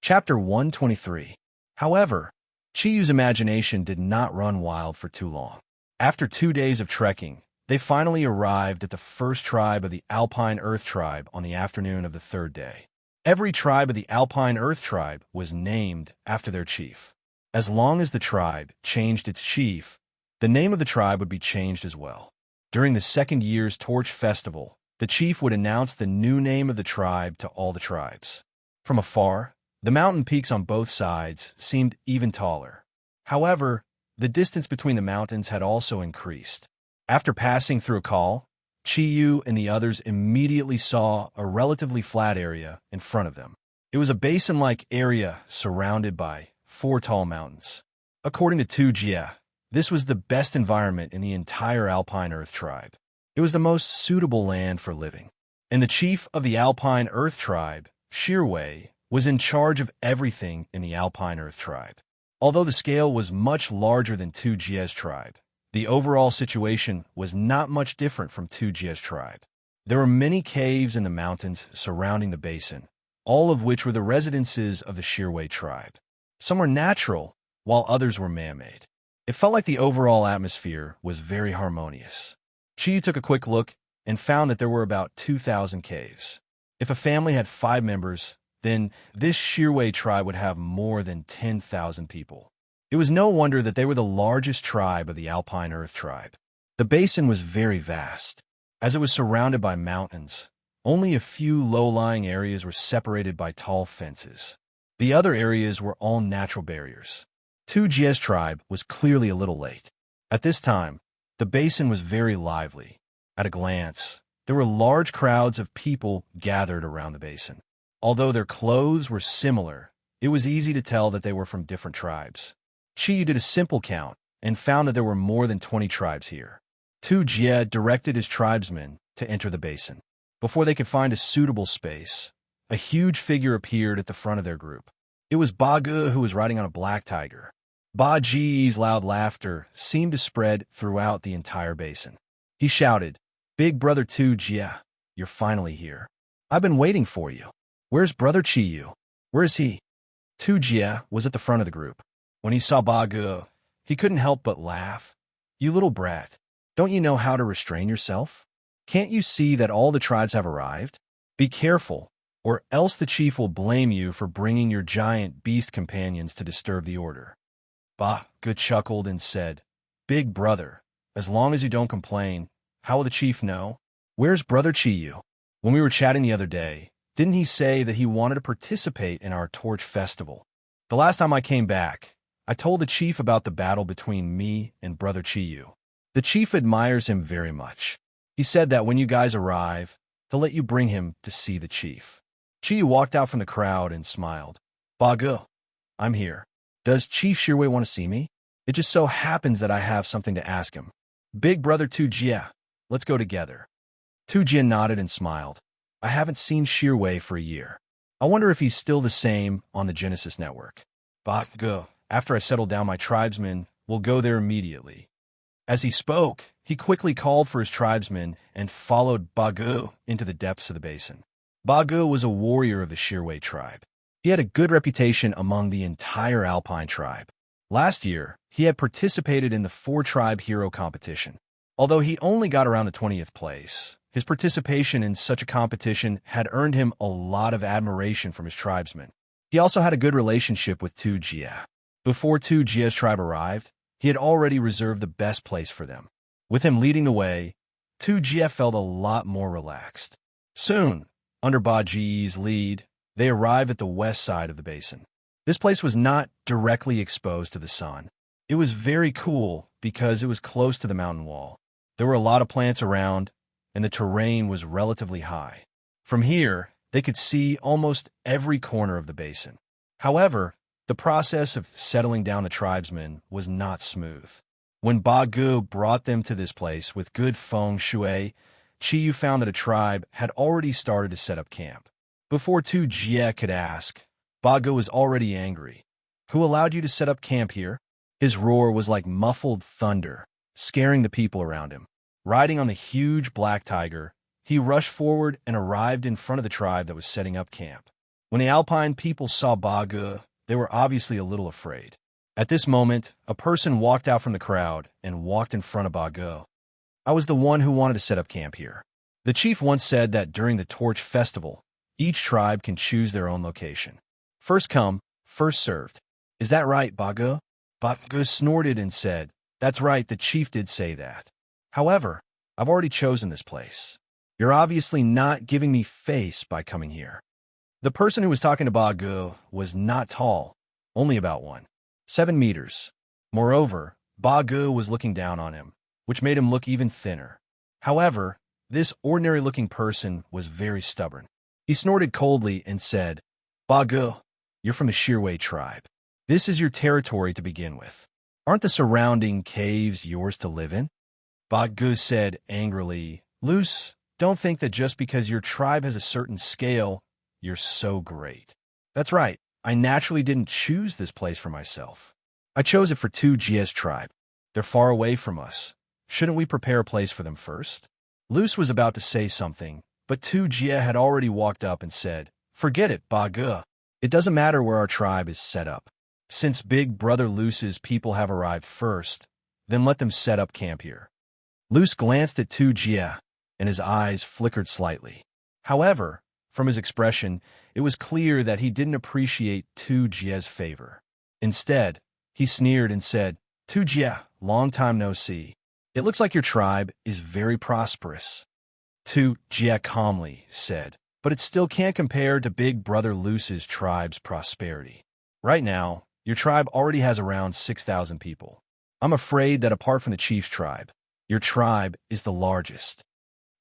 Chapter 123. However, Chiyu's imagination did not run wild for too long. After 2 days of trekking, they finally arrived at the first tribe of the Alpine Earth Tribe on the afternoon of the third day. Every tribe of the Alpine Earth Tribe was named after their chief. As long as the tribe changed its chief, the name of the tribe would be changed as well. During the second year's Torch Festival, the chief would announce the new name of the tribe to all the tribes. From afar, the mountain peaks on both sides seemed even taller. However, the distance between the mountains had also increased. After passing through a call, Chiyu and the others immediately saw a relatively flat area in front of them. It was a basin-like area surrounded by 4 tall mountains. According to Tujia, this was the best environment in the entire Alpine Earth Tribe. It was the most suitable land for living. And the chief of the Alpine Earth Tribe, Shirwei, was in charge of everything in the Alpine Earth Tribe. Although the scale was much larger than Tujia's tribe, the overall situation was not much different from Tujia's tribe. There were many caves in the mountains surrounding the basin, all of which were the residences of the Shirwei tribe. Some were natural, while others were man-made. It felt like the overall atmosphere was very harmonious. Chiyu took a quick look and found that there were about 2,000 caves. If a family had 5 members, then this Shirwei tribe would have more than 10,000 people. It was no wonder that they were the largest tribe of the Alpine Earth Tribe. The basin was very vast. As it was surrounded by mountains, only a few low-lying areas were separated by tall fences. The other areas were all natural barriers. Tujia's tribe was clearly a little late. At this time, the basin was very lively. At a glance, there were large crowds of people gathered around the basin. Although their clothes were similar, it was easy to tell that they were from different tribes. Chiyu did a simple count and found that there were more than 20 tribes here. Tujia directed his tribesmen to enter the basin. Before they could find a suitable space, a huge figure appeared at the front of their group. It was Ba Ge, who was riding on a black tiger. Ba Ji's loud laughter seemed to spread throughout the entire basin. He shouted, "Big brother Tujia, you're finally here. I've been waiting for you. Where's brother Chiyu? Where is he?" Tujia was at the front of the group. When he saw Ba Ge, he couldn't help but laugh. "You little brat, don't you know how to restrain yourself? Can't you see that all the tribes have arrived? Be careful, or else the chief will blame you for bringing your giant beast companions to disturb the order." Ba Ge chuckled and said, "Big brother, as long as you don't complain, how will the chief know? Where's brother Chiyu? When we were chatting the other day, didn't he say that he wanted to participate in our torch festival? The last time I came back, I told the chief about the battle between me and brother Chiyu. The chief admires him very much. He said that when you guys arrive, he'll let you bring him to see the chief." Chiyu walked out from the crowd and smiled. "Ba Ge, I'm here. Does Chief Shirwei want to see me? It just so happens that I have something to ask him. Big brother Tujia, let's go together." Tujia nodded and smiled. "I haven't seen Shirwei for a year. I wonder if he's still the same on the Genesis network. Ba Ge, after I settle down my tribesmen, we'll go there immediately." As he spoke, he quickly called for his tribesmen and followed Ba Ge into the depths of the basin. Ba Ge was a warrior of the Shirwei tribe. He had a good reputation among the entire Alpine tribe. Last year, he had participated in the 4-tribe hero competition. Although he only got around the 20th place, his participation in such a competition had earned him a lot of admiration from his tribesmen. He also had a good relationship with Tujia. Before Tujia's tribe arrived, he had already reserved the best place for them. With him leading the way, Tujia felt a lot more relaxed. Soon, under Ba Ji's lead, they arrived at the west side of the basin. This place was not directly exposed to the sun. It was very cool because it was close to the mountain wall. There were a lot of plants around, and the terrain was relatively high. From here, they could see almost every corner of the basin. However, the process of settling down the tribesmen was not smooth. When Ba Ge brought them to this place with good feng shui, Chiyu found that a tribe had already started to set up camp. Before Tujia could ask, Ba Ge was already angry. "Who allowed you to set up camp here?" His roar was like muffled thunder, scaring the people around him. Riding on the huge black tiger, he rushed forward and arrived in front of the tribe that was setting up camp. When the Alpine people saw Bagu, they were obviously a little afraid. At this moment, a person walked out from the crowd and walked in front of Bagu. I was the one who wanted to set up camp here. The chief once said that during the Torch Festival, each tribe can choose their own location. First come, first served. Is that right, Bagu? Bagu snorted and said, "That's right, the chief did say that. However, I've already chosen this place. You're obviously not giving me face by coming here." The person who was talking to Bagu was not tall, only about 1.7 meters. Moreover, Bagu was looking down on him, which made him look even thinner. However, this ordinary-looking person was very stubborn. He snorted coldly and said, "Bagu, you're from the Shirway tribe. This is your territory to begin with. Aren't the surrounding caves yours to live in?" Bagu said angrily, "Luce, don't think that just because your tribe has a certain scale, you're so great. That's right, I naturally didn't choose this place for myself. I chose it for 2G's tribe. They're far away from us. Shouldn't we prepare a place for them first?" Luce was about to say something, but 2G had already walked up and said, "Forget it, Bagu. It doesn't matter where our tribe is set up. Since Big Brother Luce's people have arrived first, then let them set up camp here." Luce glanced at 2G, and his eyes flickered slightly. However, from his expression, it was clear that he didn't appreciate 2G's favor. Instead, he sneered and said, "2G, long time no see. It looks like your tribe is very prosperous." 2G calmly said, "But it still can't compare to Big Brother Luce's tribe's prosperity. Right now, your tribe already has around 6,000 people. I'm afraid that apart from the chief's tribe, your tribe is the largest."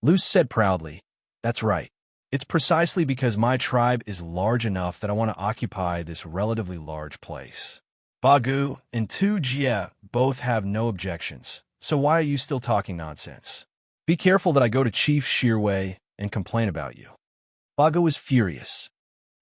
Luce said proudly, "That's right. It's precisely because my tribe is large enough that I want to occupy this relatively large place. Bagu and 2G both have no objections, so why are you still talking nonsense? Be careful that I go to Chief Shirway and complain about you." Bagu was furious.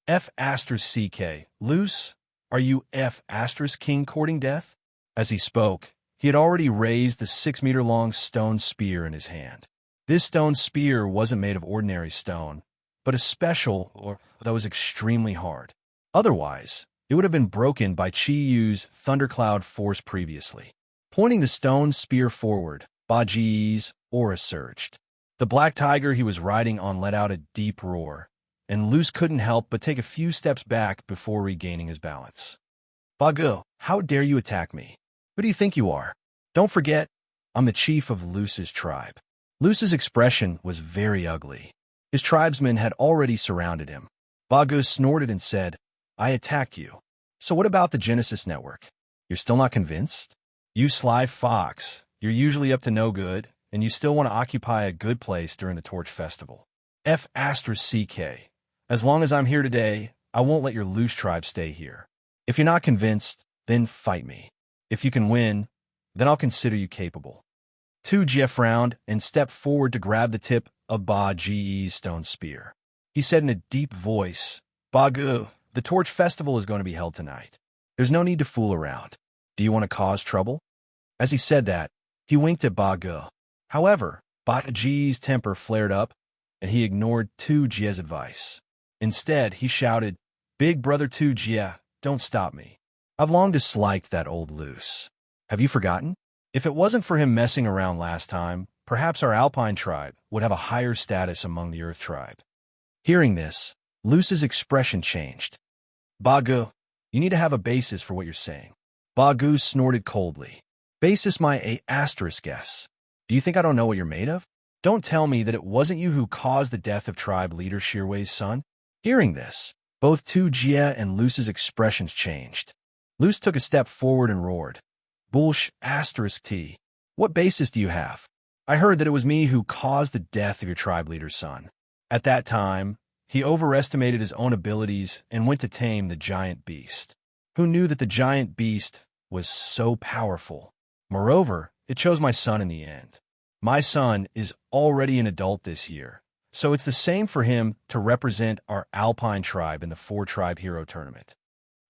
F***CK, Luce, are you F***King courting death? As he spoke, he had already raised the 6-meter-long stone spear in his hand. This stone spear wasn't made of ordinary stone, but a special that was extremely hard. Otherwise, it would have been broken by Chi-Yu's thundercloud force previously. Pointing the stone spear forward, Baji's aura surged. The black tiger he was riding on let out a deep roar, and Luce couldn't help but take a few steps back before regaining his balance. "Bagu, how dare you attack me? Who do you think you are? Don't forget, I'm the chief of Luce's tribe." Luce's expression was very ugly. His tribesmen had already surrounded him. Bagu snorted and said, "I attacked you. So what about the Genesis Network? You're still not convinced? You sly fox, you're usually up to no good, and you still want to occupy a good place during the Torch Festival. F***CK. As long as I'm here today, I won't let your Luce tribe stay here. If you're not convinced, then fight me. If you can win, then I'll consider you capable." 2G frowned and stepped forward to grab the tip of Baji's stone spear. He said in a deep voice, "Bagu, the Torch Festival is going to be held tonight. There's no need to fool around. Do you want to cause trouble?" As he said that, he winked at Bagu. However, Baji's temper flared up, and he ignored 2G's advice. Instead, he shouted, "Big Brother 2G, don't stop me. I've long disliked that old Luce. Have you forgotten? If it wasn't for him messing around last time, perhaps our Alpine tribe would have a higher status among the Earth tribe." Hearing this, Luce's expression changed. "Bagu, you need to have a basis for what you're saying." Bagu snorted coldly. "Basis my A****. Do you think I don't know what you're made of? Don't tell me that it wasn't you who caused the death of tribe leader Shirway's son." Hearing this, both 2G and Luce's expressions changed. Luce took a step forward and roared, "Bullsh***T. What basis do you have? I heard that it was me who caused the death of your tribe leader's son." At that time, he overestimated his own abilities and went to tame the giant beast. Who knew that the giant beast was so powerful? Moreover, it chose my son in the end. My son is already an adult this year, so it's the same for him to represent our Alpine tribe in the 4-tribe hero tournament.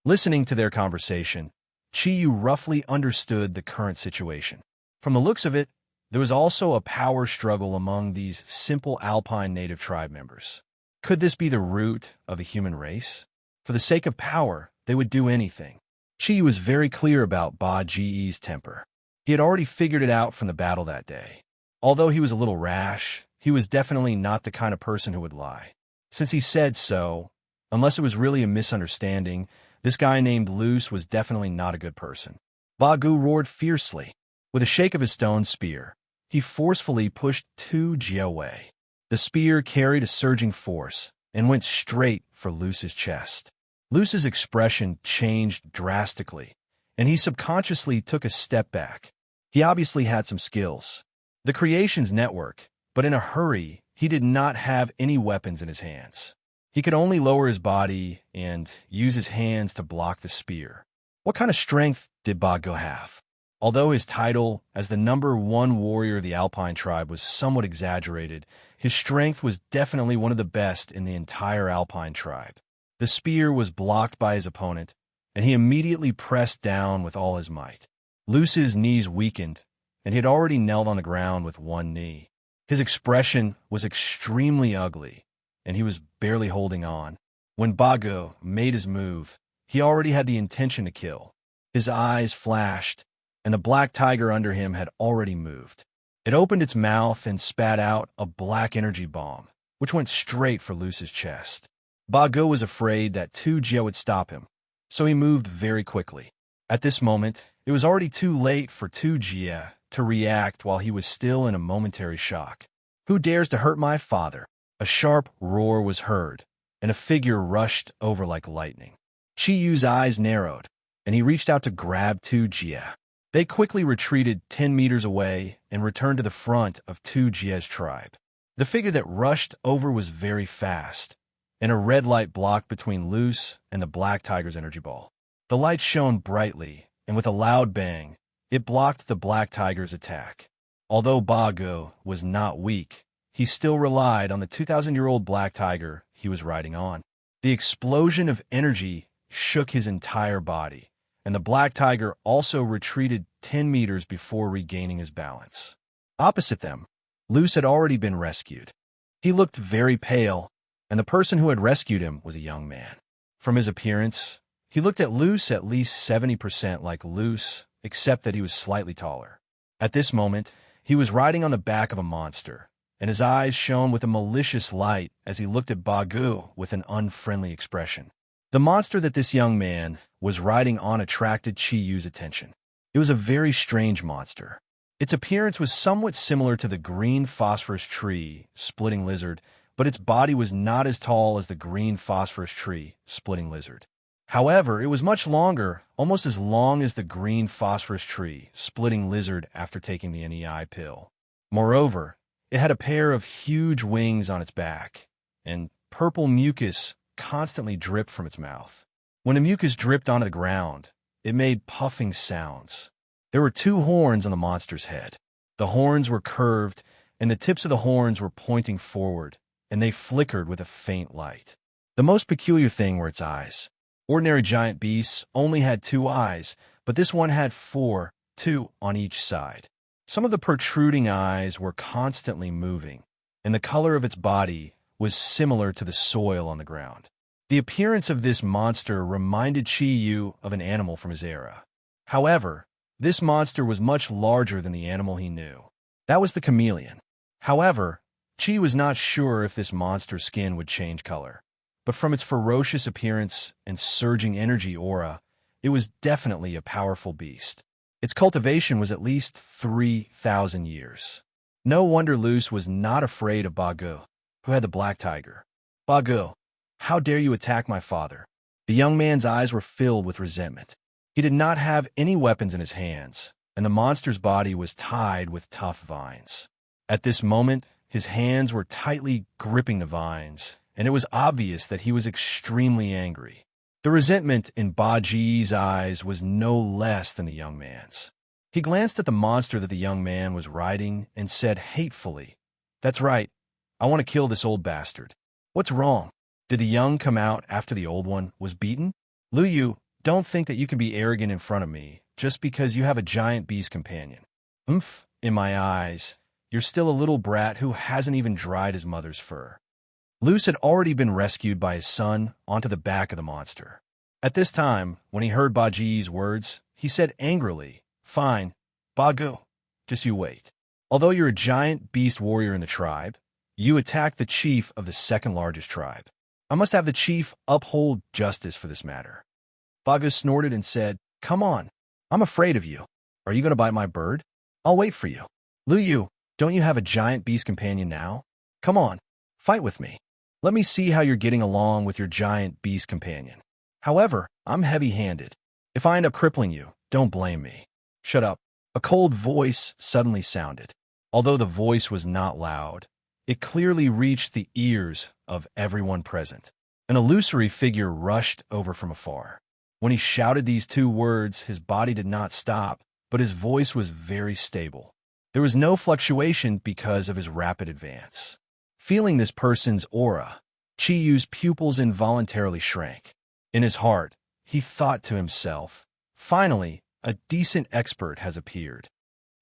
Listening to their conversation, Chi-Yu roughly understood the current situation. From the looks of it, there was also a power struggle among these simple Alpine native tribe members. Could this be the root of the human race? For the sake of power, they would do anything. Chi was very clear about Ba Ji's temper. He had already figured it out from the battle that day. Although he was a little rash, he was definitely not the kind of person who would lie. Since he said so, unless it was really a misunderstanding, this guy named Luce was definitely not a good person. Ba Gu roared fiercely. With a shake of his stone spear, he forcefully pushed Tu Jie away. The spear carried a surging force and went straight for Luce's chest. Luce's expression changed drastically, and he subconsciously took a step back. He obviously had some skills. The creation's network, but in a hurry, he did not have any weapons in his hands. He could only lower his body and use his hands to block the spear. What kind of strength did Ba Gu have? Although his title as the #1 warrior of the Alpine tribe was somewhat exaggerated, his strength was definitely one of the best in the entire Alpine tribe. The spear was blocked by his opponent, and he immediately pressed down with all his might. Luce's knees weakened, and he had already knelt on the ground with one knee. His expression was extremely ugly, and he was barely holding on. When Ba Gu made his move, he already had the intention to kill. His eyes flashed, and the black tiger under him had already moved. It opened its mouth and spat out a black energy bomb, which went straight for Luce's chest. Ba Gu was afraid that Tu Jie would stop him, so he moved very quickly. At this moment, it was already too late for Tu Jie to react while he was still in a momentary shock. "Who dares to hurt my father?" A sharp roar was heard, and a figure rushed over like lightning. Chi Yu's eyes narrowed, and he reached out to grab Tu Jie. They quickly retreated 10 meters away and returned to the front of Tu Jie's tribe. The figure that rushed over was very fast, and a red light blocked between Luce and the black tiger's energy ball. The light shone brightly, and with a loud bang, it blocked the black tiger's attack. Although Ba Gu was not weak, he still relied on the 2,000-year-old black tiger he was riding on. The explosion of energy shook his entire body, and the black tiger also retreated 10 meters before regaining his balance. Opposite them, Luce had already been rescued. He looked very pale, and the person who had rescued him was a young man. From his appearance, he looked at Luce at least 70% like Luce, except that he was slightly taller. At this moment, he was riding on the back of a monster, and his eyes shone with a malicious light as he looked at Ba Gu with an unfriendly expression. The monster that this young man was riding on attracted Chi Yu's attention. It was a very strange monster. Its appearance was somewhat similar to the green phosphorus tree, splitting lizard, but its body was not as tall as the green phosphorus tree, splitting lizard. However, it was much longer, almost as long as the green phosphorus tree, splitting lizard after taking the NEI pill. Moreover, it had a pair of huge wings on its back, and purple mucus constantly dripped from its mouth. When the mucus dripped onto the ground, it made puffing sounds. There were 2 horns on the monster's head. The horns were curved, and the tips of the horns were pointing forward, and they flickered with a faint light. The most peculiar thing were its eyes. Ordinary giant beasts only had 2 eyes, but this one had 4, 2 on each side. Some of the protruding eyes were constantly moving, and the color of its body was similar to the soil on the ground. The appearance of this monster reminded Chi Yu of an animal from his era. However, this monster was much larger than the animal he knew. That was the chameleon. However, Chi was not sure if this monster's skin would change color, but from its ferocious appearance and surging energy aura, it was definitely a powerful beast. Its cultivation was at least 3,000 years. No wonder Luce was not afraid of Ba Gu, who had the black tiger. "Ba Gu, how dare you attack my father?" The young man's eyes were filled with resentment. He did not have any weapons in his hands, and the monster's body was tied with tough vines. At this moment, his hands were tightly gripping the vines, and it was obvious that he was extremely angry. The resentment in Ba Ji's eyes was no less than the young man's. He glanced at the monster that the young man was riding and said hatefully, "That's right. I want to kill this old bastard. What's wrong? Did the young come out after the old one was beaten? Lu Yu, don't think that you can be arrogant in front of me just because you have a giant beast companion. In my eyes, you're still a little brat who hasn't even dried his mother's fur." Luce had already been rescued by his son onto the back of the monster. At this time, when he heard Baji's words, he said angrily, "Fine, Bagu, just you wait. Although you're a giant beast warrior in the tribe, you attacked the chief of the second largest tribe. I must have the chief uphold justice for this matter." Bagu snorted and said, "Come on, I'm afraid of you. Are you going to bite my bird? I'll wait for you. Luyu, don't you have a giant beast companion now? Come on, fight with me. Let me see how you're getting along with your giant beast companion. However, I'm heavy-handed. If I end up crippling you, don't blame me." "Shut up." A cold voice suddenly sounded. Although the voice was not loud, it clearly reached the ears of everyone present. An illusory figure rushed over from afar. When he shouted these two words, his body did not stop, but his voice was very stable. There was no fluctuation because of his rapid advance. Feeling this person's aura, Chiyu's pupils involuntarily shrank. In his heart, he thought to himself, "Finally, a decent expert has appeared."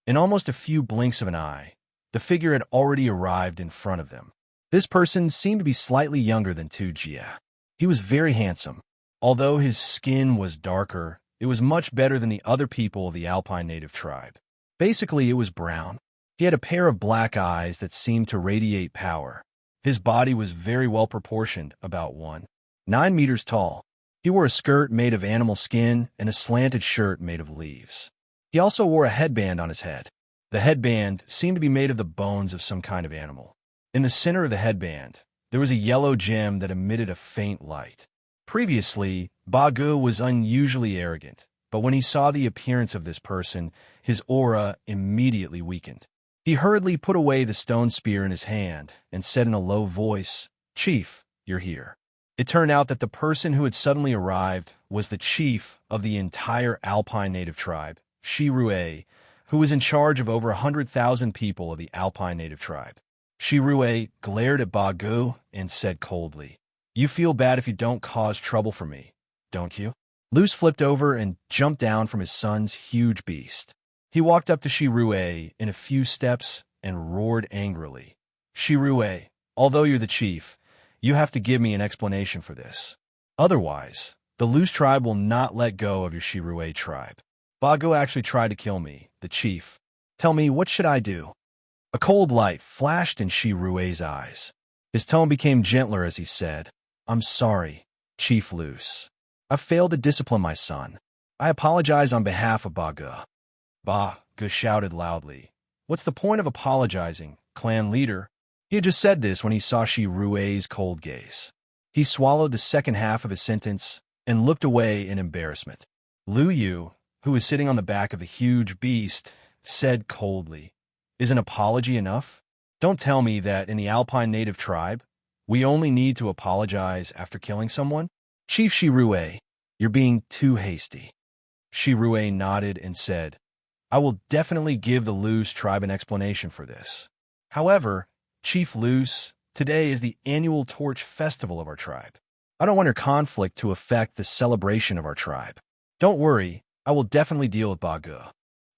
In almost a few blinks of an eye, the figure had already arrived in front of them. This person seemed to be slightly younger than Tujia. He was very handsome. Although his skin was darker, it was much better than the other people of the Alpine native tribe. Basically, it was brown. He had a pair of black eyes that seemed to radiate power. His body was very well proportioned, about 1.9 meters tall. He wore a skirt made of animal skin and a slanted shirt made of leaves. He also wore a headband on his head. The headband seemed to be made of the bones of some kind of animal. In the center of the headband, there was a yellow gem that emitted a faint light. Previously, Bagu was unusually arrogant, but when he saw the appearance of this person, his aura immediately weakened. He hurriedly put away the stone spear in his hand and said in a low voice, "Chief, you're here." It turned out that the person who had suddenly arrived was the chief of the entire Alpine native tribe, Shirue, who was in charge of over 100,000 people of the Alpine native tribe. Shirue glared at Bagu and said coldly, "You feel bad if you don't cause trouble for me, don't you?" Luce flipped over and jumped down from his son's huge beast. He walked up to Shirue in a few steps and roared angrily, "Shirue, although you're the chief, you have to give me an explanation for this. Otherwise, the Luce tribe will not let go of your Shirue tribe. Bagu actually tried to kill me, the chief. Tell me, what should I do?" A cold light flashed in Shirue's eyes. His tone became gentler as he said, "I'm sorry, Chief Luce. I failed to discipline my son. I apologize on behalf of Bagu." Bagu shouted loudly, "What's the point of apologizing, clan leader?" He had just said this when he saw Shirue's cold gaze. He swallowed the second half of his sentence and looked away in embarrassment. Lu Yu, who was sitting on the back of the huge beast, said coldly, "Is an apology enough? Don't tell me that in the Alpine native tribe, we only need to apologize after killing someone? Chief Shirue, you're being too hasty." Shirue nodded and said, "I will definitely give the Luce tribe an explanation for this. However, Chief Luce, today is the annual torch festival of our tribe. I don't want your conflict to affect the celebration of our tribe. Don't worry, I will definitely deal with Bagu.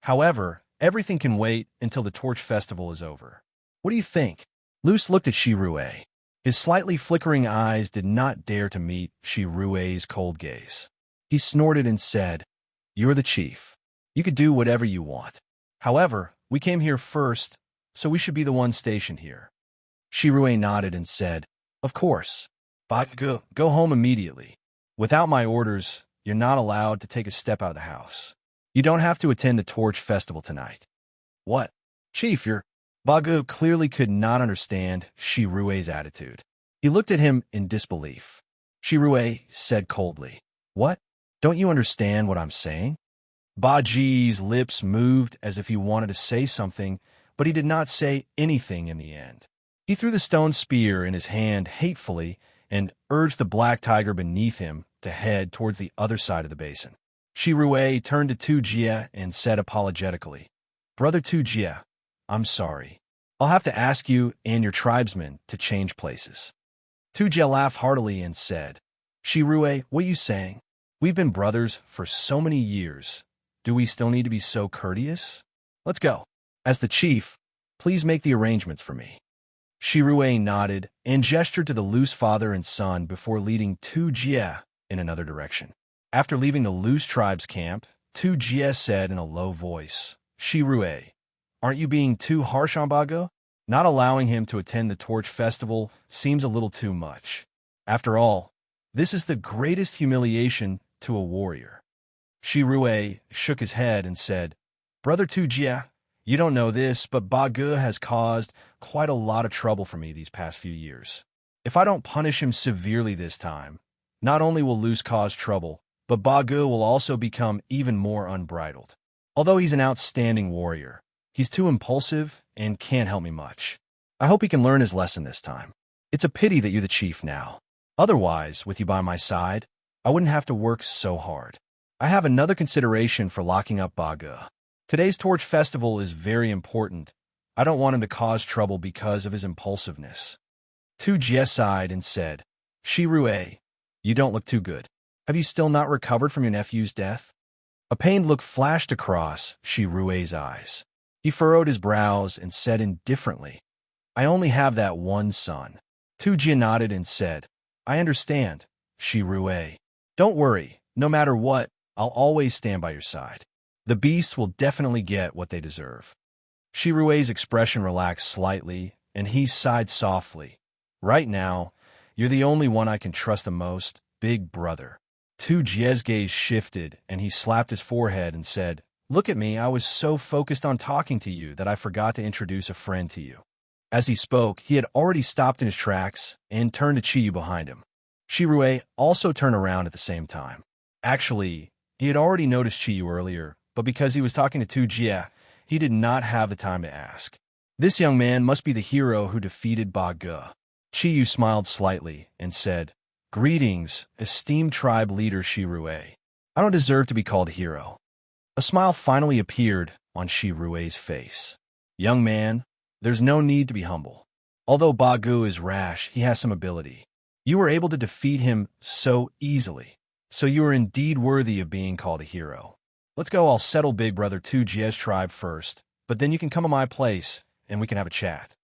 However, everything can wait until the torch festival is over. What do you think?" Luce looked at Shirue. His slightly flickering eyes did not dare to meet Shirue's cold gaze. He snorted and said, "You're the chief. You could do whatever you want. However, we came here first, so we should be the ones stationed here." Shirue nodded and said, "Of course. Bagu, go home immediately. Without my orders, you're not allowed to take a step out of the house. You don't have to attend the torch festival tonight." "What? Chief, you're—" Bagu clearly could not understand Shirue's attitude. He looked at him in disbelief. Shirue said coldly, "What? Don't you understand what I'm saying?" Baji's lips moved as if he wanted to say something, but he did not say anything in the end. He threw the stone spear in his hand hatefully and urged the black tiger beneath him to head towards the other side of the basin. Shirue turned to Tujia and said apologetically, "Brother Tujia, I'm sorry. I'll have to ask you and your tribesmen to change places." Tujia laughed heartily and said, "Shirue, what are you saying? We've been brothers for so many years. Do we still need to be so courteous? Let's go. As the chief, please make the arrangements for me." Shirue nodded and gestured to the loose father and son before leading Tu Jie in another direction. After leaving the loose tribe's camp, Tu Jie said in a low voice, Shirue, aren't you being too harsh on Bago? Not allowing him to attend the Torch Festival seems a little too much. After all, this is the greatest humiliation to a warrior. Shirue shook his head and said, Brother Tu Jie, you don't know this, but Bago has caused quite a lot of trouble for me these past few years. If I don't punish him severely this time, not only will Luce cause trouble, but Bago will also become even more unbridled. Although he's an outstanding warrior, he's too impulsive and can't help me much. I hope he can learn his lesson this time. It's a pity that you're the chief now. Otherwise, with you by my side, I wouldn't have to work so hard. I have another consideration for locking up Bago. Today's Torch Festival is very important. I don't want him to cause trouble because of his impulsiveness. Tu Jie sighed and said, Shirue, you don't look too good. Have you still not recovered from your nephew's death? A pained look flashed across Shirue's eyes. He furrowed his brows and said indifferently, I only have that one son. Tu Jie nodded and said, I understand, Shirue. Don't worry, no matter what, I'll always stand by your side. The beasts will definitely get what they deserve. Shirue's expression relaxed slightly, and he sighed softly. Right now, you're the only one I can trust the most, big brother. Tu Jie's gaze shifted, and he slapped his forehead and said, Look at me, I was so focused on talking to you that I forgot to introduce a friend to you. As he spoke, he had already stopped in his tracks and turned to Chiyu behind him. Shirue also turned around at the same time. Actually, he had already noticed Chiyu earlier, but because he was talking to Tu Jie, he did not have the time to ask. This young man must be the hero who defeated Bago. Chiyu smiled slightly and said, Greetings, esteemed tribe leader Shirue. I don't deserve to be called hero. A smile finally appeared on Shirue's face. Young man, there's no need to be humble. Although Bago is rash, he has some ability. You were able to defeat him so easily, so you are indeed worthy of being called a hero. Let's go, I'll settle big brother Tu Jie's tribe first, but then you can come to my place and we can have a chat.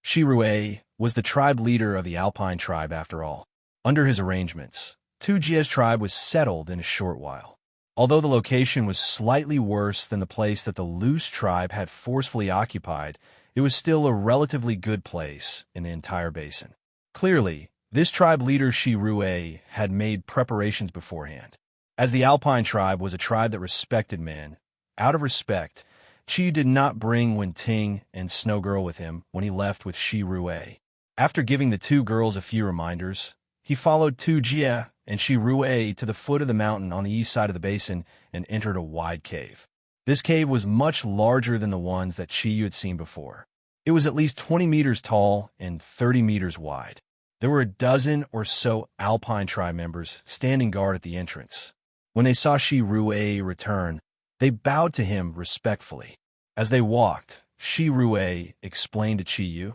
Shirue was the tribe leader of the Alpine tribe after all. Under his arrangements, Tu Jie's tribe was settled in a short while. Although the location was slightly worse than the place that the Luce tribe had forcefully occupied, it was still a relatively good place in the entire basin. Clearly, this tribe leader Shirue had made preparations beforehand. As the Alpine tribe was a tribe that respected men, out of respect, Chi did not bring Wenting and Snow Girl with him when he left with Shirue. After giving the two girls a few reminders, he followed Tu Jie and Shirue to the foot of the mountain on the east side of the basin and entered a wide cave. This cave was much larger than the ones that Chiyu had seen before. It was at least 20 meters tall and 30 meters wide. There were a dozen or so Alpine tribe members standing guard at the entrance. When they saw Shirue return, they bowed to him respectfully. As they walked, Shirue explained to Chiyu,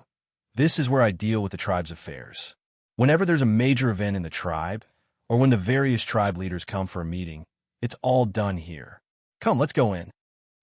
This is where I deal with the tribe's affairs. Whenever there's a major event in the tribe, or when the various tribe leaders come for a meeting, it's all done here. Come, let's go in.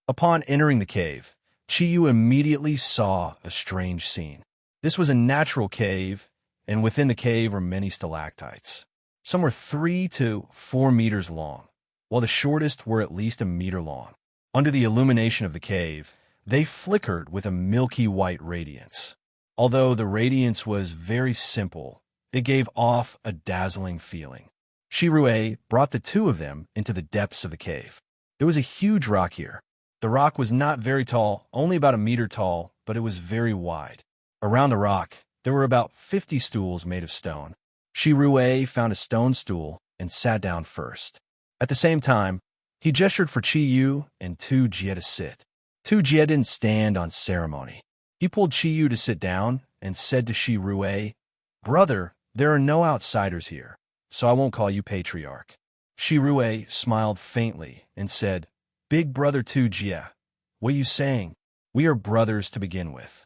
Upon entering the cave, Chiyu immediately saw a strange scene. This was a natural cave, and within the cave were many stalactites. Some were 3 to 4 meters long, while the shortest were at least a meter long. Under the illumination of the cave, they flickered with a milky white radiance. Although the radiance was very simple, it gave off a dazzling feeling. Shirue brought the two of them into the depths of the cave. There was a huge rock here. The rock was not very tall, only about a meter tall, but it was very wide. Around the rock, there were about 50 stools made of stone. Shirue found a stone stool and sat down first. At the same time, he gestured for Chiyu and Tu Jie to sit. Tu Jie didn't stand on ceremony. He pulled Chiyu to sit down and said to Shirue, Brother, there are no outsiders here, so I won't call you patriarch. Shirue smiled faintly and said, Big brother Tu Jie, what are you saying? We are brothers to begin with.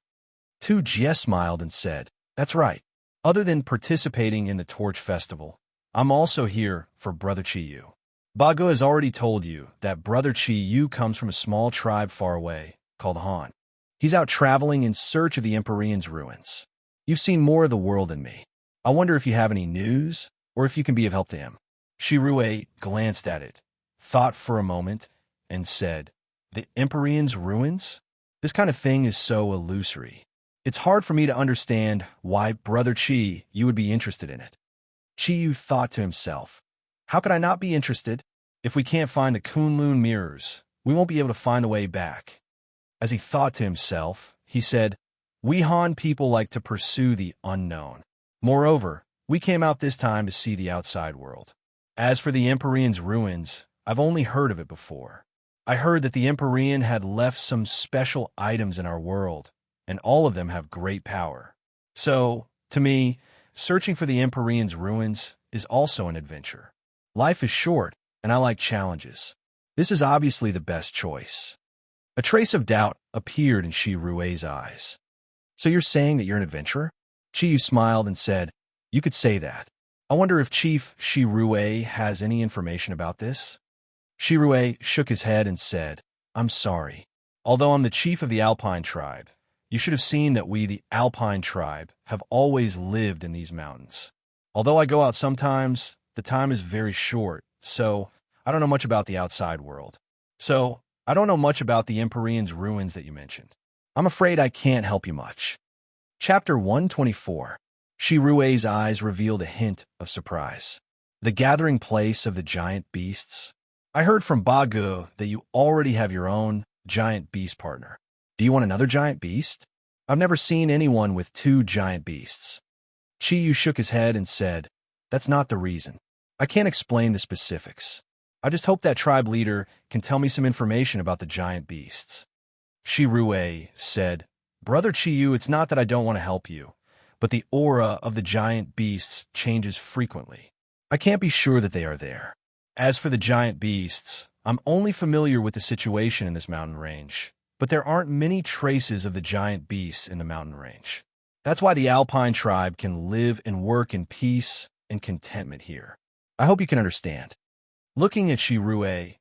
Tu Jie smiled and said, That's right. Other than participating in the Torch Festival, I'm also here for Brother Chiyu. Bago has already told you that Brother Chiyu comes from a small tribe far away, called Han. He's out traveling in search of the Empyrean's ruins. You've seen more of the world than me. I wonder if you have any news, or if you can be of help to him." Shirue glanced at it, thought for a moment, and said, "The Empyrean's ruins? This kind of thing is so illusory. It's hard for me to understand why, Brother Chi, you would be interested in it." Chiyu thought to himself, "How could I not be interested? If we can't find the Kunlun mirrors, we won't be able to find the way back." As he thought to himself, he said, "We Han people like to pursue the unknown. Moreover, we came out this time to see the outside world. As for the Empyrean's ruins, I've only heard of it before. I heard that the Empyrean had left some special items in our world, and all of them have great power. So, to me, searching for the Empyrean's ruins is also an adventure. Life is short, and I like challenges. This is obviously the best choice." A trace of doubt appeared in Shirue's eyes. "So you're saying that you're an adventurer?" Chiyu smiled and said, "You could say that. I wonder if Chief Shirue has any information about this?" Shirue shook his head and said, "I'm sorry. Although I'm the chief of the Alpine tribe, you should have seen that we, the Alpine tribe, have always lived in these mountains. Although I go out sometimes, the time is very short, so I don't know much about the outside world. So I don't know much about the Empyrean's ruins that you mentioned. I'm afraid I can't help you much." Chapter 124. Shirue's eyes revealed a hint of surprise. "The gathering place of the giant beasts? I heard from Bagu that you already have your own giant beast partner. Do you want another giant beast? I've never seen anyone with two giant beasts." Chiyu shook his head and said, "That's not the reason. I can't explain the specifics. I just hope that tribe leader can tell me some information about the giant beasts." Shirue said, "Brother Chiyu, it's not that I don't want to help you, but the aura of the giant beasts changes frequently. I can't be sure that they are there. As for the giant beasts, I'm only familiar with the situation in this mountain range, but there aren't many traces of the giant beasts in the mountain range. That's why the Alpine tribe can live and work in peace and contentment here. I hope you can understand." Looking at Shirue,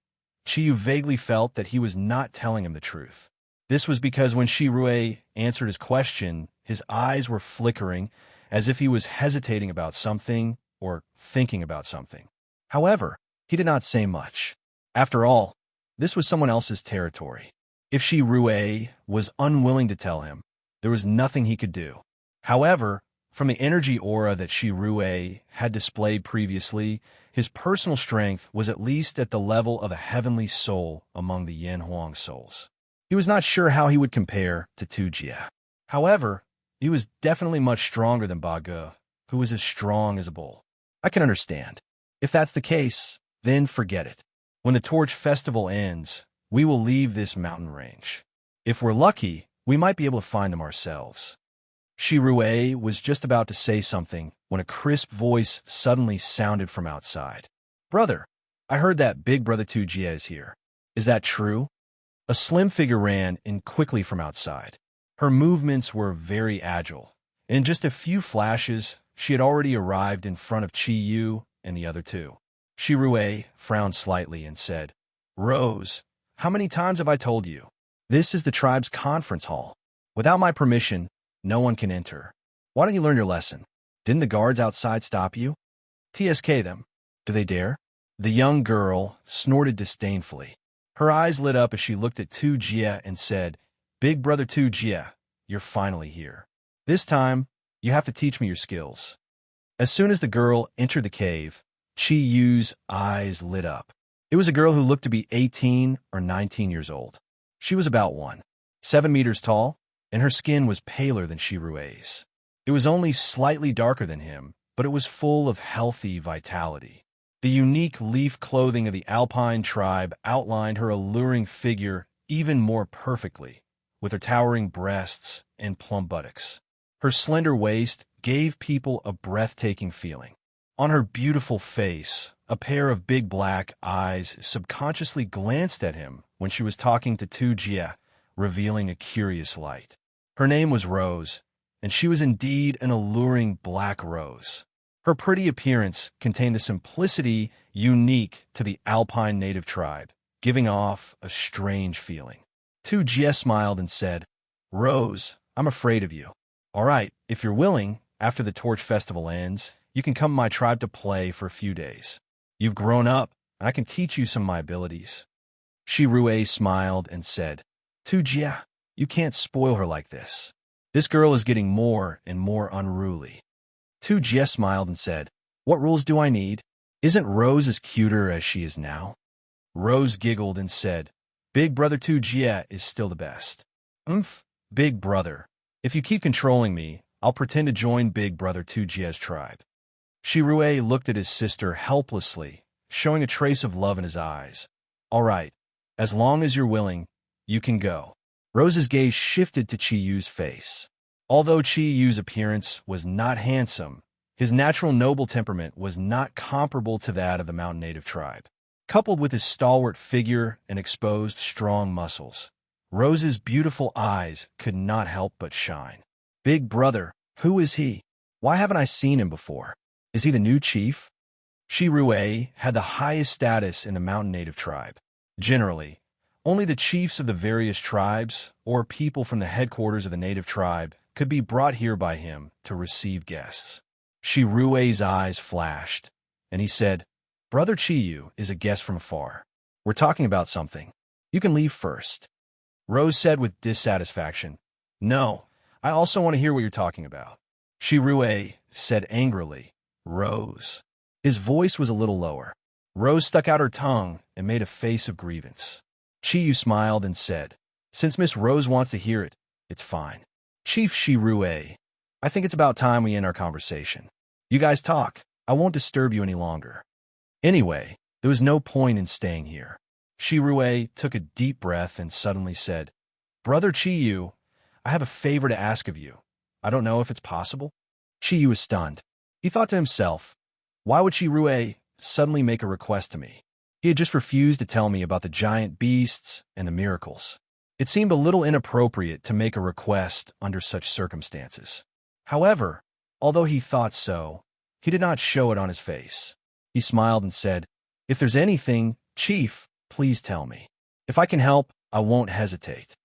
Chiyu vaguely felt that he was not telling him the truth. This was because when Shirue answered his question, his eyes were flickering as if he was hesitating about something or thinking about something. However, he did not say much. After all, this was someone else's territory. If Shirue was unwilling to tell him, there was nothing he could do. However, from the energy aura that Shirue had displayed previously, his personal strength was at least at the level of a heavenly soul among the Yanhuang souls. He was not sure how he would compare to Tujia. However, he was definitely much stronger than Bagu, who was as strong as a bull. I can understand. If that's the case, then forget it. When the Torch Festival ends, we will leave this mountain range. If we're lucky, we might be able to find them ourselves." Shirue was just about to say something when a crisp voice suddenly sounded from outside. "Brother, I heard that Big Brother Tujia is here. Is that true?" A slim figure ran in quickly from outside. Her movements were very agile. In just a few flashes, she had already arrived in front of Chiyu and the other two. Shirue frowned slightly and said, "Rose, how many times have I told you? This is the tribe's conference hall. Without my permission, no one can enter. Why don't you learn your lesson? Didn't the guards outside stop you? TSK them. Do they dare?" The young girl snorted disdainfully. Her eyes lit up as she looked at Tu Jia and said, "Big Brother Tu Jia, you're finally here. This time, you have to teach me your skills." As soon as the girl entered the cave, Chi Yu's eyes lit up. It was a girl who looked to be 18 or 19 years old. She was about 1.7 meters tall, and her skin was paler than Shirue's. It was only slightly darker than him, but it was full of healthy vitality. The unique leaf clothing of the Alpine tribe outlined her alluring figure even more perfectly, with her towering breasts and plump buttocks. Her slender waist gave people a breathtaking feeling. On her beautiful face, a pair of big black eyes subconsciously glanced at him when she was talking to Tu Jia, revealing a curious light. Her name was Rose, and she was indeed an alluring black rose. Her pretty appearance contained a simplicity unique to the Alpine native tribe, giving off a strange feeling. Tu Jia smiled and said, "Rose, I'm afraid of you. All right, if you're willing, after the Torch Festival ends, you can come to my tribe to play for a few days. You've grown up, and I can teach you some of my abilities. Shirue smiled and said, Tujia, you can't spoil her like this. This girl is getting more and more unruly. Tujia smiled and said, What rules do I need? Isn't Rose as cuter as she is now? Rose giggled and said, Big Brother Tujia is still the best. Big Brother. If you keep controlling me, I'll pretend to join Big Brother Tujia's tribe. Shirue looked at his sister helplessly, showing a trace of love in his eyes. All right, as long as you're willing, you can go. Rose's gaze shifted to Chiyu's face. Although Chiyu's appearance was not handsome, his natural noble temperament was not comparable to that of the mountain native tribe. Coupled with his stalwart figure and exposed, strong muscles, Rose's beautiful eyes could not help but shine. Big Brother, who is he? Why haven't I seen him before? Is he the new chief? Shirue had the highest status in the mountain native tribe. Generally, only the chiefs of the various tribes or people from the headquarters of the native tribe could be brought here by him to receive guests. Shirue's eyes flashed, and he said, Brother Chiyu is a guest from afar. We're talking about something. You can leave first. Rose said with dissatisfaction, No, I also want to hear what you're talking about. Shirue said angrily, Rose. His voice was a little lower. Rose stuck out her tongue and made a face of grievance. Chiyu smiled and said, Since Miss Rose wants to hear it, it's fine. Chief Shirue, I think it's about time we end our conversation. You guys talk. I won't disturb you any longer. Anyway, there was no point in staying here. Shirue took a deep breath and suddenly said, Brother Chiyu, I have a favor to ask of you. I don't know if it's possible. Chiyu was stunned. He thought to himself, why would Shirue suddenly make a request to me? He had just refused to tell me about the giant beasts and the miracles. It seemed a little inappropriate to make a request under such circumstances. However, although he thought so, he did not show it on his face. He smiled and said, If there's anything, Chief, please tell me. If I can help, I won't hesitate.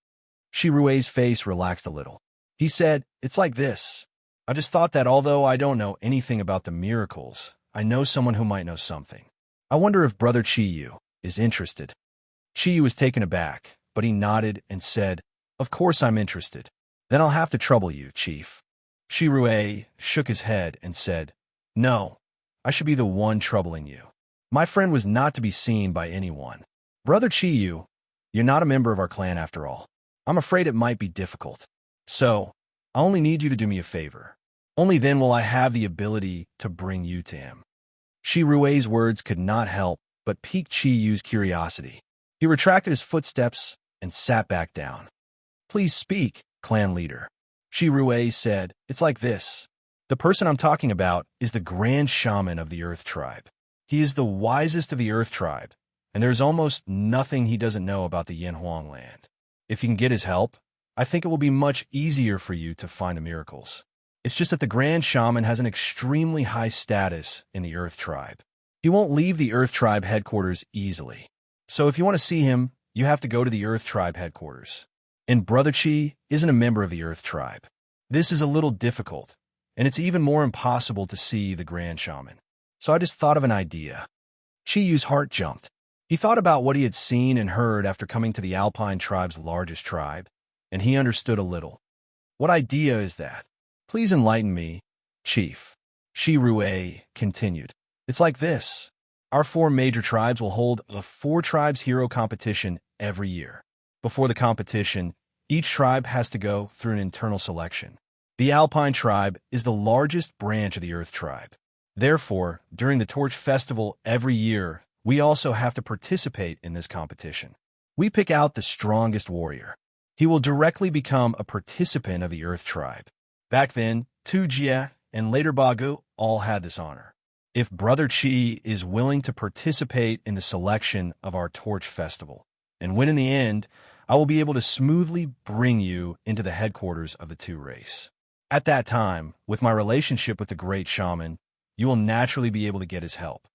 Shirue's face relaxed a little. He said, It's like this. I just thought that although I don't know anything about the miracles, I know someone who might know something. I wonder if Brother Chiyu is interested. Chiyu was taken aback, but he nodded and said, Of course I'm interested. Then I'll have to trouble you, Chief. Shirue shook his head and said, No, I should be the one troubling you. My friend was not to be seen by anyone. Brother Chiyu, you're not a member of our clan after all. I'm afraid it might be difficult. So, I only need you to do me a favor. Only then will I have the ability to bring you to him. Shirue's words could not help but pique Chiyu's curiosity. He retracted his footsteps and sat back down. Please speak, clan leader. Shirue said, It's like this. The person I'm talking about is the Grand Shaman of the Earth Tribe. He is the wisest of the Earth Tribe, and there's almost nothing he doesn't know about the Yanhuang land. If you can get his help, I think it will be much easier for you to find the miracles. It's just that the Grand Shaman has an extremely high status in the Earth Tribe. He won't leave the Earth Tribe headquarters easily. So if you want to see him, you have to go to the Earth Tribe headquarters. And Brother Chi isn't a member of the Earth Tribe. This is a little difficult, and it's even more impossible to see the Grand Shaman. So I just thought of an idea. Chiyu's heart jumped. He thought about what he had seen and heard after coming to the Alpine tribe's largest tribe, and he understood a little. What idea is that? Please enlighten me, Chief. Shirue continued. It's like this. Our 4 major tribes will hold a 4 tribes hero competition every year. Before the competition, each tribe has to go through an internal selection. The Alpine tribe is the largest branch of the Earth tribe. Therefore, during the Torch Festival every year, we also have to participate in this competition. We pick out the strongest warrior. He will directly become a participant of the Earth tribe. Back then, Tujia and later Bagu all had this honor. If Brother Chi is willing to participate in the selection of our Torch Festival, and win in the end, I will be able to smoothly bring you into the headquarters of the 2 race. At that time, with my relationship with the Great Shaman, you will naturally be able to get his help.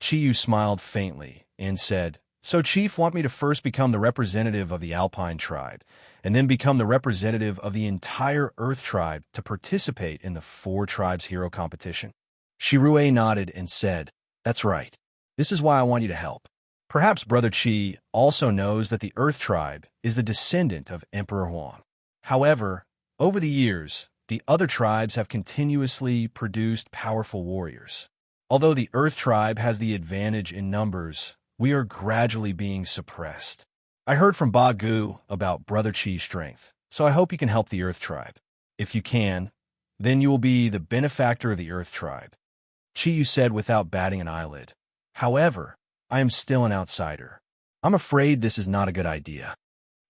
Chiyu smiled faintly and said, So Chief want me to first become the representative of the Alpine tribe, and then become the representative of the entire Earth tribe to participate in the 4 tribes hero competition? Shirue nodded and said, "That's right. This is why I want you to help." Perhaps Brother Chi also knows that the Earth tribe is the descendant of Emperor Huang. However, over the years, the other tribes have continuously produced powerful warriors. Although the Earth tribe has the advantage in numbers, we are gradually being suppressed. I heard from Ba Gu about Brother Chi's strength, so I hope you can help the Earth tribe. If you can, then you will be the benefactor of the Earth tribe. Chiyu said without batting an eyelid. However, I am still an outsider. I'm afraid this is not a good idea.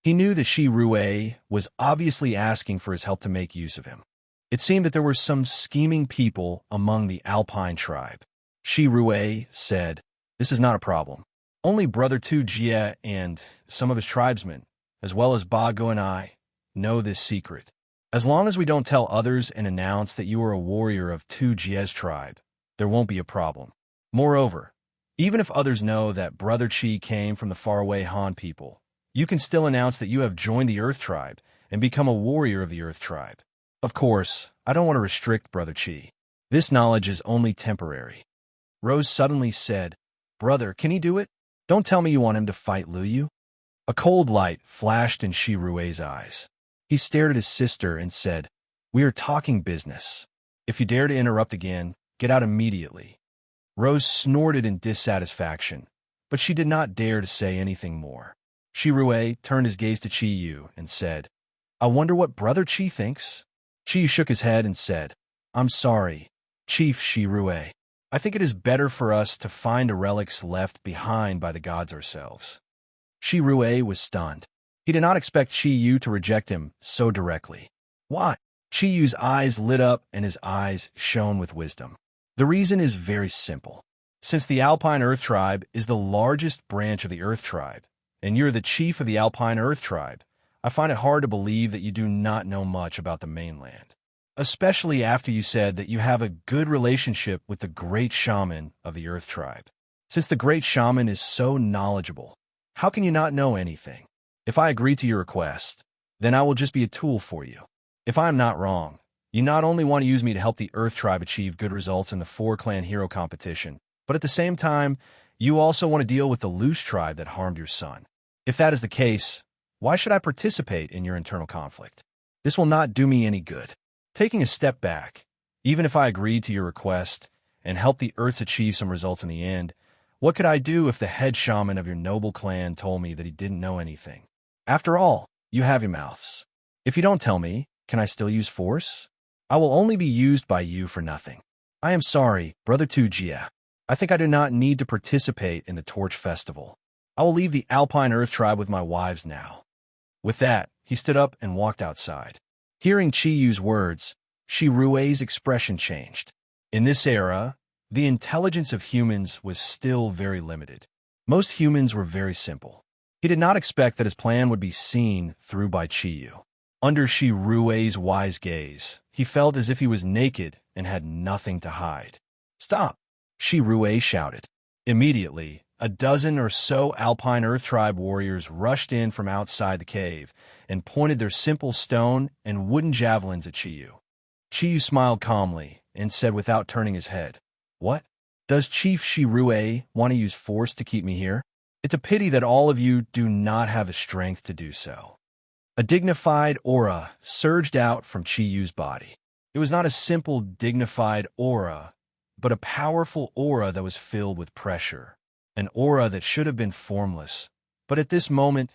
He knew that Shi Rue was obviously asking for his help to make use of him. It seemed that there were some scheming people among the Alpine tribe. Shi Rue said, "This is not a problem. Only Brother Tu Jie and some of his tribesmen, as well as Ba Go and I, know this secret. As long as we don't tell others and announce that you are a warrior of Tu Jie's tribe, there won't be a problem. Moreover, even if others know that Brother Chi came from the faraway Han people, you can still announce that you have joined the Earth tribe and become a warrior of the Earth tribe. Of course, I don't want to restrict Brother Chi. This knowledge is only temporary." Rose suddenly said, "Brother, can he do it? Don't tell me you want him to fight Liu Yu." A cold light flashed in Shi Rue's eyes. He stared at his sister and said, "We are talking business. If you dare to interrupt again, get out immediately." Rose snorted in dissatisfaction, but she did not dare to say anything more. Shi Rue turned his gaze to Chi Yu and said, "I wonder what Brother Chi thinks?" Chi Yu shook his head and said, "I'm sorry, Chief Shi Rue. I think it is better for us to find the relics left behind by the gods ourselves." Shi Rue was stunned. He did not expect Chi Yu to reject him so directly. Why? Chi Yu's eyes lit up and his eyes shone with wisdom. The reason is very simple. Since the Alpine Earth tribe is the largest branch of the Earth tribe, and you're the chief of the Alpine Earth tribe, I find it hard to believe that you do not know much about the mainland. Especially after you said that you have a good relationship with the great shaman of the Earth tribe. Since the great shaman is so knowledgeable, how can you not know anything? If I agree to your request, then I will just be a tool for you. If I am not wrong, you not only want to use me to help the Earth tribe achieve good results in the 4-clan hero competition, but at the same time, you also want to deal with the loose tribe that harmed your son. If that is the case, why should I participate in your internal conflict? This will not do me any good. Taking a step back, even if I agreed to your request and helped the Earths achieve some results in the end, what could I do if the head shaman of your noble clan told me that he didn't know anything? After all, you have your mouths. If you don't tell me, can I still use force? I will only be used by you for nothing. I am sorry, Brother Tu Jie. I think I do not need to participate in the Torch Festival. I will leave the Alpine Earth tribe with my wives now." With that, he stood up and walked outside. Hearing Chi Yu's words, Shi Rue's expression changed. In this era, the intelligence of humans was still very limited. Most humans were very simple. He did not expect that his plan would be seen through by Chi Yu. Under Shi Rue's wise gaze, he felt as if he was naked and had nothing to hide. "Stop!" Shi Rue shouted. Immediately, a dozen or so Alpine Earth Tribe warriors rushed in from outside the cave and pointed their simple stone and wooden javelins at Chi Yu. Chi Yu smiled calmly and said without turning his head, "What? Does Chief Shi Rue want to use force to keep me here? It's a pity that all of you do not have the strength to do so." A dignified aura surged out from Chi Yu's body. It was not a simple dignified aura, but a powerful aura that was filled with pressure. An aura that should have been formless, but at this moment,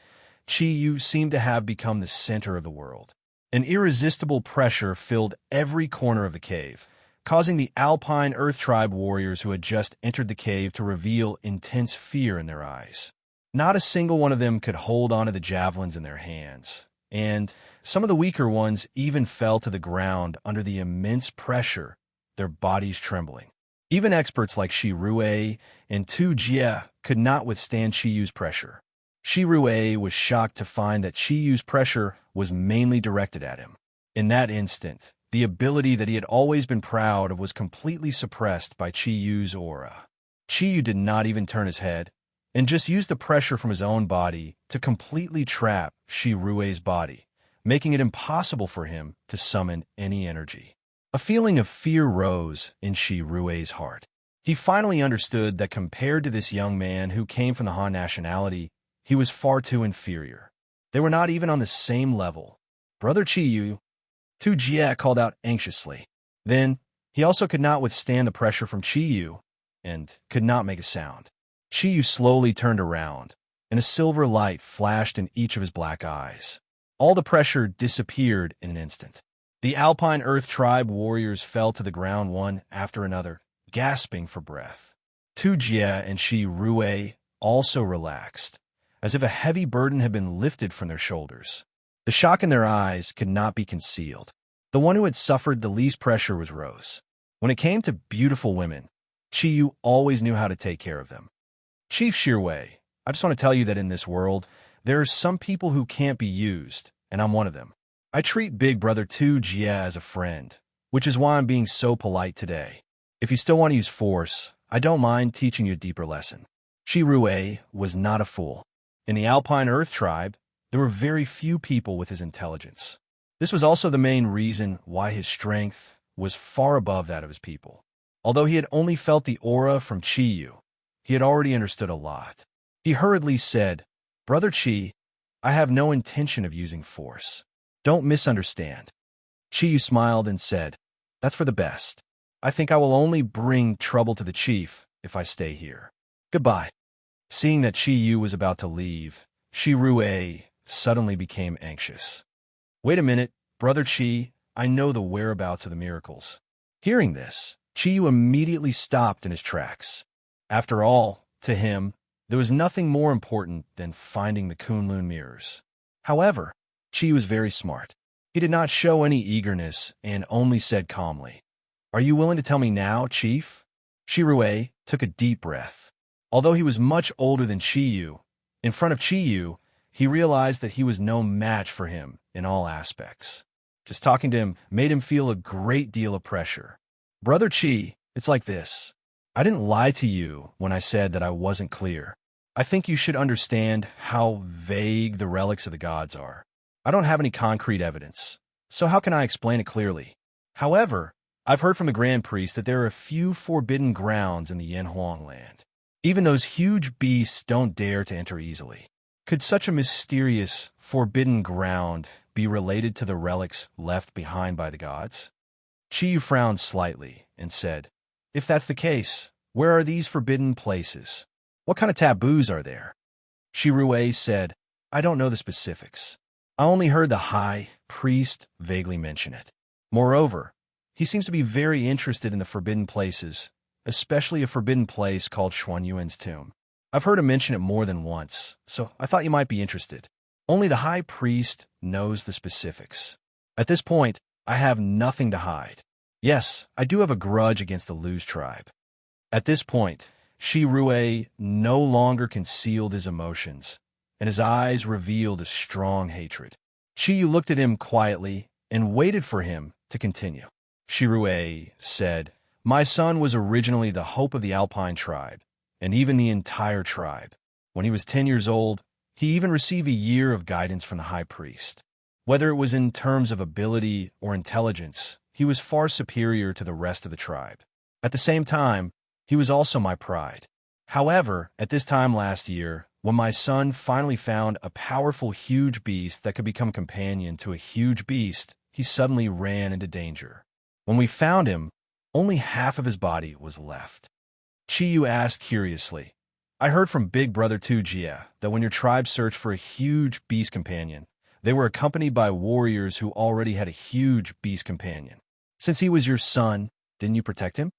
Chi Yu seemed to have become the center of the world. An irresistible pressure filled every corner of the cave, causing the Alpine Earth Tribe warriors who had just entered the cave to reveal intense fear in their eyes. Not a single one of them could hold onto the javelins in their hands, and some of the weaker ones even fell to the ground under the immense pressure, their bodies trembling. Even experts like Shi Rue and Tu Jie could not withstand Chi Yu's pressure. Shi Rue was shocked to find that Chi Yu's pressure was mainly directed at him. In that instant, the ability that he had always been proud of was completely suppressed by Chi Yu's aura. Chi Yu did not even turn his head. and just used the pressure from his own body to completely trap Shi Rui's body, making it impossible for him to summon any energy. A feeling of fear rose in Shi Rui's heart. He finally understood that compared to this young man who came from the Han nationality, he was far too inferior. They were not even on the same level. "Brother Qiyu," Zodiac called out anxiously. Then, he also could not withstand the pressure from Qiyu and could not make a sound. Qiyu slowly turned around, and a silver light flashed in each of his black eyes. All the pressure disappeared in an instant. The Alpine Earth Tribe warriors fell to the ground one after another, gasping for breath. Tujia and Shi Rui also relaxed, as if a heavy burden had been lifted from their shoulders. The shock in their eyes could not be concealed. The one who had suffered the least pressure was Rose. When it came to beautiful women, Qiyu always knew how to take care of them. "Chief Shirwei, I just want to tell you that in this world, there are some people who can't be used, and I'm one of them. I treat Big Brother Tujia as a friend, which is why I'm being so polite today. If you still want to use force, I don't mind teaching you a deeper lesson." Shi Rui was not a fool. In the Alpine Earth Tribe, there were very few people with his intelligence. This was also the main reason why his strength was far above that of his people. Although he had only felt the aura from Qiyu, he had already understood a lot. He hurriedly said, "Brother Qi, I have no intention of using force. Don't misunderstand." Qiyu smiled and said, "That's for the best. I think I will only bring trouble to the chief if I stay here. Goodbye." Seeing that Qiyu was about to leave, Shi Rui suddenly became anxious. "Wait a minute, Brother Qi, I know the whereabouts of the miracles." Hearing this, Qiyu immediately stopped in his tracks. After all, to him, there was nothing more important than finding the Kunlun mirrors. However, Qi was very smart. He did not show any eagerness and only said calmly, "Are you willing to tell me now, Chief?" Shi Rui took a deep breath. Although he was much older than Qiyu, in front of Qiyu, he realized that he was no match for him in all aspects. Just talking to him made him feel a great deal of pressure. "Brother Qi, it's like this. I didn't lie to you when I said that I wasn't clear. I think you should understand how vague the relics of the gods are. I don't have any concrete evidence, so how can I explain it clearly? However, I've heard from the Grand Priest that there are a few forbidden grounds in the Yanhuang land. Even those huge beasts don't dare to enter easily. Could such a mysterious, forbidden ground be related to the relics left behind by the gods?" Qiyu frowned slightly and said, "If that's the case, where are these forbidden places? What kind of taboos are there?" Shi Rui said, "I don't know the specifics. I only heard the High Priest vaguely mention it. Moreover, he seems to be very interested in the forbidden places, especially a forbidden place called Xuanyuan's tomb. I've heard him mention it more than once, so I thought you might be interested. Only the High Priest knows the specifics. At this point, I have nothing to hide. Yes, I do have a grudge against the Luz tribe." At this point, Shi Rui no longer concealed his emotions, and his eyes revealed a strong hatred. Qiyu looked at him quietly and waited for him to continue. Shi Rui said, "My son was originally the hope of the Alpine tribe, and even the entire tribe. When he was 10 years old, he even received a year of guidance from the High Priest. Whether it was in terms of ability or intelligence, he was far superior to the rest of the tribe. At the same time, he was also my pride. However, at this time last year, when my son finally found a powerful huge beast that could become companion to a huge beast, he suddenly ran into danger. When we found him, only half of his body was left." Qiyu asked curiously, "I heard from Big Brother Tujia that when your tribe searched for a huge beast companion, they were accompanied by warriors who already had a huge beast companion. Since he was your son, didn't you protect him?"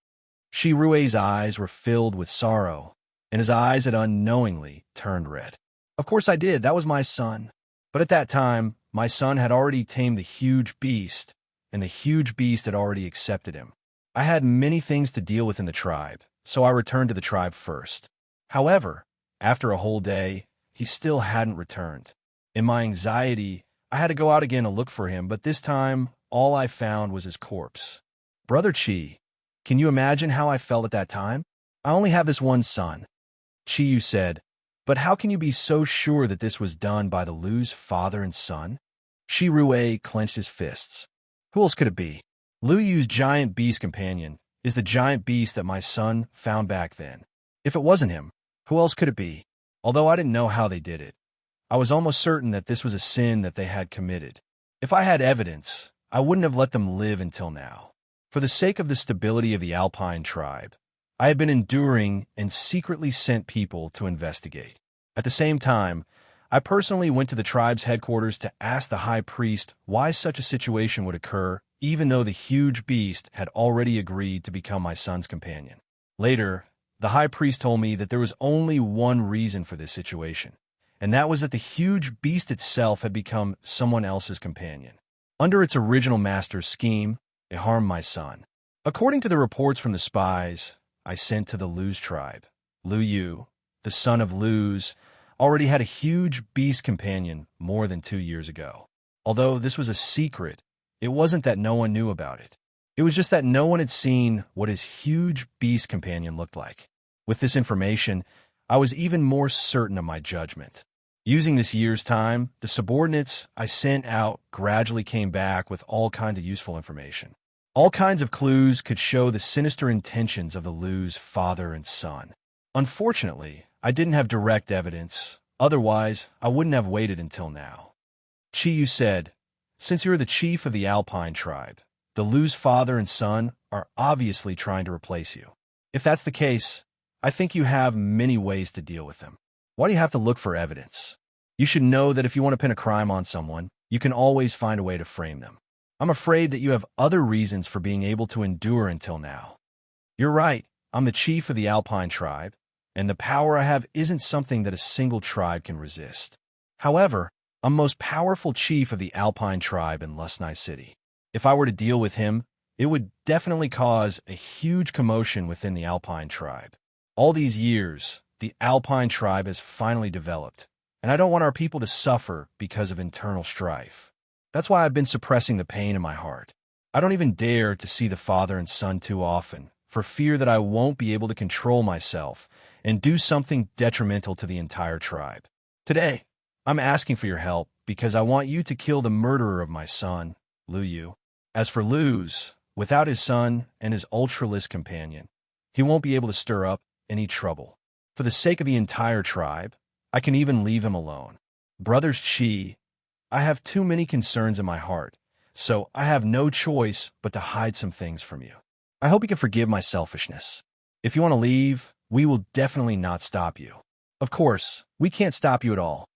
Shi Rui's eyes were filled with sorrow, and his eyes had unknowingly turned red. "Of course I did, that was my son. But at that time, my son had already tamed the huge beast, and the huge beast had already accepted him. I had many things to deal with in the tribe, so I returned to the tribe first. However, after a whole day, he still hadn't returned. In my anxiety, I had to go out again to look for him, but this time, all I found was his corpse. Brother Qi, can you imagine how I felt at that time? I only have this one son." Qiyu said, But how can you be so sure that this was done by the Lu's father and son? Shi Rui clenched his fists. Who else could it be? Lu Yu's giant beast companion is the giant beast that my son found back then. If it wasn't him, who else could it be? Although I didn't know how they did it, I was almost certain that this was a sin that they had committed. If I had evidence, I wouldn't have let them live until now. For the sake of the stability of the Alpine tribe, I had been enduring and secretly sent people to investigate. At the same time, I personally went to the tribe's headquarters to ask the high priest why such a situation would occur, even though the huge beast had already agreed to become my son's companion. Later, the high priest told me that there was only one reason for this situation, and that was that the huge beast itself had become someone else's companion. Under its original master's scheme, it harmed my son. According to the reports from the spies I sent to the Lu's tribe, Lu Yu, the son of Lu's, already had a huge beast companion more than 2 years ago. Although this was a secret, it wasn't that no one knew about it. It was just that no one had seen what his huge beast companion looked like. With this information, I was even more certain of my judgment. Using this year's time, the subordinates I sent out gradually came back with all kinds of useful information. All kinds of clues could show the sinister intentions of the Lu's father and son. Unfortunately, I didn't have direct evidence, otherwise I wouldn't have waited until now. Chi Yu said, "Since you're the chief of the Alpine tribe, the Lu's father and son are obviously trying to replace you. If that's the case, I think you have many ways to deal with them. Why do you have to look for evidence? You should know that if you want to pin a crime on someone, you can always find a way to frame them. I'm afraid that you have other reasons for being able to endure until now. You're right, I'm the chief of the Alpine tribe, and the power I have isn't something that a single tribe can resist. However, I'm most powerful chief of the Alpine tribe in Lusnai City. If I were to deal with him, it would definitely cause a huge commotion within the Alpine tribe. All these years, the Alpine tribe has finally developed, and I don't want our people to suffer because of internal strife. That's why I've been suppressing the pain in my heart. I don't even dare to see the father and son too often, for fear that I won't be able to control myself and do something detrimental to the entire tribe. Today, I'm asking for your help because I want you to kill the murderer of my son, Lu Yu. As for Lu's, without his son and his ultralist companion, he won't be able to stir up any trouble. For the sake of the entire tribe, I can even leave him alone. Brothers Chi, I have too many concerns in my heart, so I have no choice but to hide some things from you. I hope you can forgive my selfishness. If you want to leave, we will definitely not stop you. Of course, we can't stop you at all.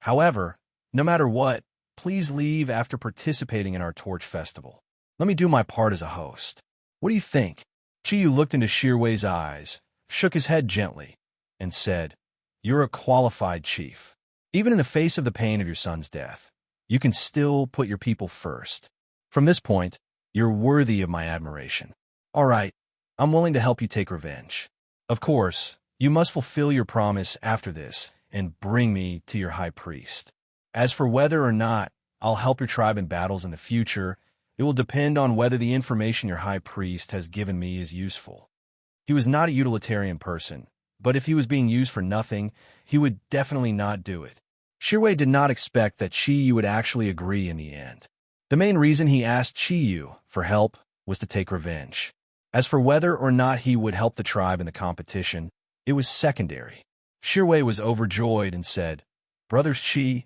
However, no matter what, please leave after participating in our torch festival. Let me do my part as a host. What do you think?" Chi Yu looked into Shirwei's eyes, shook his head gently, and said, "You're a qualified chief. Even in the face of the pain of your son's death, you can still put your people first. From this point, you're worthy of my admiration. All right, I'm willing to help you take revenge. Of course, you must fulfill your promise after this and bring me to your high priest. As for whether or not I'll help your tribe in battles in the future, it will depend on whether the information your high priest has given me is useful." He was not a utilitarian person, but if he was being used for nothing, he would definitely not do it. Shirwei did not expect that Chi Yu would actually agree in the end. The main reason he asked Chi Yu for help was to take revenge. As for whether or not he would help the tribe in the competition, it was secondary. Shirwei was overjoyed and said, "Brothers Chi,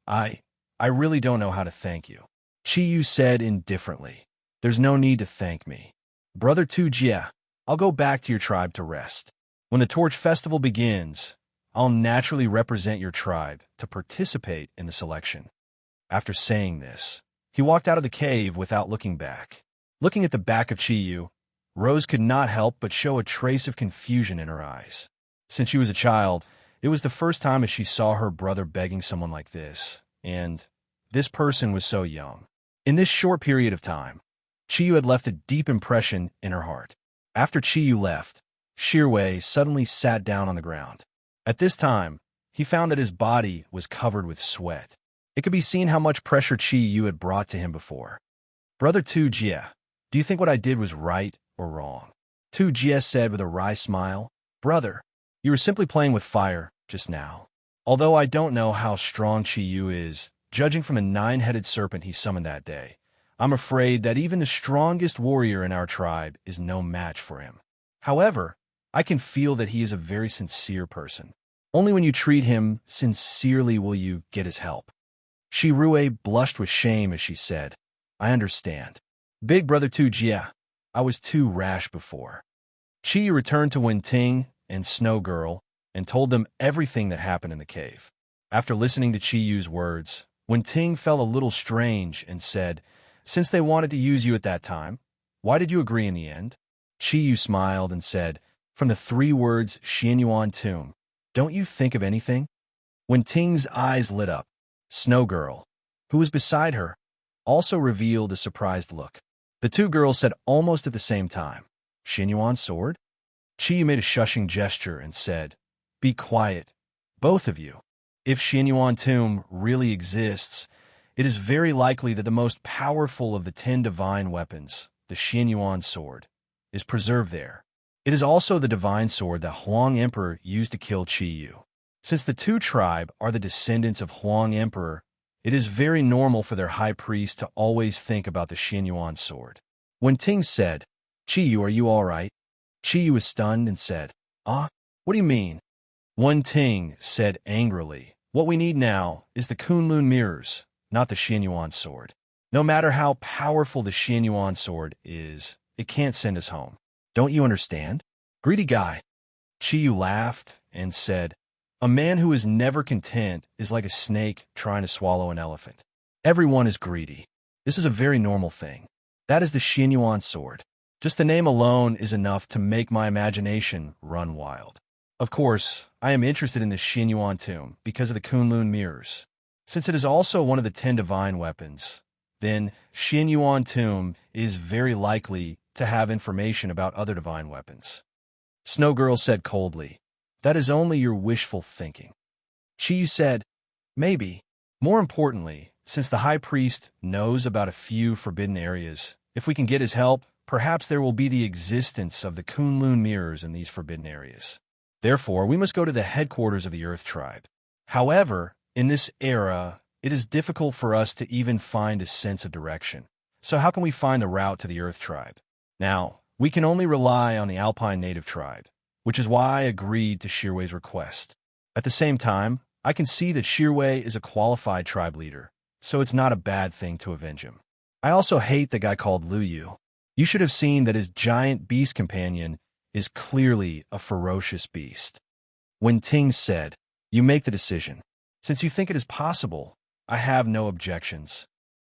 I really don't know how to thank you." Chi Yu said indifferently, "There's no need to thank me. Brother Tu Jia, I'll go back to your tribe to rest. When the Torch Festival begins, I'll naturally represent your tribe to participate in the selection." After saying this, he walked out of the cave without looking back. Looking at the back of Chi Yu, Rose could not help but show a trace of confusion in her eyes. Since she was a child, it was the first time that she saw her brother begging someone like this, and this person was so young. In this short period of time, Chi Yu had left a deep impression in her heart. After Chi Yu left, Shirwei suddenly sat down on the ground. At this time, he found that his body was covered with sweat. It could be seen how much pressure Chi Yu had brought to him before. "Brother Tu Jia, do you think what I did was right or wrong?" Tu Jia said with a wry smile. "Brother, you were simply playing with fire just now. Although I don't know how strong Chi-Yu is, judging from the 9-headed serpent he summoned that day, I'm afraid that even the strongest warrior in our tribe is no match for him. However, I can feel that he is a very sincere person. Only when you treat him sincerely will you get his help. Shi-Rui blushed with shame as she said, I understand. Big brother Tu Jia, I was too rash before. Chi returned to Wen-Ting and Snow Girl and told them everything that happened in the cave. After listening to Chi-Yu's words, Wen-Ting felt a little strange and said, since they wanted to use you at that time, why did you agree in the end? Chi-Yu smiled and said, from the 3 words Xianyuan tomb, don't you think of anything? Wen-Ting's eyes lit up. Snow Girl, who was beside her, also revealed a surprised look. The 2 girls said almost at the same time, Xianyuan sword? Chi-Yu made a shushing gesture and said, be quiet, both of you. If Xianyuan tomb really exists, it is very likely that the most powerful of the 10 divine weapons, the Xianyuan sword, is preserved there. It is also the divine sword that Huang Emperor used to kill Chi-Yu. Since the 2 tribe are the descendants of Huang Emperor, it is very normal for their high priest to always think about the Xianyuan sword. When Ting said, Chi-Yu, are you all right? Chi-Yu was stunned and said, what do you mean? Wen Ting said angrily, what we need now is the Kunlun mirrors, not the Xianyuan sword. No matter how powerful the Xianyuan sword is, it can't send us home. Don't you understand? Greedy guy. Chi-Yu laughed and said, a man who is never content is like a snake trying to swallow an elephant. Everyone is greedy. This is a very normal thing. That is the Xianyuan sword. Just the name alone is enough to make my imagination run wild. Of course, I am interested in the Xianyuan tomb because of the Kunlun mirrors. Since it is also one of the 10 divine weapons, then Xianyuan tomb is very likely to have information about other divine weapons. Snow Girl said coldly, that is only your wishful thinking. Chi-Yu said, maybe. More importantly, since the high priest knows about a few forbidden areas, if we can get his help, perhaps there will be the existence of the Kunlun mirrors in these forbidden areas. Therefore, we must go to the headquarters of the Earth Tribe. However, in this era, it is difficult for us to even find a sense of direction. So how can we find the route to the Earth Tribe? Now, we can only rely on the Alpine Native Tribe, which is why I agreed to Shirwei's request. At the same time, I can see that Shirwei is a qualified tribe leader, so it's not a bad thing to avenge him. I also hate the guy called Lu Yu. You should have seen that his giant beast companion is clearly a ferocious beast. When Ting said, you make the decision. Since you think it is possible, I have no objections.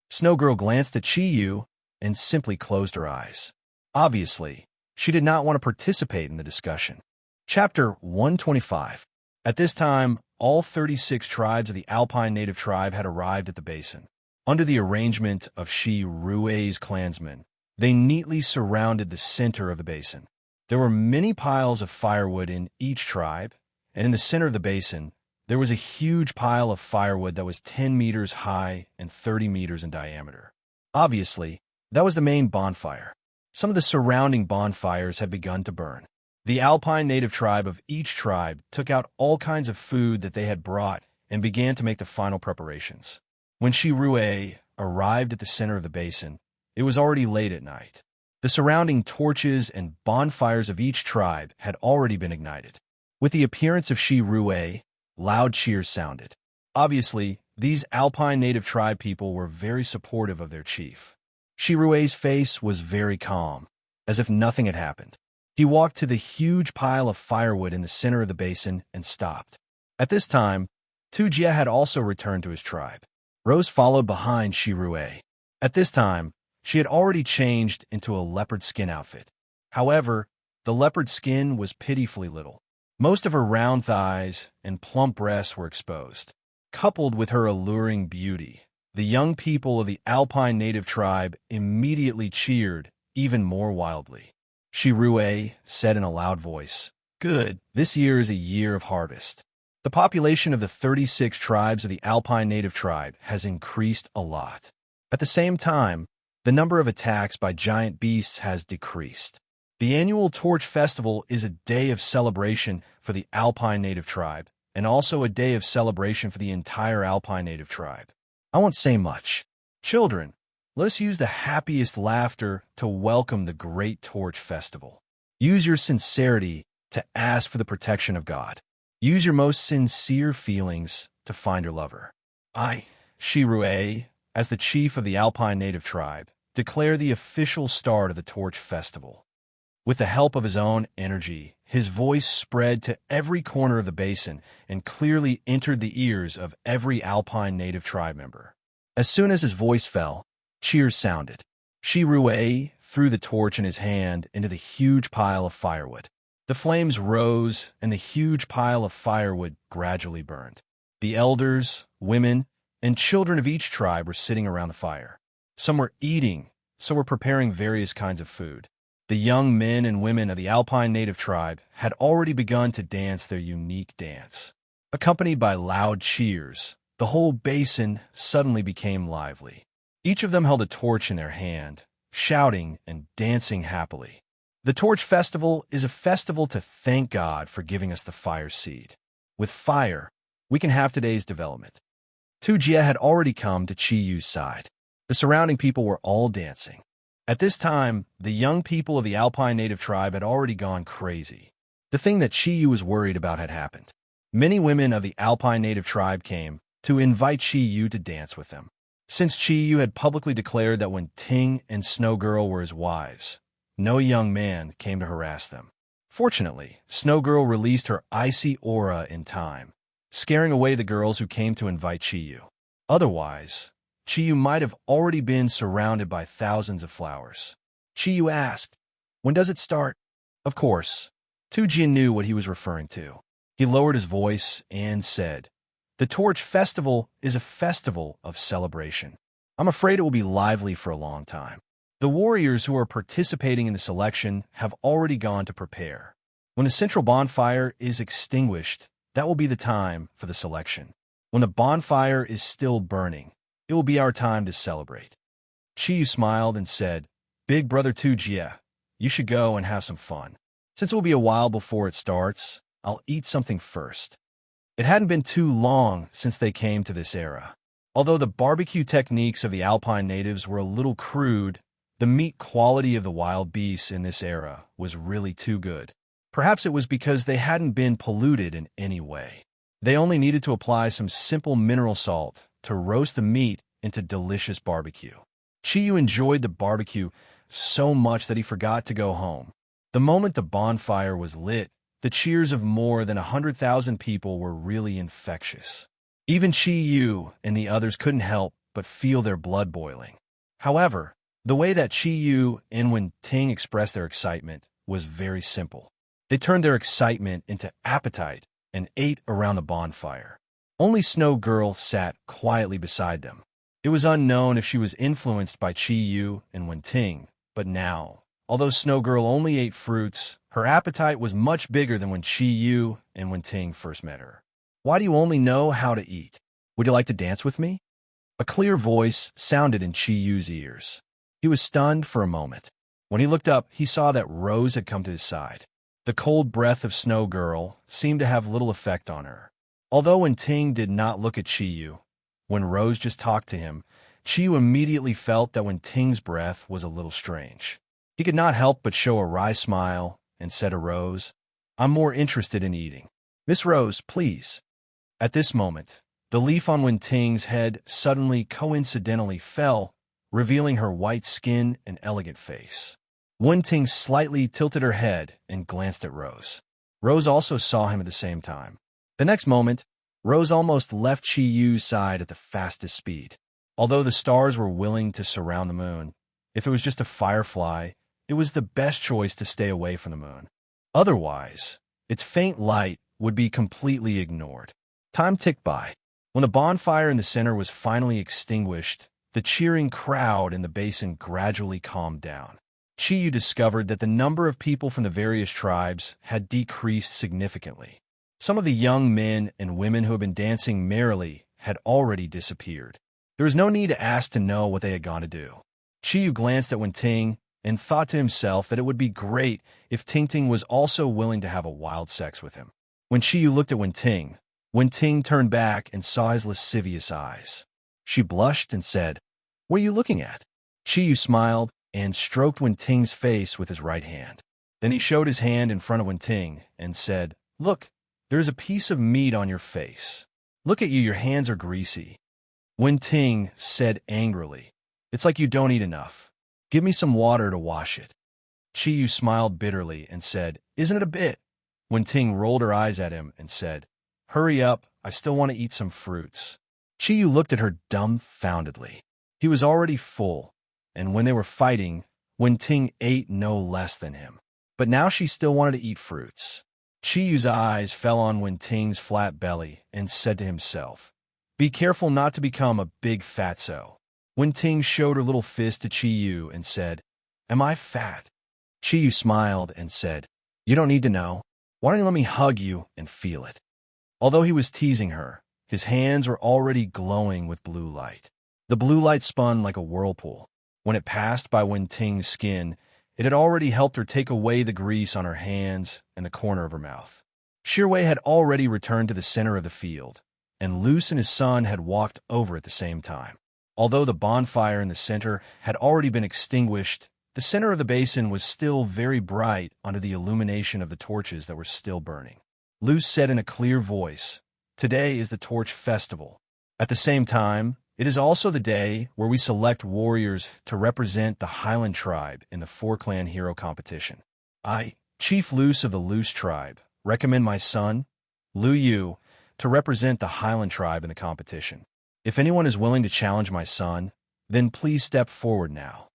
Snow Girl glanced at Chi-Yu and simply closed her eyes. Obviously, she did not want to participate in the discussion. Chapter 125. At this time, all 36 tribes of the Alpine Native Tribe had arrived at the basin. Under the arrangement of Shi-Rui's clansmen, they neatly surrounded the center of the basin. There were many piles of firewood in each tribe, and in the center of the basin, there was a huge pile of firewood that was 10 meters high and 30 meters in diameter. Obviously, that was the main bonfire. Some of the surrounding bonfires had begun to burn. The Alpine Native Tribe of each tribe took out all kinds of food that they had brought and began to make the final preparations. When Shi-Rui arrived at the center of the basin, it was already late at night. The surrounding torches and bonfires of each tribe had already been ignited. With the appearance of Shi-Rui, loud cheers sounded. Obviously, these Alpine Native Tribe people were very supportive of their chief. Shi-Rui's face was very calm, as if nothing had happened. He walked to the huge pile of firewood in the center of the basin and stopped. At this time, Tu Jia had also returned to his tribe. Rose followed behind Shi-Rui. At this time, she had already changed into a leopard skin outfit. However, the leopard skin was pitifully little. Most of her round thighs and plump breasts were exposed. Coupled with her alluring beauty, the young people of the Alpine Native Tribe immediately cheered even more wildly. Shi-Rui said in a loud voice, "Good, this year is a year of harvest." The population of the 36 tribes of the Alpine Native Tribe has increased a lot. At the same time, the number of attacks by giant beasts has decreased. The annual Torch Festival is a day of celebration for the Alpine Native Tribe, and also a day of celebration for the entire Alpine native tribe. I won't say much. Children, let's use the happiest laughter to welcome the Great Torch Festival. Use your sincerity to ask for the protection of God. Use your most sincere feelings to find your lover. I, Shirue, as the chief of the Alpine native tribe, declare the official start of the Torch Festival. With the help of his own energy, his voice spread to every corner of the basin and clearly entered the ears of every Alpine native tribe member. As soon as his voice fell, cheers sounded. Shirue threw the torch in his hand into the huge pile of firewood. The flames rose, and the huge pile of firewood gradually burned. The elders, women, and children of each tribe were sitting around the fire. Some were eating, some were preparing various kinds of food. The young men and women of the Alpine native tribe had already begun to dance their unique dance. Accompanied by loud cheers, the whole basin suddenly became lively. Each of them held a torch in their hand, shouting and dancing happily. The Torch Festival is a festival to thank God for giving us the fire seed. With fire, we can have today's development. Tujia had already come to Chiyu's side. The surrounding people were all dancing. At this time, the young people of the Alpine native tribe had already gone crazy. The thing that Chiyu was worried about had happened. Many women of the Alpine native tribe came to invite Chiyu to dance with them. Since Chiyu had publicly declared that when Ting and Snow Girl were his wives, no young man came to harass them. Fortunately, Snow Girl released her icy aura in time, scaring away the girls who came to invite Chiyu. Otherwise, Chiyu might have already been surrounded by thousands of flowers. Chiyu asked, "When does it start?" Of course, Tujin knew what he was referring to. He lowered his voice and said, "The Torch Festival is a festival of celebration. I'm afraid it will be lively for a long time. The warriors who are participating in the selection have already gone to prepare. When the central bonfire is extinguished, that will be the time for the selection. When the bonfire is still burning, it will be our time to celebrate." Chiyu smiled and said, "Big brother Tujia, you should go and have some fun. Since it will be a while before it starts, I'll eat something first." It hadn't been too long since they came to this era. Although the barbecue techniques of the Alpine natives were a little crude, the meat quality of the wild beasts in this era was really too good. Perhaps it was because they hadn't been polluted in any way. They only needed to apply some simple mineral salt to roast the meat into delicious barbecue. Chiyu enjoyed the barbecue so much that he forgot to go home. The moment the bonfire was lit, the cheers of more than 100,000 people were really infectious. Even Chiyu and the others couldn't help but feel their blood boiling. However, the way that Chiyu and Wen Ting expressed their excitement was very simple. They turned their excitement into appetite and ate around the bonfire. Only Snow Girl sat quietly beside them. It was unknown if she was influenced by Chiyu and Wen Ting, but now, although Snow Girl only ate fruits, her appetite was much bigger than when Chiyu and Wen Ting first met her. "Why do you only know how to eat? Would you like to dance with me?" A clear voice sounded in Chiyu's ears. He was stunned for a moment. When he looked up, he saw that Rose had come to his side. The cold breath of Snow Girl seemed to have little effect on her. Although when Ting did not look at Chiyu, when Rose just talked to him, Chiyu immediately felt that when Ting's breath was a little strange. He could not help but show a wry smile and said to Rose, "I'm more interested in eating. Miss Rose, please." At this moment, the leaf on Wen Ting's head suddenly coincidentally fell, revealing her white skin and elegant face. Wen Ting slightly tilted her head and glanced at Rose. Rose also saw him at the same time. The next moment, Rose almost left Chiyu's side at the fastest speed. Although the stars were willing to surround the moon, if it was just a firefly, it was the best choice to stay away from the moon. Otherwise, its faint light would be completely ignored. Time ticked by. When the bonfire in the center was finally extinguished, the cheering crowd in the basin gradually calmed down. Chiyu discovered that the number of people from the various tribes had decreased significantly. Some of the young men and women who had been dancing merrily had already disappeared. There was no need to ask to know what they had gone to do. Chiyu glanced at Wen Ting and thought to himself that it would be great if Ting Ting was also willing to have a wild sex with him. When Chiyu looked at Wen Ting, When Ting turned back and saw his lascivious eyes, she blushed and said, "What are you looking at?" Chi Yu smiled and stroked Wen Ting's face with his right hand. Then he showed his hand in front of Wen Ting and said, "Look, there is a piece of meat on your face. Look at you, your hands are greasy." Wen Ting said angrily, "It's like you don't eat enough. Give me some water to wash it." Chi Yu smiled bitterly and said, "Isn't it a bit?" Wen Ting rolled her eyes at him and said, "Hurry up, I still want to eat some fruits." Chi Yu looked at her dumbfoundedly. He was already full, and when they were fighting, Wen Ting ate no less than him. But now she still wanted to eat fruits. Chi Yu's eyes fell on Wen Ting's flat belly and said to himself, "Be careful not to become a big fatso." Wen Ting showed her little fist to Chi Yu and said, "Am I fat?" Chi Yu smiled and said, "You don't need to know. Why don't you let me hug you and feel it?" Although he was teasing her, his hands were already glowing with blue light. The blue light spun like a whirlpool. When it passed by Wen Ting's skin, it had already helped her take away the grease on her hands and the corner of her mouth. Shirwei had already returned to the center of the field, and Luce and his son had walked over at the same time. Although the bonfire in the center had already been extinguished, the center of the basin was still very bright under the illumination of the torches that were still burning. Luce said in a clear voice, "Today is the Torch Festival. At the same time, it is also the day where we select warriors to represent the Highland tribe in the 4-clan hero competition. I, Chief Luce of the Luce tribe, recommend my son, Lu Yu, to represent the Highland tribe in the competition. If anyone is willing to challenge my son, then please step forward now."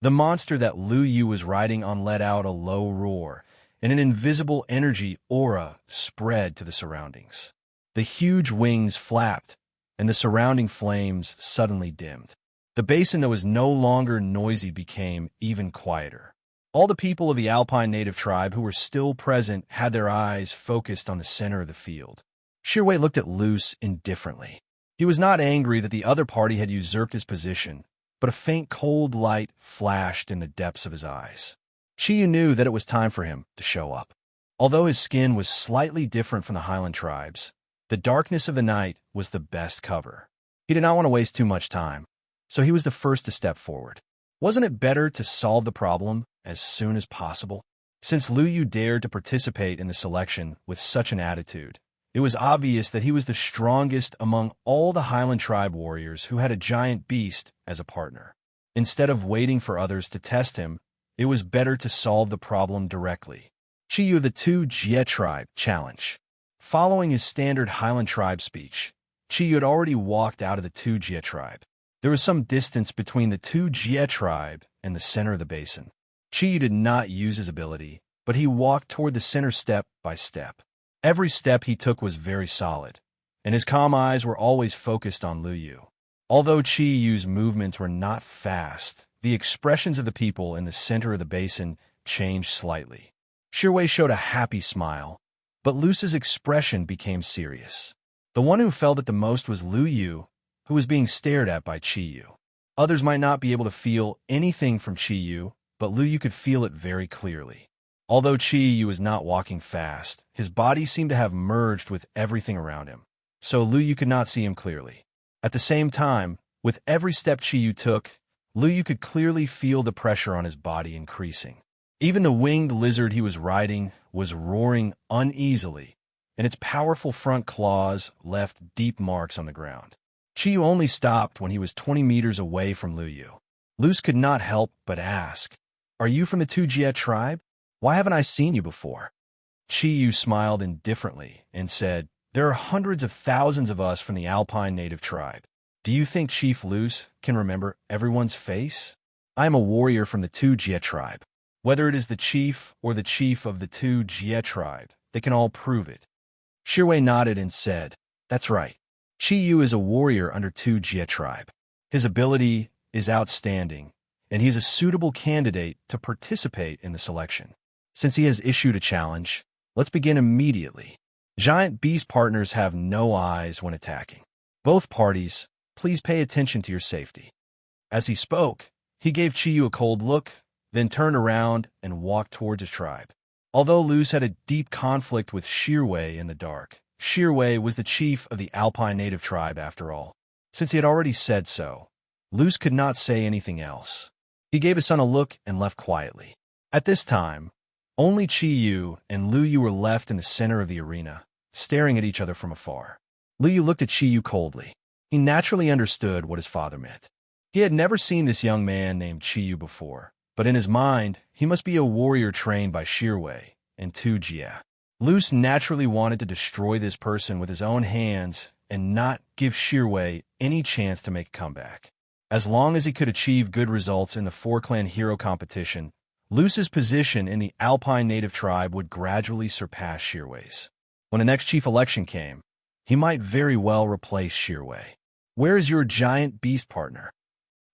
The monster that Lu Yu was riding on let out a low roar, and an invisible energy aura spread to the surroundings. The huge wings flapped, and the surrounding flames suddenly dimmed. The basin that was no longer noisy became even quieter. All the people of the Alpine native tribe who were still present had their eyes focused on the center of the field. Shirwei looked at Luce indifferently. He was not angry that the other party had usurped his position, but a faint cold light flashed in the depths of his eyes. Chi Yu knew that it was time for him to show up. Although his skin was slightly different from the Highland tribes, the darkness of the night was the best cover. He did not want to waste too much time, so he was the first to step forward. Wasn't it better to solve the problem as soon as possible? Since Lu Yu dared to participate in the selection with such an attitude, it was obvious that he was the strongest among all the Highland tribe warriors who had a giant beast as a partner. Instead of waiting for others to test him, it was better to solve the problem directly. Chi Yu of the 2 Jie tribe challenge. Following his standard Highland tribe speech, Chi Yu had already walked out of the 2 Jie tribe. There was some distance between the 2 Jie tribe and the center of the basin. Chi Yu did not use his ability, but he walked toward the center step by step. Every step he took was very solid, and his calm eyes were always focused on Lu Yu. Although Chi Yu's movements were not fast, the expressions of the people in the center of the basin changed slightly. Shirwei showed a happy smile, but Luce's expression became serious. The one who felt it the most was Lu Yu, who was being stared at by Chi Yu. Others might not be able to feel anything from Chi Yu, but Lu Yu could feel it very clearly. Although Chi Yu was not walking fast, his body seemed to have merged with everything around him, so Lu Yu could not see him clearly. At the same time, with every step Chi Yu took, Lu Yu could clearly feel the pressure on his body increasing. Even the winged lizard he was riding was roaring uneasily, and its powerful front claws left deep marks on the ground. Chi Yu only stopped when he was 20 meters away from Lu Yu. Luce could not help but ask, "Are you from the 2 Jie tribe? Why haven't I seen you before?" Chi Yu smiled indifferently and said, "There are hundreds of thousands of us from the Alpine native tribe. Do you think Chief Luce can remember everyone's face? I am a warrior from the 2 Jie tribe. Whether it is the chief or the chief of the 2 Jie tribe, they can all prove it." Shirwei nodded and said, "That's right. Chi Yu is a warrior under 2 Jie tribe. His ability is outstanding, and he is a suitable candidate to participate in the selection. Since he has issued a challenge, let's begin immediately. Giant beast partners have no eyes when attacking. Both parties, please pay attention to your safety." As he spoke, he gave Chi Yu a cold look, then turned around and walked towards his tribe. Although Luce had a deep conflict with Shirwei in the dark, Shirwei was the chief of the Alpine native tribe after all. Since he had already said so, Luce could not say anything else. He gave his son a look and left quietly. At this time, only Qiyu and Lu Yu were left in the center of the arena, staring at each other from afar. Lu Yu looked at Qiyu coldly. He naturally understood what his father meant. He had never seen this young man named Qiyu before, but in his mind, he must be a warrior trained by Shirwei and Tu Jia. Luce naturally wanted to destroy this person with his own hands and not give Shirwei any chance to make a comeback. As long as he could achieve good results in the four-clan hero competition, Luce's position in the Alpine native tribe would gradually surpass Shirwei's. When the next chief election came, he might very well replace Shirwei. "Where is your giant beast partner?"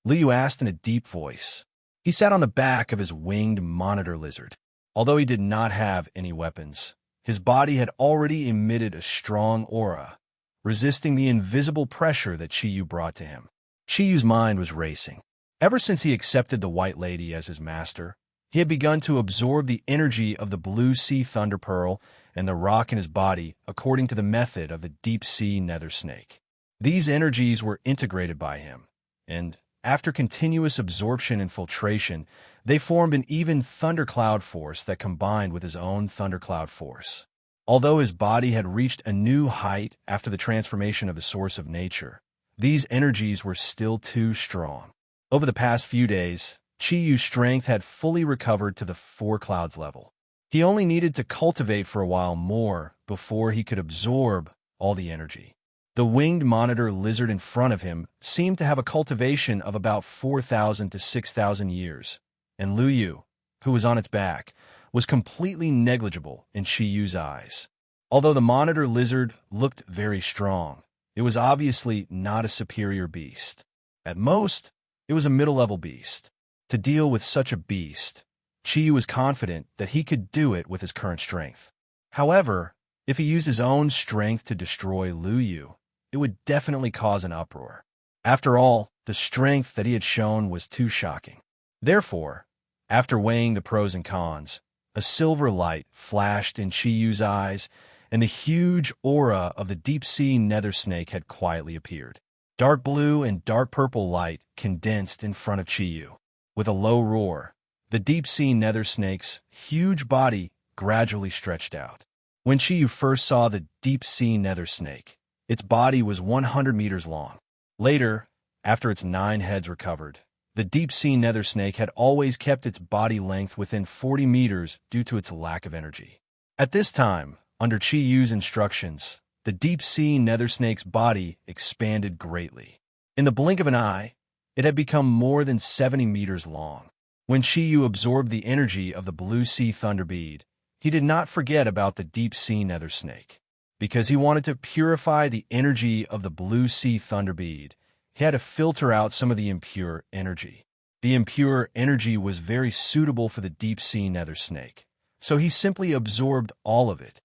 Liu asked in a deep voice. He sat on the back of his winged monitor lizard. Although he did not have any weapons, his body had already emitted a strong aura, resisting the invisible pressure that Qiyu brought to him. Qiyu's mind was racing. Ever since he accepted the White Lady as his master, he had begun to absorb the energy of the Blue Sea Thunder Pearl and the rock in his body according to the method of the Deep Sea Nether Snake. These energies were integrated by him, and after continuous absorption and filtration, they formed an even thundercloud force that combined with his own thundercloud force. Although his body had reached a new height after the transformation of the source of nature, these energies were still too strong. Over the past few days, Qiyu's strength had fully recovered to the four clouds level. He only needed to cultivate for a while more before he could absorb all the energy. The winged monitor lizard in front of him seemed to have a cultivation of about 4,000 to 6,000 years, and Lu Yu, who was on its back, was completely negligible in Qiyu's eyes. Although the monitor lizard looked very strong, it was obviously not a superior beast. At most, it was a middle-level beast. To deal with such a beast, Qiyu was confident that he could do it with his current strength. However, if he used his own strength to destroy Lu Yu, it would definitely cause an uproar. After all, the strength that he had shown was too shocking. Therefore, after weighing the pros and cons, a silver light flashed in Qiyu's eyes, and the huge aura of the deep-sea nether snake had quietly appeared. Dark blue and dark purple light condensed in front of Qiyu. With a low roar, the deep-sea nether snake's huge body gradually stretched out. When Qiyu first saw the deep-sea nether snake, its body was 100 meters long. Later, after its 9 heads recovered, the deep-sea nether snake had always kept its body length within 40 meters due to its lack of energy. At this time, under Qiyu's instructions, the deep-sea nether snake's body expanded greatly. In the blink of an eye, it had become more than 70 meters long. When Qiyu absorbed the energy of the Blue Sea Thunder Bead, he did not forget about the deep-sea nether snake. Because he wanted to purify the energy of the Blue Sea Thunder Bead, he had to filter out some of the impure energy. The impure energy was very suitable for the deep-sea nether snake, so he simply absorbed all of it.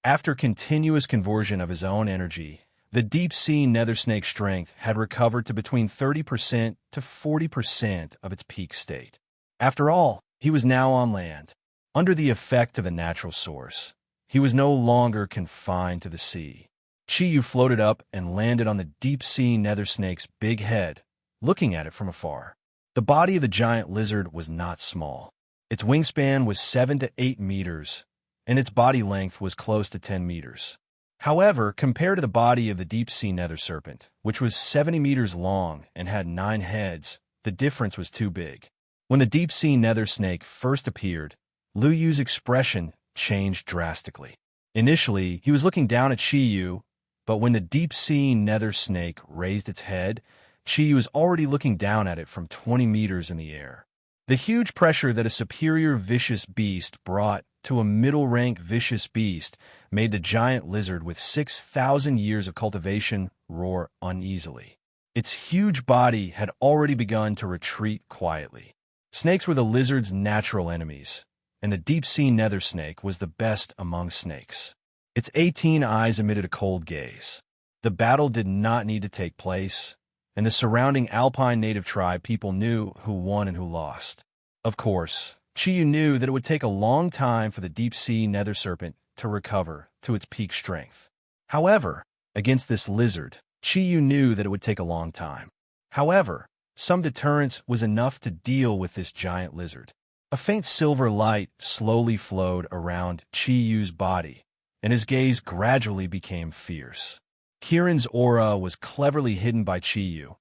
After continuous conversion of his own energy, the deep-sea nether snake's strength had recovered to between 30% to 40% of its peak state. After all, he was now on land, under the effect of a natural source. He was no longer confined to the sea. Qiyu floated up and landed on the deep-sea nether snake's big head, looking at it from afar. The body of the giant lizard was not small. Its wingspan was 7 to 8 meters, and its body length was close to 10 meters. However, compared to the body of the deep-sea nether serpent, which was 70 meters long and had 9 heads, the difference was too big. When the deep-sea nether snake first appeared, Lu Yu's expression changed drastically. Initially, he was looking down at Qiyu, but when the deep-sea nether snake raised its head, Qiyu was already looking down at it from 20 meters in the air. The huge pressure that a superior vicious beast brought to a middle-rank vicious beast made the giant lizard with 6,000 years of cultivation roar uneasily. Its huge body had already begun to retreat quietly. Snakes were the lizard's natural enemies, and the deep-sea nether snake was the best among snakes. Its 18 eyes emitted a cold gaze. The battle did not need to take place, and the surrounding Alpine native tribe people knew who won and who lost. Of course, Qiyu knew that it would take a long time for the deep-sea nether serpent to recover to its peak strength. However, against this lizard, Chi-Yu knew that it would take a long time. However, some deterrence was enough to deal with this giant lizard. A faint silver light slowly flowed around Chi-Yu's body, and his gaze gradually became fierce. Kieran's aura was cleverly hidden by Chi-Yu,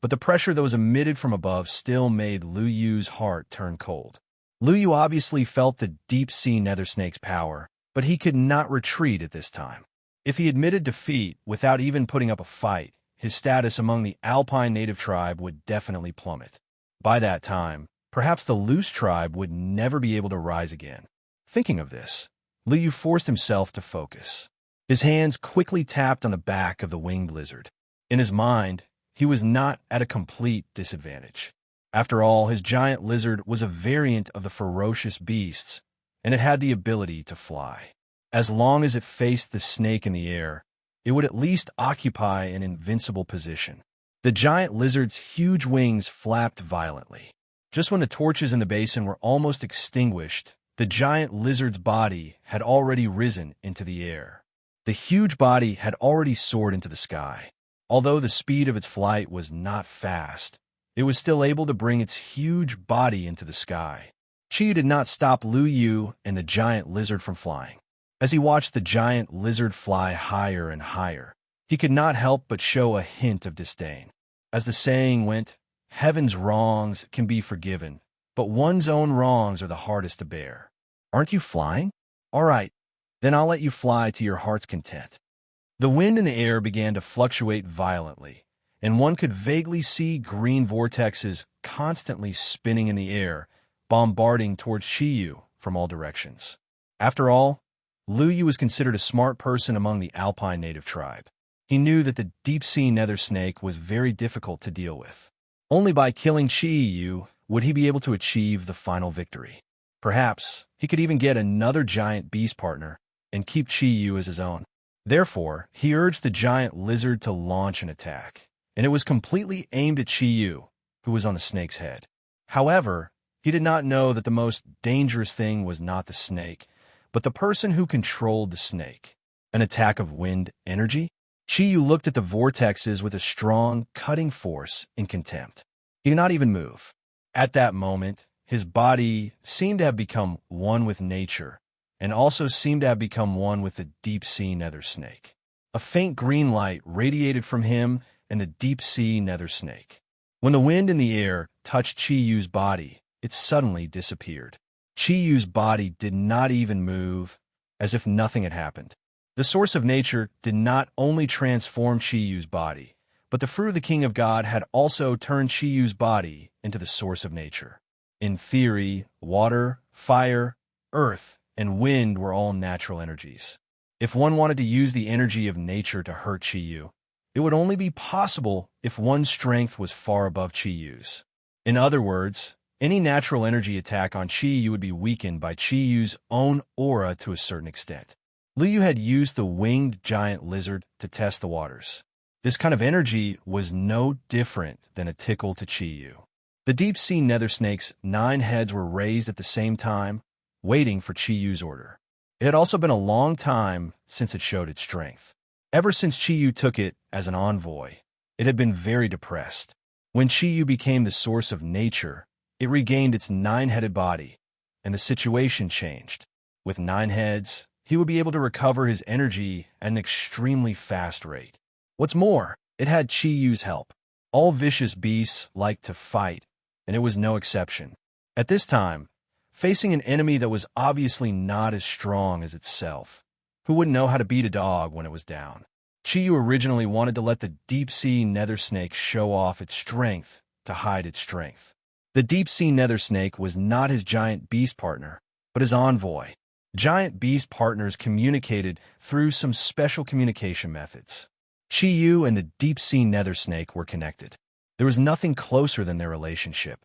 but the pressure that was emitted from above still made Lu Yu's heart turn cold. Lu Yu obviously felt the deep-sea nether snake's power, but he could not retreat at this time. If he admitted defeat without even putting up a fight, his status among the Alpine native tribe would definitely plummet. By that time, perhaps the Loose tribe would never be able to rise again. Thinking of this, Lu Yu forced himself to focus. His hands quickly tapped on the back of the winged lizard. In his mind, he was not at a complete disadvantage. After all, his giant lizard was a variant of the ferocious beasts, and it had the ability to fly. As long as it faced the snake in the air, it would at least occupy an invincible position. The giant lizard's huge wings flapped violently. Just when the torches in the basin were almost extinguished, the giant lizard's body had already risen into the air. The huge body had already soared into the sky. Although the speed of its flight was not fast, it was still able to bring its huge body into the sky. Chi did not stop Lu Yu and the giant lizard from flying. As he watched the giant lizard fly higher and higher, he could not help but show a hint of disdain. As the saying went, heaven's wrongs can be forgiven, but one's own wrongs are the hardest to bear. Aren't you flying? All right, then I'll let you fly to your heart's content. The wind in the air began to fluctuate violently, and one could vaguely see green vortexes constantly spinning in the air, bombarding towards Chi-Yu from all directions. After all, Lu Yu was considered a smart person among the Alpine native tribe. He knew that the deep-sea nether snake was very difficult to deal with. Only by killing Chi-Yu would he be able to achieve the final victory. Perhaps he could even get another giant beast partner and keep Chi-Yu as his own. Therefore, he urged the giant lizard to launch an attack, and it was completely aimed at Chi-Yu, who was on the snake's head. However, he did not know that the most dangerous thing was not the snake, but the person who controlled the snake. An attack of wind energy? Chi-Yu looked at the vortexes with a strong, cutting force in contempt. He did not even move. At that moment, his body seemed to have become one with nature, and also seemed to have become one with the deep-sea nether snake. A faint green light radiated from him and the deep-sea nether snake. When the wind in the air touched Chi-Yu's body, it suddenly disappeared. Chi-Yu's body did not even move, as if nothing had happened. The source of nature did not only transform Chi-Yu's body, but the fruit of the King of God had also turned Chi-Yu's body into the source of nature. In theory, water, fire, earth, and wind were all natural energies. If one wanted to use the energy of nature to hurt Chi-Yu, it would only be possible if one's strength was far above Chi-Yu's. In other words, any natural energy attack on Chi-Yu would be weakened by Chi-Yu's own aura to a certain extent. Lu Yu had used the winged giant lizard to test the waters. This kind of energy was no different than a tickle to Chi-Yu. The deep-sea nether snake's 9 heads were raised at the same time, waiting for Chi-Yu's order. It had also been a long time since it showed its strength. Ever since Chi-Yu took it as an envoy, it had been very depressed. When Chi-Yu became the source of nature, it regained its 9-headed body, and the situation changed. With 9 heads, he would be able to recover his energy at an extremely fast rate. What's more, it had Chi-Yu's help. All vicious beasts like to fight, and it was no exception. At this time, facing an enemy that was obviously not as strong as itself, who wouldn't know how to beat a dog when it was down? Chi-Yu originally wanted to let the deep-sea nether snake show off its strength to hide its strength. The deep-sea nether snake was not his giant beast partner, but his envoy. Giant beast partners communicated through some special communication methods. Chi-Yu and the deep-sea nether snake were connected. There was nothing closer than their relationship.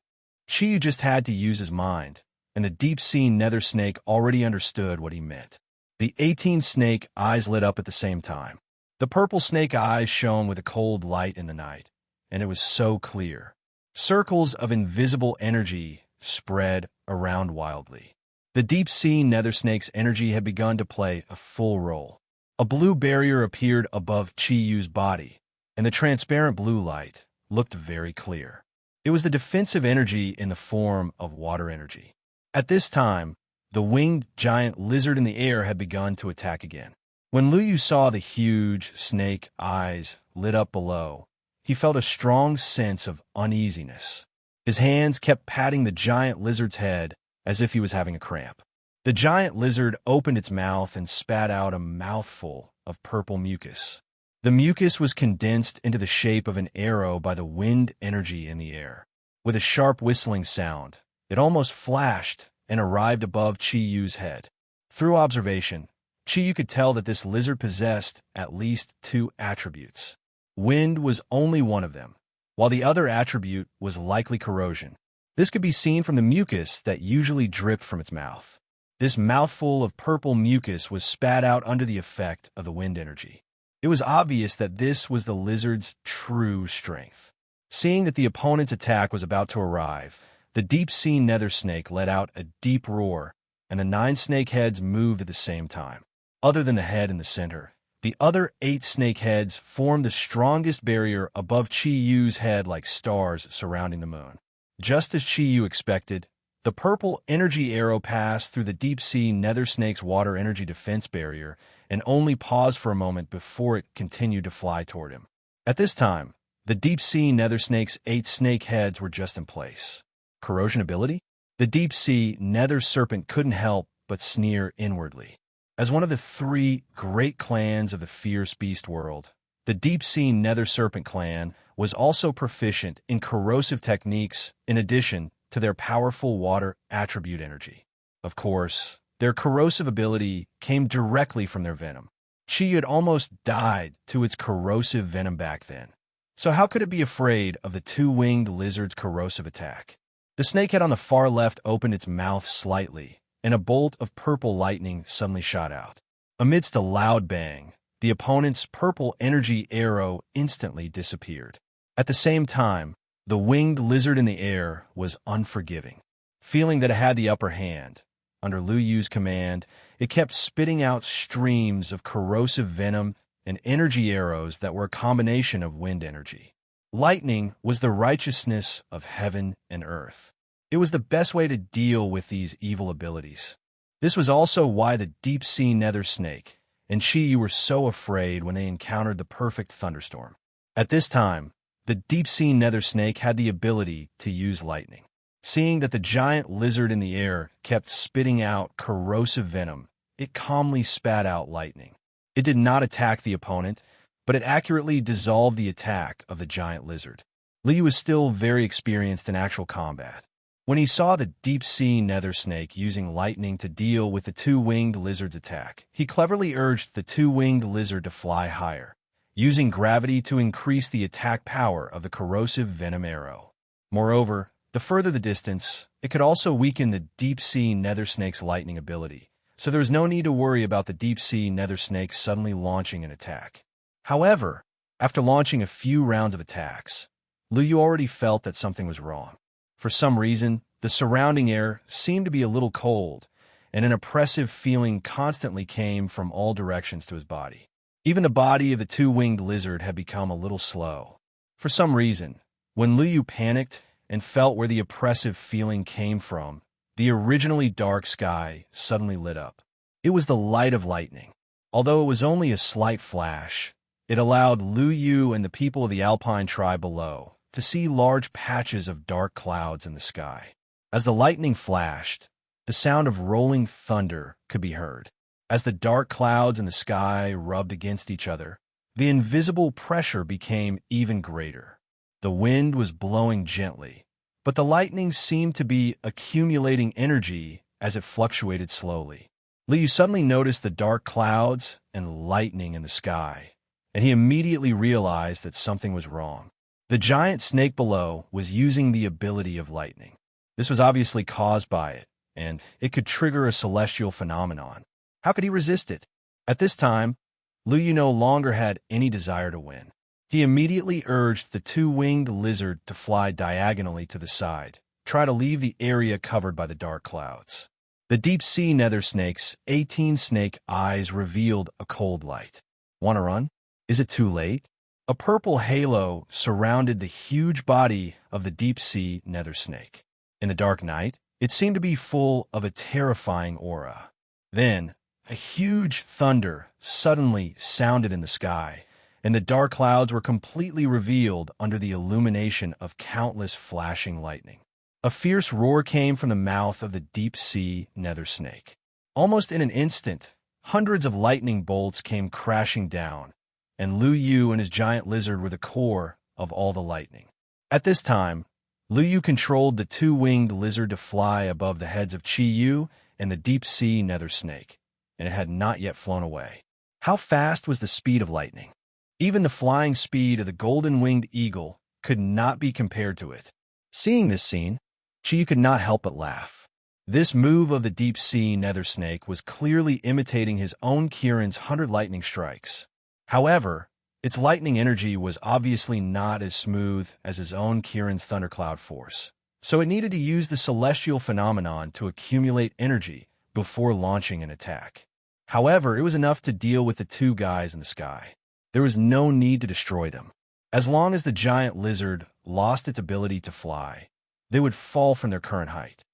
Chi-Yu just had to use his mind, and the deep-sea nether snake already understood what he meant. The 18 snake eyes lit up at the same time. The purple snake eyes shone with a cold light in the night, and it was so clear. Circles of invisible energy spread around wildly. The deep-sea nether snake's energy had begun to play a full role. A blue barrier appeared above Chi-Yu's body, and the transparent blue light looked very clear. It was the defensive energy in the form of water energy. At this time, the winged giant lizard in the air had begun to attack again. When Lu Yu saw the huge snake eyes lit up below, he felt a strong sense of uneasiness. His hands kept patting the giant lizard's head as if he was having a cramp. The giant lizard opened its mouth and spat out a mouthful of purple mucus. The mucus was condensed into the shape of an arrow by the wind energy in the air. With a sharp whistling sound, it almost flashed and arrived above Chi-Yu's head. Through observation, Chi-Yu could tell that this lizard possessed at least two attributes. Wind was only one of them, while the other attribute was likely corrosion. This could be seen from the mucus that usually dripped from its mouth. This mouthful of purple mucus was spat out under the effect of the wind energy. It was obvious that this was the lizard's true strength. Seeing that the opponent's attack was about to arrive, the deep-sea nether snake let out a deep roar, and the 9 snake heads moved at the same time. Other than the head in the center, the other 8 snake heads formed the strongest barrier above Chi-Yu's head like stars surrounding the moon. Just as Chi-Yu expected, the purple energy arrow passed through the deep-sea nether snake's water energy defense barrier and only paused for a moment before it continued to fly toward him. At this time, the deep-sea nether snake's 8 snake heads were just in place. Corrosion ability? The deep-sea nether serpent couldn't help but sneer inwardly. As one of the 3 great clans of the fierce beast world, the deep-sea nether serpent clan was also proficient in corrosive techniques in addition to their powerful water attribute energy. Of course, their corrosive ability came directly from their venom. Chi had almost died to its corrosive venom back then. So how could it be afraid of the 2-winged lizard's corrosive attack? The snakehead on the far left opened its mouth slightly, and a bolt of purple lightning suddenly shot out. Amidst a loud bang, the opponent's purple energy arrow instantly disappeared. At the same time, the winged lizard in the air was unforgiving. Feeling that it had the upper hand, under Lu Yu's command, it kept spitting out streams of corrosive venom and energy arrows that were a combination of wind energy. Lightning was the righteousness of heaven and earth. It was the best way to deal with these evil abilities. This was also why the deep-sea nether snake and Chi-Yu were so afraid when they encountered the perfect thunderstorm. At this time, the deep-sea nether snake had the ability to use lightning. Seeing that the giant lizard in the air kept spitting out corrosive venom, it calmly spat out lightning. It did not attack the opponent, but it accurately dissolved the attack of the giant lizard. Li was still very experienced in actual combat. When he saw the deep-sea nether snake using lightning to deal with the 2-winged lizard's attack, he cleverly urged the 2-winged lizard to fly higher, using gravity to increase the attack power of the corrosive venom arrow. Moreover, the further the distance, it could also weaken the deep-sea nether snake's lightning ability, so there was no need to worry about the deep-sea nether snake suddenly launching an attack. However, after launching a few rounds of attacks, Lu Yu already felt that something was wrong. For some reason, the surrounding air seemed to be a little cold, and an oppressive feeling constantly came from all directions to his body. Even the body of the 2-winged lizard had become a little slow. For some reason, when Lu Yu panicked and felt where the oppressive feeling came from, the originally dark sky suddenly lit up. It was the light of lightning. Although it was only a slight flash, it allowed Lu Yu and the people of the Alpine tribe below to see large patches of dark clouds in the sky. As the lightning flashed, the sound of rolling thunder could be heard. As the dark clouds in the sky rubbed against each other, the invisible pressure became even greater. The wind was blowing gently, but the lightning seemed to be accumulating energy as it fluctuated slowly. Liu suddenly noticed the dark clouds and lightning in the sky, and he immediately realized that something was wrong. The giant snake below was using the ability of lightning. This was obviously caused by it, and it could trigger a celestial phenomenon. How could he resist it? At this time, Lu Yu no longer had any desire to win. He immediately urged the 2-winged lizard to fly diagonally to the side, try to leave the area covered by the dark clouds. The deep-sea nether snake's 18-snake eyes revealed a cold light. Want to run? Is it too late? A purple halo surrounded the huge body of the deep-sea nether snake. In the dark night, it seemed to be full of a terrifying aura. Then, a huge thunder suddenly sounded in the sky, and the dark clouds were completely revealed under the illumination of countless flashing lightning. A fierce roar came from the mouth of the deep-sea nether snake. Almost in an instant, hundreds of lightning bolts came crashing down, and Lu Yu and his giant lizard were the core of all the lightning. At this time, Lu Yu controlled the two-winged lizard to fly above the heads of Chi Yu and the deep-sea nether snake, and it had not yet flown away. How fast was the speed of lightning? Even the flying speed of the golden-winged eagle could not be compared to it. Seeing this scene, Chi Yu could not help but laugh. This move of the deep-sea nether snake was clearly imitating his own Kirin's 100 lightning strikes. However, its lightning energy was obviously not as smooth as his own Kirin's thundercloud force, so it needed to use the celestial phenomenon to accumulate energy before launching an attack. However, it was enough to deal with the two guys in the sky. There was no need to destroy them. As long as the giant lizard lost its ability to fly, they would fall from their current height.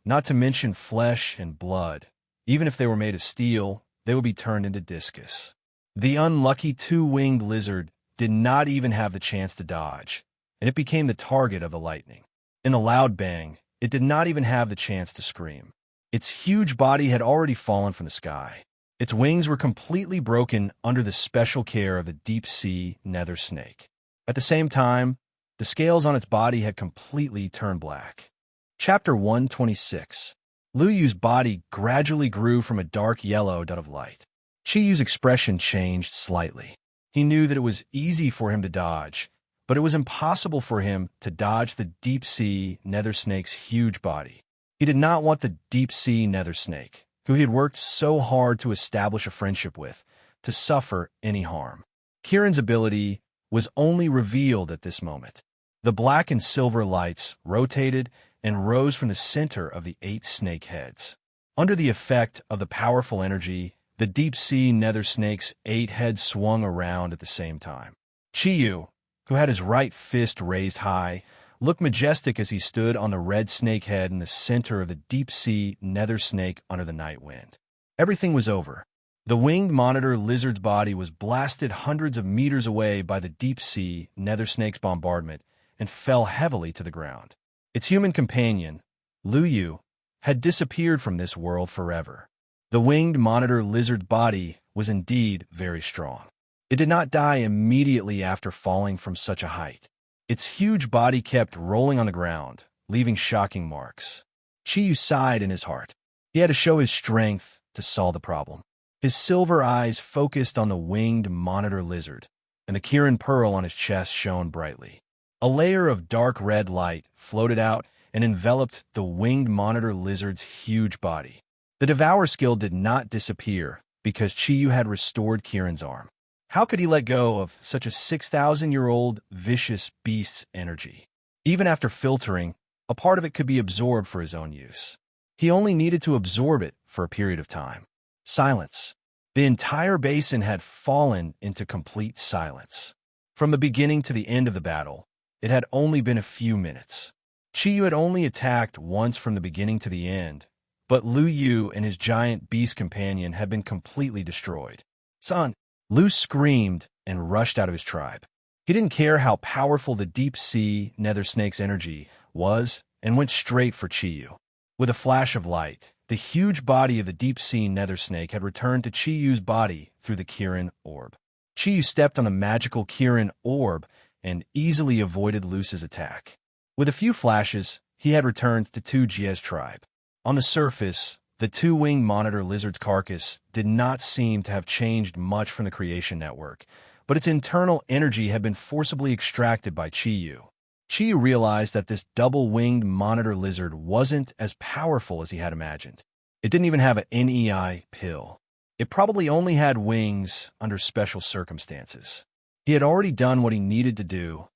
Not to mention flesh and blood, even if they were made of steel, they would be turned into discus. The unlucky two-winged lizard did not even have the chance to dodge, and it became the target of the lightning. In a loud bang, it did not even have the chance to scream. Its huge body had already fallen from the sky. Its wings were completely broken under the special care of the deep-sea nether snake. At the same time, the scales on its body had completely turned black. Chapter 126. Lu Yu's body gradually grew from a dark yellow dot of light. Chi Yu's expression changed slightly. He knew that it was easy for him to dodge, but it was impossible for him to dodge the deep-sea nether snake's huge body. He did not want the deep-sea nether snake, who he had worked so hard to establish a friendship with, to suffer any harm. Kirin's ability was only revealed at this moment. The black and silver lights rotated and rose from the center of the 8 snake heads. Under the effect of the powerful energy, the deep-sea nether snake's 8 heads swung around at the same time. Chi Yu, who had his right fist raised high, looked majestic as he stood on the red snake head in the center of the deep-sea nether snake under the night wind. Everything was over. The winged monitor lizard's body was blasted hundreds of meters away by the deep-sea nether snake's bombardment and fell heavily to the ground. Its human companion, Lu Yu, had disappeared from this world forever. The winged monitor lizard's body was indeed very strong. It did not die immediately after falling from such a height. Its huge body kept rolling on the ground, leaving shocking marks. Chi Yu sighed in his heart. He had to show his strength to solve the problem. His silver eyes focused on the winged monitor lizard, and the Kirin pearl on his chest shone brightly. A layer of dark red light floated out and enveloped the winged monitor lizard's huge body. The Devour skill did not disappear because Chi Yu had restored Kirin's arm. How could he let go of such a 6,000-year-old vicious beast's energy? Even after filtering, a part of it could be absorbed for his own use. He only needed to absorb it for a period of time. Silence. The entire basin had fallen into complete silence. From the beginning to the end of the battle, it had only been a few minutes. Chi Yu had only attacked once from the beginning to the end, but Lu Yu and his giant beast companion had been completely destroyed. Son! Lu screamed and rushed out of his tribe. He didn't care how powerful the deep-sea nether snake's energy was and went straight for Chi Yu. With a flash of light, the huge body of the deep-sea nether snake had returned to Chi Yu's body through the Kirin orb. Chi Yu stepped on the magical Kirin orb and easily avoided Lu's attack. With a few flashes, he had returned to 2Jia's tribe. On the surface, the two-winged monitor lizard's carcass did not seem to have changed much from the creation network, but its internal energy had been forcibly extracted by Chi Yu. Chi Yu realized that this double-winged monitor lizard wasn't as powerful as he had imagined. It didn't even have an NEI pill. It probably only had wings under special circumstances. He had already done what he needed to do,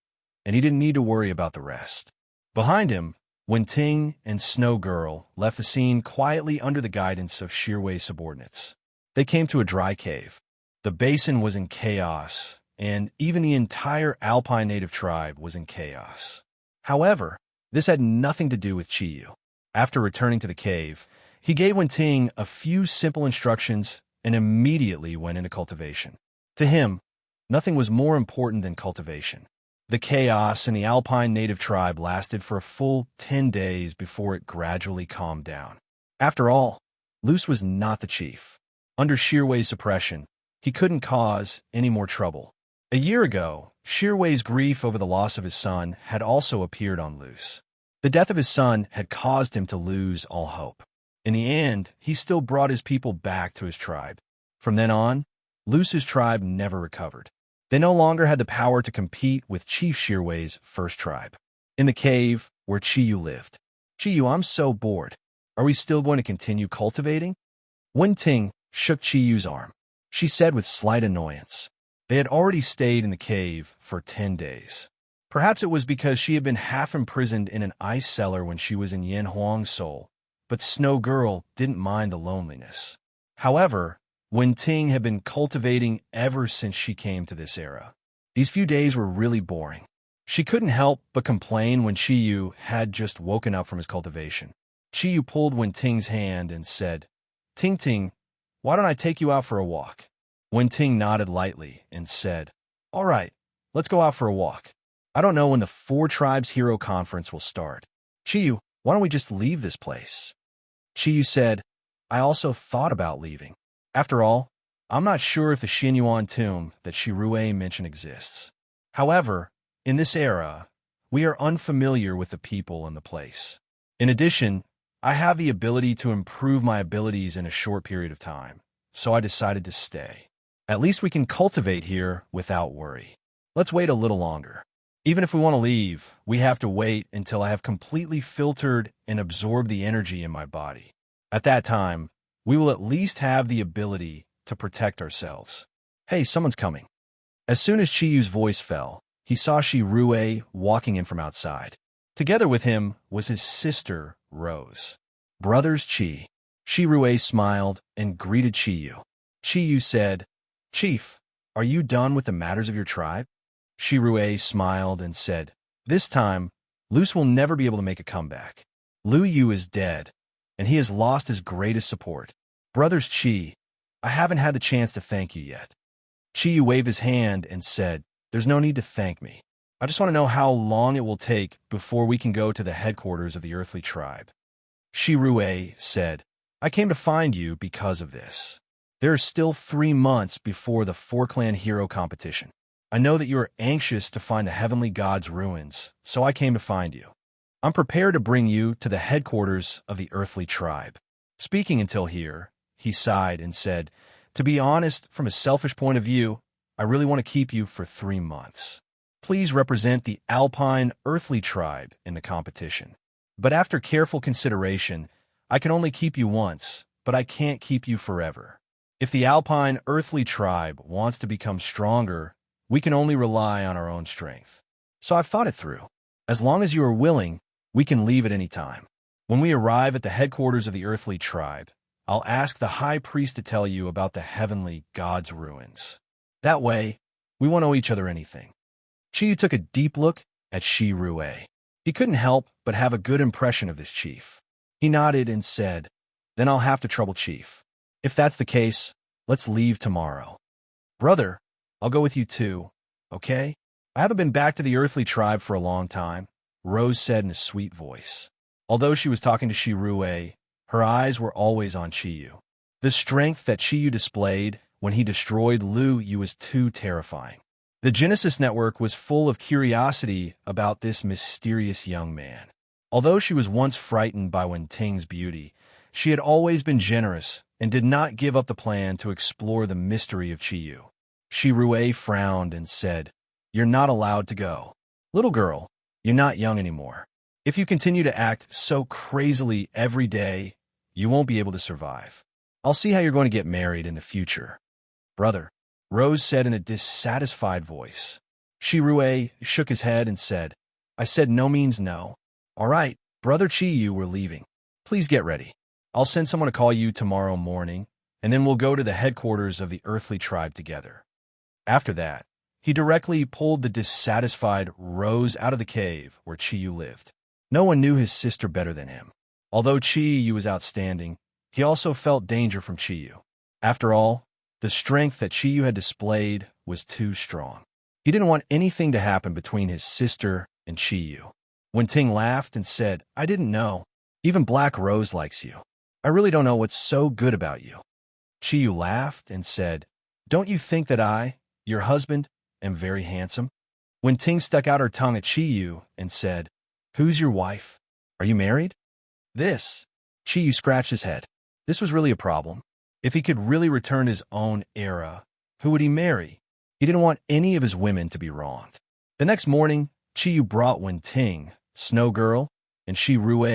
and he didn't need to worry about the rest. Behind him, Ting and Snow Girl left the scene quietly under the guidance of Shearway's subordinates. They came to a dry cave. The basin was in chaos, and even the entire Alpine native tribe was in chaos. However, this had nothing to do with Chiyu. After returning to the cave, he gave Ting a few simple instructions and immediately went into cultivation. To him, nothing was more important than cultivation. The chaos in the Alpine native tribe lasted for a full 10 days before it gradually calmed down. After all, Luce was not the chief. Under Shearway's suppression, he couldn't cause any more trouble. A year ago, Shearway's grief over the loss of his son had also appeared on Luce. The death of his son had caused him to lose all hope. In the end, he still brought his people back to his tribe. From then on, Luce's tribe never recovered. They no longer had the power to compete with Chief Shearway's first tribe. In the cave where Chiyu lived. Chiyu, I'm so bored. Are we still going to continue cultivating? Ting shook Chiyu's arm. She said with slight annoyance. They had already stayed in the cave for 10 days. Perhaps it was because she had been half imprisoned in an ice cellar when she was in Yanhuang's soul, but Snow Girl didn't mind the loneliness. However, Ting had been cultivating ever since she came to this era. These few days were really boring. She couldn't help but complain when Chiyu had just woken up from his cultivation. Chiyu pulled Ting's hand and said, Ting, why don't I take you out for a walk? Ting nodded lightly and said, All right, let's go out for a walk. I don't know when the Four Tribes Hero Conference will start. Chiyu, why don't we just leave this place? Chiyu said, I also thought about leaving. After all, I'm not sure if the Xinyuan tomb that Shirue mentioned exists. However, in this era, we are unfamiliar with the people and the place. In addition, I have the ability to improve my abilities in a short period of time, so I decided to stay. At least we can cultivate here without worry. Let's wait a little longer. Even if we want to leave, we have to wait until I have completely filtered and absorbed the energy in my body. At that time, we will at least have the ability to protect ourselves. Hey, someone's coming. As soon as Chiyu's voice fell, he saw Shirue walking in from outside. Together with him was his sister, Rose. Brothers Chi. Shirue smiled and greeted Chiyu. Chiyu said, Chief, are you done with the matters of your tribe? Shirue smiled and said, This time, Luce will never be able to make a comeback. Lu Yu is dead, and he has lost his greatest support. Brothers Chi, I haven't had the chance to thank you yet. Chiyu waved his hand and said, There's no need to thank me. I just want to know how long it will take before we can go to the headquarters of the earthly tribe. Shirue said, I came to find you because of this. There are still 3 months before the Four-Clan Hero competition. I know that you are anxious to find the heavenly god's ruins, so I came to find you. I'm prepared to bring you to the headquarters of the earthly tribe. Speaking until here, he sighed and said, To be honest, from a selfish point of view, I really want to keep you for 3 months. Please represent the Alpine earthly tribe in the competition. But after careful consideration, I can only keep you once, but I can't keep you forever. If the Alpine earthly tribe wants to become stronger, we can only rely on our own strength. So I've thought it through. As long as you are willing, we can leave at any time. When we arrive at the headquarters of the earthly tribe, I'll ask the high priest to tell you about the heavenly god's ruins. That way, we won't owe each other anything. Chiyu took a deep look at Shirue. He couldn't help but have a good impression of this chief. He nodded and said, Then I'll have to trouble Chief. If that's the case, let's leave tomorrow. Brother, I'll go with you too, okay? I haven't been back to the earthly tribe for a long time, Rose said in a sweet voice. Although she was talking to Shirue, her eyes were always on Chiyu. The strength that Chiyu displayed when he destroyed Lu Yu was too terrifying. The Genesis Network was full of curiosity about this mysterious young man. Although she was once frightened by Ting's beauty, she had always been generous and did not give up the plan to explore the mystery of Chiyu. Shirue frowned and said, You're not allowed to go. Little girl, you're not young anymore. If you continue to act so crazily every day, you won't be able to survive. I'll see how you're going to get married in the future. Brother, Rose said in a dissatisfied voice. Shirue shook his head and said, I said no means no. All right, Brother Chiyu, we're leaving. Please get ready. I'll send someone to call you tomorrow morning, and then we'll go to the headquarters of the earthly tribe together." After that, he directly pulled the dissatisfied Rose out of the cave where Chiyu lived. No one knew his sister better than him. Although Chiyu was outstanding, he also felt danger from Chiyu. After all, the strength that Chiyu had displayed was too strong. He didn't want anything to happen between his sister and Chiyu. When Ting laughed and said, "I didn't know. Even Black Rose likes you. I really don't know what's so good about you." Chiyu laughed and said, "Don't you think that I, your husband, am very handsome?" When Ting stuck out her tongue at Chiyu and said, "Who's your wife? Are you married?" Chiyu scratched his head. This was really a problem. If he could really return his own era, who would he marry? He didn't want any of his women to be wronged. The next morning, Chiyu brought Wen Ting, Snow Girl, and Shi Rue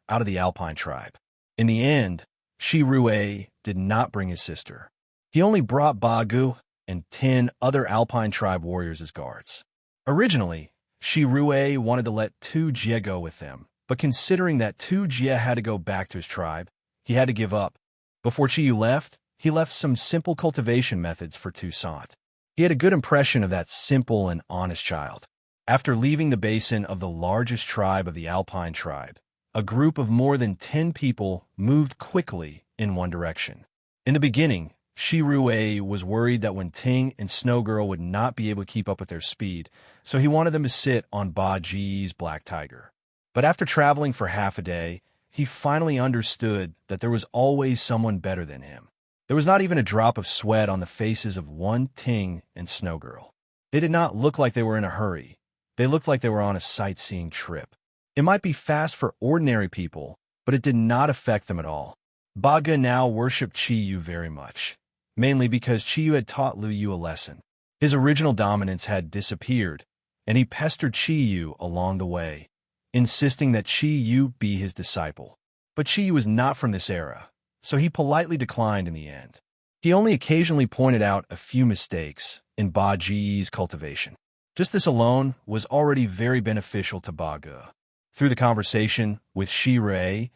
out of the Alpine tribe. In the end, Shi Rue did not bring his sister. He only brought Bagu and 10 other Alpine tribe warriors as guards. Originally, Shi Rue wanted to let Tu Jie go with them, but considering that Tu Jie had to go back to his tribe, he had to give up. Before Chiyu left, he left some simple cultivation methods for Toussaint. He had a good impression of that simple and honest child. After leaving the basin of the largest tribe of the Alpine tribe, a group of more than 10 people moved quickly in one direction. In the beginning, Shi Rue was worried that Wen Ting and Snow Girl would not be able to keep up with their speed, so he wanted them to sit on Ba Ji's Black Tiger. But after traveling for half a day, he finally understood that there was always someone better than him. There was not even a drop of sweat on the faces of Wen Ting and Snow Girl. They did not look like they were in a hurry. They looked like they were on a sightseeing trip. It might be fast for ordinary people, but it did not affect them at all. Baga now worshipped Chiyu very much, mainly because Chiyu had taught Liu Yu a lesson. His original dominance had disappeared, and he pestered Chiyu along the way, insisting that Chiyu be his disciple. But Chiyu was not from this era, so he politely declined in the end. He only occasionally pointed out a few mistakes in Ba Ji's cultivation. Just this alone was already very beneficial to Baga. Through the conversation with Shi Rui,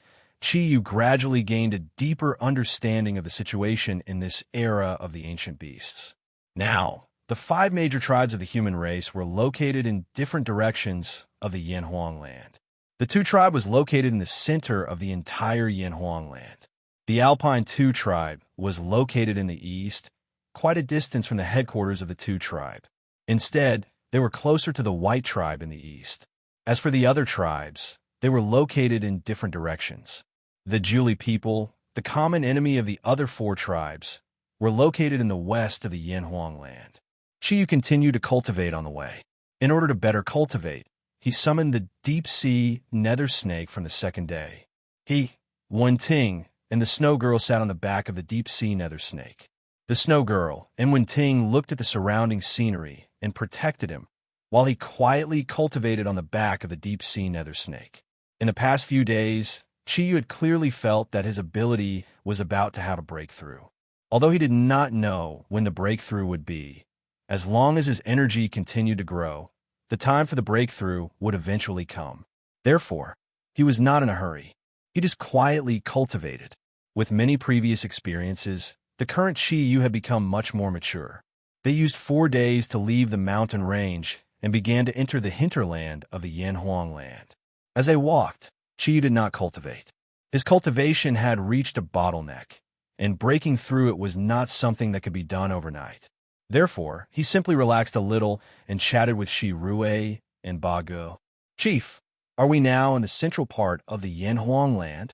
Chiyu gradually gained a deeper understanding of the situation in this era of the ancient beasts. Now, the 5 major tribes of the human race were located in different directions of the Yanhuang land. The Tu tribe was located in the center of the entire Yanhuang land. The Alpine Tu tribe was located in the east, quite a distance from the headquarters of the Tu tribe. Instead, they were closer to the White tribe in the east. As for the other tribes, they were located in different directions. The Juli people, the common enemy of the other 4 tribes, were located in the west of the Yanhuang land. Chiyu continued to cultivate on the way. In order to better cultivate, he summoned the deep-sea nether snake from the second day. He, Wen Ting, and the Snow Girl sat on the back of the deep-sea nether snake. The Snow Girl and Wen Ting looked at the surrounding scenery and protected him, while he quietly cultivated on the back of the deep-sea nether snake. In the past few days, Chiyu had clearly felt that his ability was about to have a breakthrough. Although he did not know when the breakthrough would be, as long as his energy continued to grow, the time for the breakthrough would eventually come. Therefore, he was not in a hurry. He just quietly cultivated. With many previous experiences, the current Chiyu had become much more mature. They used 4 days to leave the mountain range and began to enter the hinterland of the Yanhuang land. As they walked, Chiyu did not cultivate. His cultivation had reached a bottleneck, and breaking through it was not something that could be done overnight. Therefore, he simply relaxed a little and chatted with Shi Rue and Bago. "Chief, are we now in the central part of the Yanhuang land?"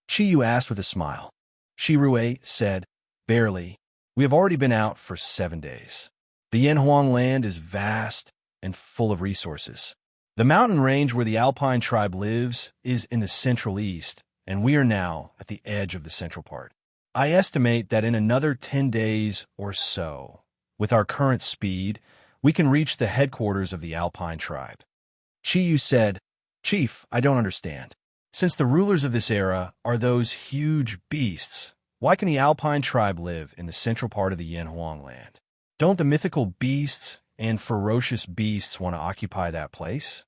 Chiyu asked with a smile. Shi Rue said, "Barely. We have already been out for 7 days. The Yanhuang land is vast and full of resources. The mountain range where the Alpine tribe lives is in the central east, and we are now at the edge of the central part. I estimate that in another 10 days or so, with our current speed, we can reach the headquarters of the Alpine tribe." Chiyu said, "Chief, I don't understand. Since the rulers of this era are those huge beasts, why can the Alpine tribe live in the central part of the Yanhuang land? Don't the mythical beasts and ferocious beasts want to occupy that place?"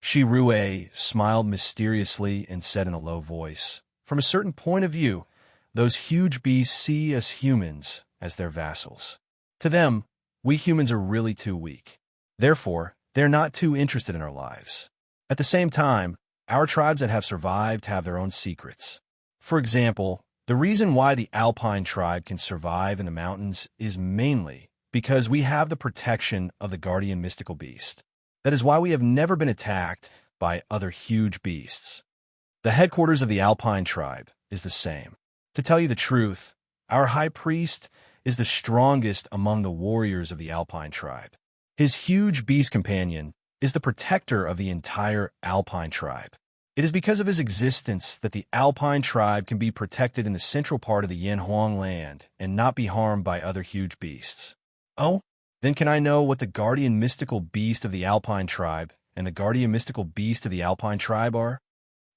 Shi Rue smiled mysteriously and said in a low voice, "From a certain point of view, those huge beasts see us humans as their vassals. To them, we humans are really too weak. Therefore, they're not too interested in our lives. At the same time, our tribes that have survived have their own secrets. For example, the reason why the Alpine tribe can survive in the mountains is mainly because we have the protection of the guardian mystical beast. That is why we have never been attacked by other huge beasts. The headquarters of the Alpine tribe is the same. To tell you the truth, our high priest is the strongest among the warriors of the Alpine tribe. His huge beast companion is the protector of the entire Alpine tribe. It is because of his existence that the Alpine tribe can be protected in the central part of the Yanhuang land and not be harmed by other huge beasts. Oh, then can I know what the guardian mystical beast of the Alpine tribe and the guardian mystical beast of the Alpine tribe are?"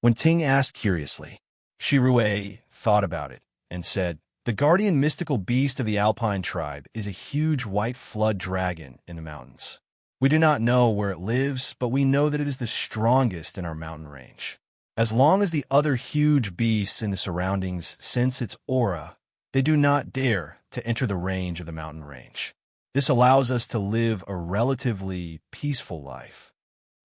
When Ting asked curiously, Shi Rue thought about it and said, "The guardian mystical beast of the Alpine tribe is a huge white flood dragon in the mountains. We do not know where it lives, but we know that it is the strongest in our mountain range. As long as the other huge beasts in the surroundings sense its aura, they do not dare to enter the range of the mountain range. This allows us to live a relatively peaceful life."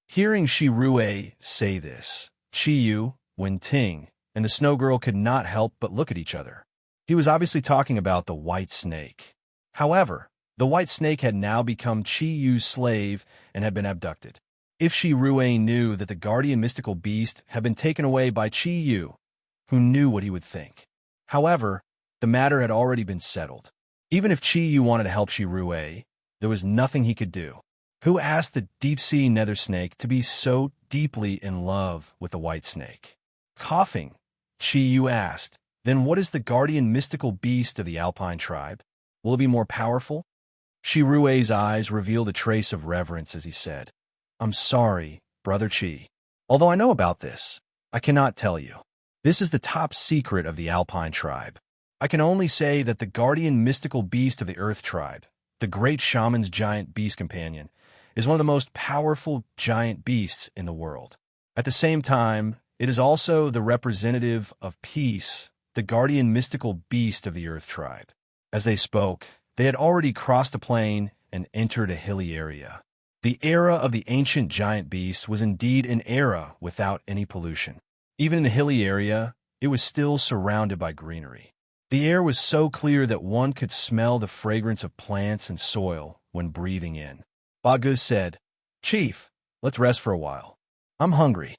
Hearing Shi Rue say this, Chi Yu, Wen Ting, and the Snow Girl could not help but look at each other. He was obviously talking about the white snake. However, the white snake had now become Chi Yu's slave and had been abducted. If Shi Rue knew that the guardian mystical beast had been taken away by Chi Yu, who knew what he would think? However, the matter had already been settled. Even if Chi Yu wanted to help Shi Rue, there was nothing he could do. Who asked the deep-sea nether snake to be so deeply in love with the white snake? Coughing, Chi Yu asked, "Then what is the guardian mystical beast of the Alpine tribe? Will it be more powerful?" Shi Rue's eyes revealed a trace of reverence as he said, "I'm sorry, Brother Chi. Although I know about this, I cannot tell you. This is the top secret of the Alpine tribe. I can only say that the guardian mystical beast of the Earth tribe, the great shaman's giant beast companion, is one of the most powerful giant beasts in the world. At the same time, it is also the representative of peace, the guardian mystical beast of the Earth tribe." As they spoke, they had already crossed the plain and entered a hilly area. The era of the ancient giant beast was indeed an era without any pollution. Even in the hilly area, it was still surrounded by greenery. The air was so clear that one could smell the fragrance of plants and soil when breathing in. Baguz said, "Chief, let's rest for a while. I'm hungry."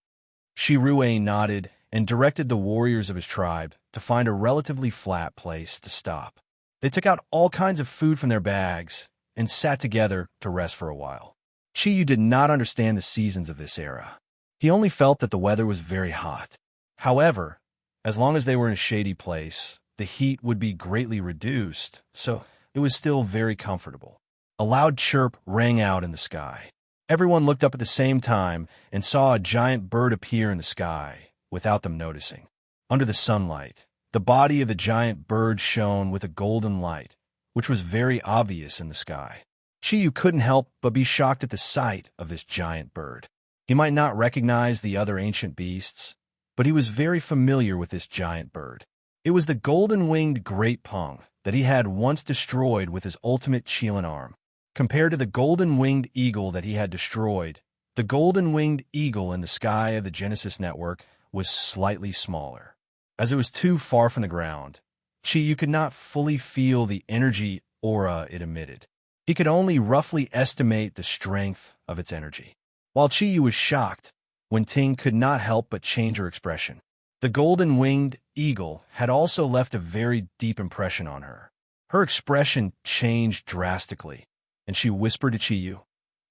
Shi Rue nodded and directed the warriors of his tribe to find a relatively flat place to stop. They took out all kinds of food from their bags and sat together to rest for a while. Chi Yu did not understand the seasons of this era. He only felt that the weather was very hot. However, as long as they were in a shady place, the heat would be greatly reduced, so it was still very comfortable. A loud chirp rang out in the sky. Everyone looked up at the same time and saw a giant bird appear in the sky, without them noticing. Under the sunlight, the body of the giant bird shone with a golden light, which was very obvious in the sky. Chi Yu couldn't help but be shocked at the sight of this giant bird. He might not recognize the other ancient beasts, but he was very familiar with this giant bird. It was the golden-winged great pung that he had once destroyed with his ultimate Qilin arm. Compared to the golden-winged eagle that he had destroyed, the golden-winged eagle in the sky of the Genesis network was slightly smaller. As it was too far from the ground, Chi Yu could not fully feel the energy aura it emitted. He could only roughly estimate the strength of its energy. While Chi Yu was shocked, Wen Ting could not help but change her expression. The golden-winged eagle had also left a very deep impression on her. Her expression changed drastically, and she whispered to Chi Yu,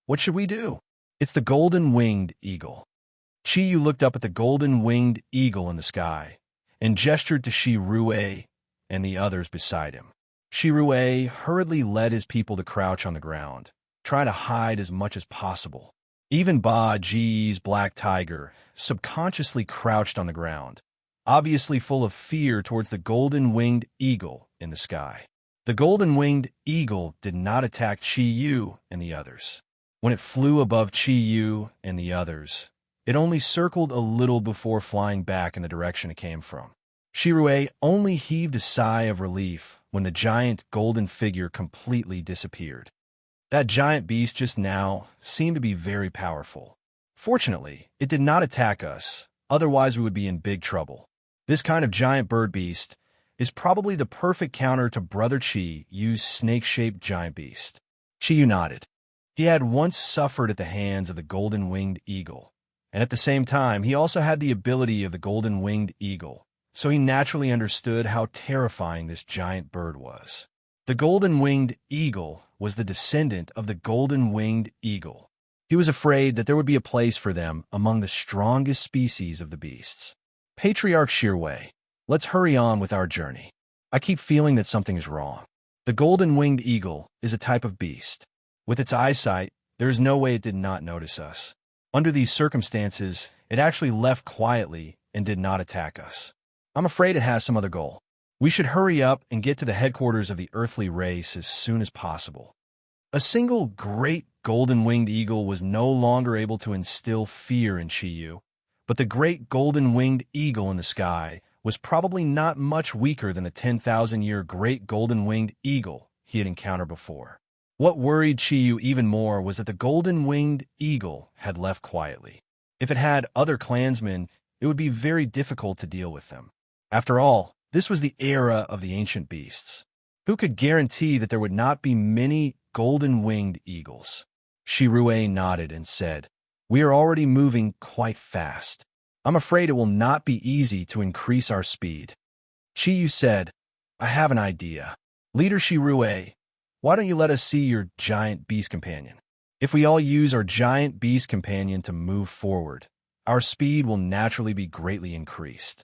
"What should we do?" "It's the golden-winged eagle." Chi Yu looked up at the golden-winged eagle in the sky and gestured to Shi Rue and the others beside him. Shi Rue hurriedly led his people to crouch on the ground, trying to hide as much as possible. Even Ba Ji's black tiger subconsciously crouched on the ground, obviously full of fear towards the golden-winged eagle in the sky. The golden-winged eagle did not attack Chi Yu and the others. When it flew above Chi Yu and the others, It only circled a little before flying back in the direction it came from. Shirue only heaved a sigh of relief when the giant golden figure completely disappeared. That giant beast just now seemed to be very powerful. Fortunately, it did not attack us, otherwise we would be in big trouble. This kind of giant bird beast is probably the perfect counter to Brother Chi Yu's snake-shaped giant beast. Chi Yu nodded. He had once suffered at the hands of the golden-winged eagle, and at the same time he also had the ability of the golden-winged eagle, so he naturally understood how terrifying this giant bird was. The golden-winged eagle was the descendant of the golden-winged eagle. He was afraid that there would be a place for them among the strongest species of the beasts. Patriarch Shirwei, let's hurry on with our journey. I keep feeling that something is wrong. The golden-winged eagle is a type of beast. With its eyesight, there is no way it did not notice us. Under these circumstances, it actually left quietly and did not attack us. I'm afraid it has some other goal. We should hurry up and get to the headquarters of the earthly race as soon as possible. A single great golden-winged eagle was no longer able to instill fear in Chi Yu, but the great golden-winged eagle in the sky was probably not much weaker than the 10,000-year great golden-winged eagle he had encountered before. What worried Chi Yu even more was that the golden-winged eagle had left quietly. If it had other clansmen, it would be very difficult to deal with them. After all, this was the era of the ancient beasts. Who could guarantee that there would not be many golden-winged eagles? Shirue nodded and said, "We are already moving quite fast. I'm afraid it will not be easy to increase our speed." Chi Yu said, "I have an idea. Leader Shirue, why don't you let us see your giant beast companion? If we all use our giant beast companion to move forward, our speed will naturally be greatly increased."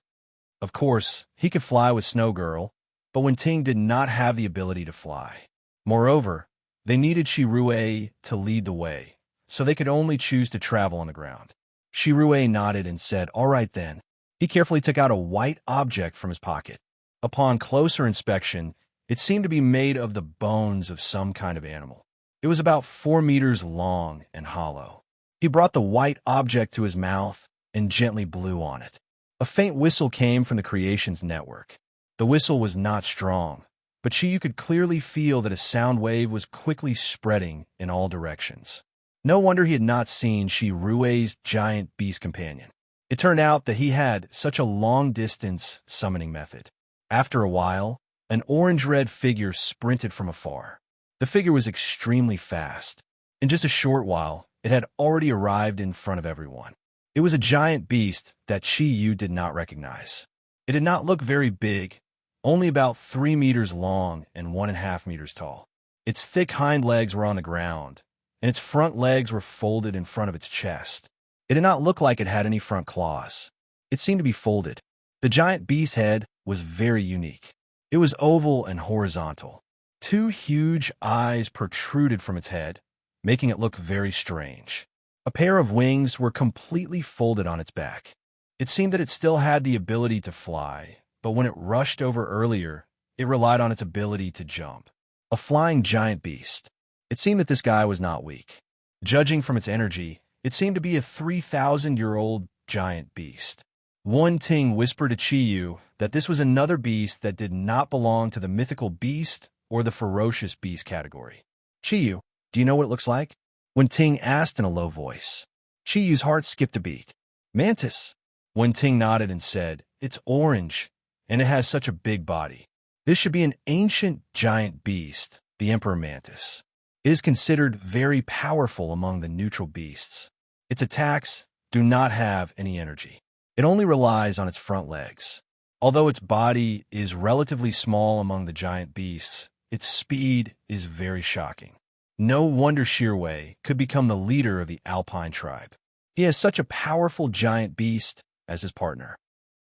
Of course, he could fly with Snow Girl, but Wenting did not have the ability to fly. Moreover, they needed Shirue to lead the way, so they could only choose to travel on the ground. Shirue nodded and said, "All right then." He carefully took out a white object from his pocket. Upon closer inspection, it seemed to be made of the bones of some kind of animal. It was about 4 meters long and hollow. He brought the white object to his mouth and gently blew on it. A faint whistle came from the creation's network. The whistle was not strong, but Chi Yu could clearly feel that a sound wave was quickly spreading in all directions. No wonder he had not seen Shirue's giant beast companion. It turned out that he had such a long-distance summoning method. After a while, an orange-red figure sprinted from afar. The figure was extremely fast. In just a short while, it had already arrived in front of everyone. It was a giant beast that Chi Yu did not recognize. It did not look very big, only about 3 meters long and 1.5 meters tall. Its thick hind legs were on the ground, and its front legs were folded in front of its chest. It did not look like it had any front claws. It seemed to be folded. The giant beast's head was very unique. It was oval and horizontal. 2 huge eyes protruded from its head, making it look very strange. A pair of wings were completely folded on its back. It seemed that it still had the ability to fly, but when it rushed over earlier, it relied on its ability to jump. A flying giant beast. It seemed that this guy was not weak. Judging from its energy, it seemed to be a 3,000-year-old giant beast. Wenting whispered to Chi Yu that this was another beast that did not belong to the mythical beast or the ferocious beast category. "Chi Yu, do you know what it looks like?" Wenting asked in a low voice. Chi Yu's heart skipped a beat. "Mantis." Wenting nodded and said, "It's orange, and it has such a big body. This should be an ancient giant beast, the Emperor Mantis. It is considered very powerful among the neutral beasts. Its attacks do not have any energy. It only relies on its front legs. Although its body is relatively small among the giant beasts, its speed is very shocking. No wonder Shirwei could become the leader of the Alpine tribe. He has such a powerful giant beast as his partner."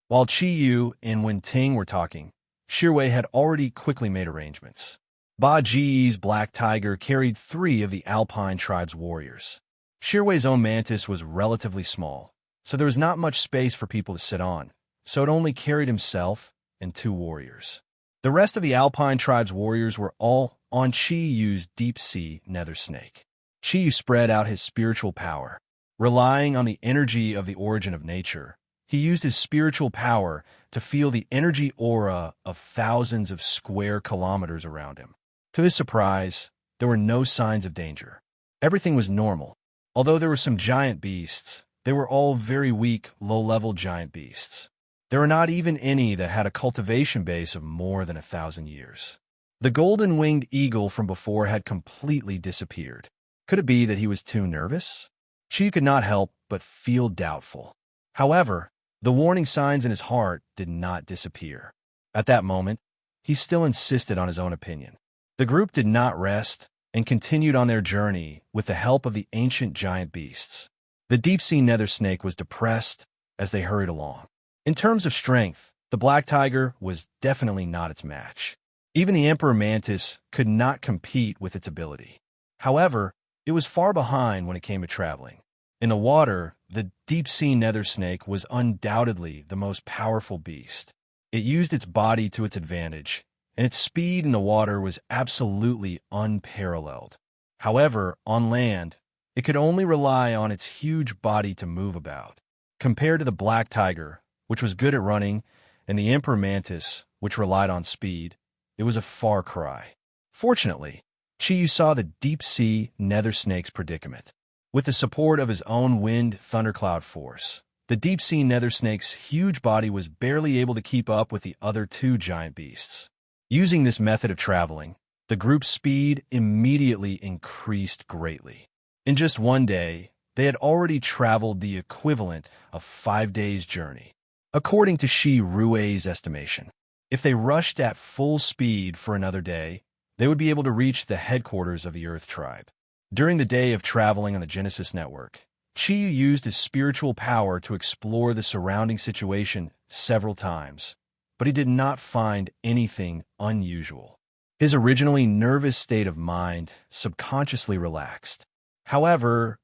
While Chi Yu and Wenting were talking, Shirwei had already quickly made arrangements. Ba Ji's black tiger carried 3 of the Alpine tribe's warriors. Shirwei's own mantis was relatively small, so there was not much space for people to sit on, so it only carried himself and 2 warriors. The rest of the Alpine tribe's warriors were all on Chi Yu's deep-sea nether snake. Chi Yu spread out his spiritual power. Relying on the energy of the origin of nature, he used his spiritual power to feel the energy aura of thousands of square kilometers around him. To his surprise, there were no signs of danger. Everything was normal. Although there were some giant beasts, they were all very weak, low-level giant beasts. There were not even any that had a cultivation base of more than 1,000 years. The golden-winged eagle from before had completely disappeared. Could it be that he was too nervous? She could not help but feel doubtful. However, the warning signs in his heart did not disappear. At that moment, he still insisted on his own opinion. The group did not rest and continued on their journey with the help of the ancient giant beasts. The deep-sea nether snake was depressed as they hurried along. In terms of strength, the black tiger was definitely not its match. Even the emperor mantis could not compete with its ability. However, it was far behind when it came to traveling. In the water, the deep-sea nether snake was undoubtedly the most powerful beast. It used its body to its advantage, and its speed in the water was absolutely unparalleled. However, on land, it could only rely on its huge body to move about. Compared to the black tiger, which was good at running, and the emperor mantis, which relied on speed, it was a far cry. Fortunately, Chiyu saw the deep-sea nether snake's predicament. With the support of his own wind thundercloud force, the deep-sea nether snake's huge body was barely able to keep up with the other two giant beasts. Using this method of traveling, the group's speed immediately increased greatly. In just one day, they had already traveled the equivalent of 5 days' journey. According to Shi Rui's estimation, if they rushed at full speed for another day, they would be able to reach the headquarters of the Earth Tribe. During the day of traveling on the Genesis Network, Chiyu used his spiritual power to explore the surrounding situation several times, but he did not find anything unusual. His originally nervous state of mind subconsciously relaxed. However,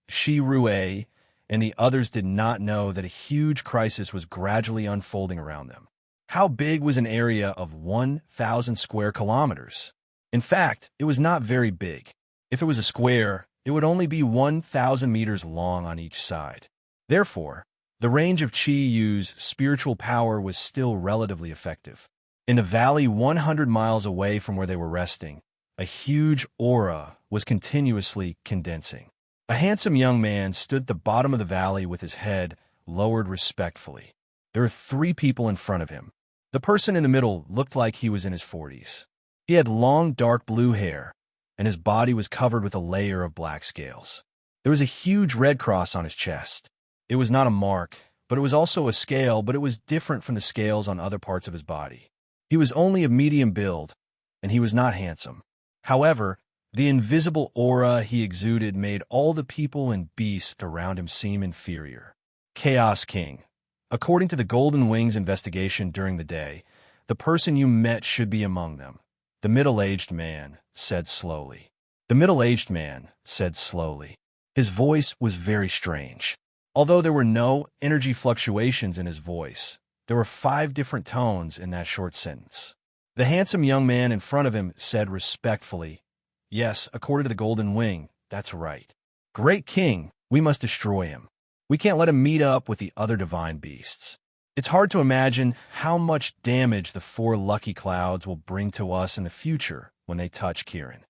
Shi Rui and the others did not know that a huge crisis was gradually unfolding around them. How big was an area of 1,000 square kilometers? In fact, it was not very big. If it was a square, it would only be 1,000 meters long on each side. Therefore, the range of Chi Yu's spiritual power was still relatively effective. In a valley 100 miles away from where they were resting, a huge aura was continuously condensing. A handsome young man stood at the bottom of the valley with his head lowered respectfully. There were 3 people in front of him. The person in the middle looked like he was in his 40s. He had long dark blue hair, and his body was covered with a layer of black scales. There was a huge red cross on his chest. It was not a mark, but it was also a scale, but it was different from the scales on other parts of his body. He was only of medium build, and he was not handsome. However, the invisible aura he exuded made all the people and beasts around him seem inferior. Chaos King. According to the Golden Wings investigation during the day, the person you met should be among them. The middle-aged man said slowly. The middle-aged man said slowly. His voice was very strange. Although there were no energy fluctuations in his voice, there were 5 different tones in that short sentence. The handsome young man in front of him said respectfully, "Yes, according to the Golden Wing, that's right. Great King, we must destroy him. We can't let him meet up with the other divine beasts. It's hard to imagine how much damage the 4 lucky clouds will bring to us in the future when they touch Kirin."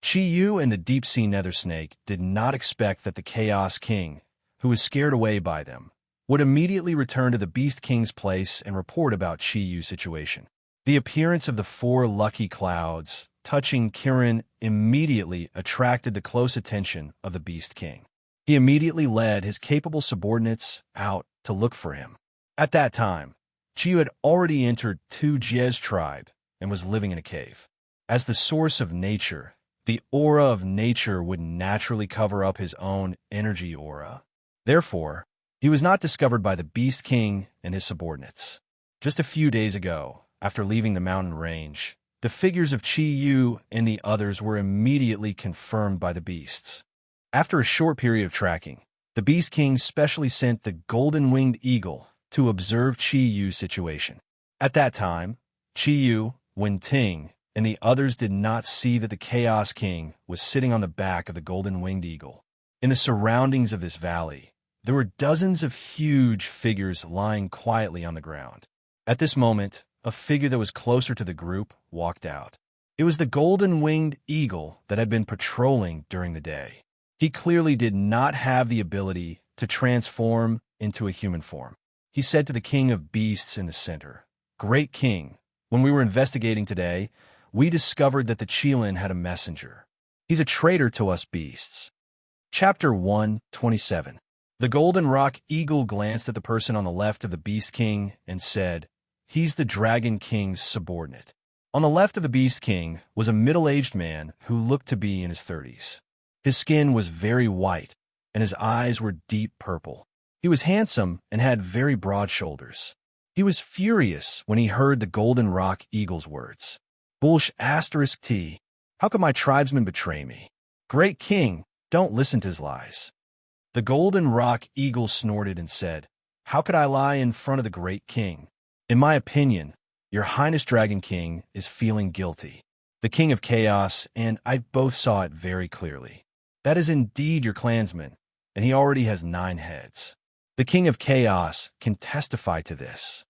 Chi Yu and the deep-sea nether snake did not expect that the Chaos King, who was scared away by them, would immediately return to the Beast King's place and report about Chi Yu's situation. The appearance of the 4 lucky clouds touching Kirin immediately attracted the close attention of the Beast King. He immediately led his capable subordinates out to look for him. At that time, Chi Yu had already entered Tu Jie's tribe and was living in a cave. As the source of nature, the aura of nature would naturally cover up his own energy aura. Therefore, he was not discovered by the Beast King and his subordinates. Just a few days ago, after leaving the mountain range, the figures of Chi Yu and the others were immediately confirmed by the beasts. After a short period of tracking, the Beast King specially sent the golden-winged eagle to observe Chi Yu's situation. At that time, Chi Yu, Wen Ting, and the others did not see that the Chaos King was sitting on the back of the golden-winged eagle. In the surroundings of this valley, there were dozens of huge figures lying quietly on the ground. At this moment, a figure that was closer to the group walked out. It was the golden-winged eagle that had been patrolling during the day. He clearly did not have the ability to transform into a human form. He said to the king of beasts in the center, "Great king, when we were investigating today, we discovered that the Qilin had a messenger. He's a traitor to us beasts." Chapter 127. The golden rock eagle glanced at the person on the left of the beast king and said, "He's the dragon king's subordinate." On the left of the beast king was a middle-aged man who looked to be in his 30s. His skin was very white, and his eyes were deep purple. He was handsome and had very broad shoulders. He was furious when he heard the golden rock eagle's words. "Bullsh asterisk T. How could my tribesmen betray me? Great king, don't listen to his lies." The golden rock eagle snorted and said, "How could I lie in front of the great king? In my opinion, your highness Dragon King is feeling guilty. The king of chaos and I both saw it very clearly. That is indeed your clansman, and he already has 9 heads. The king of chaos can testify to this."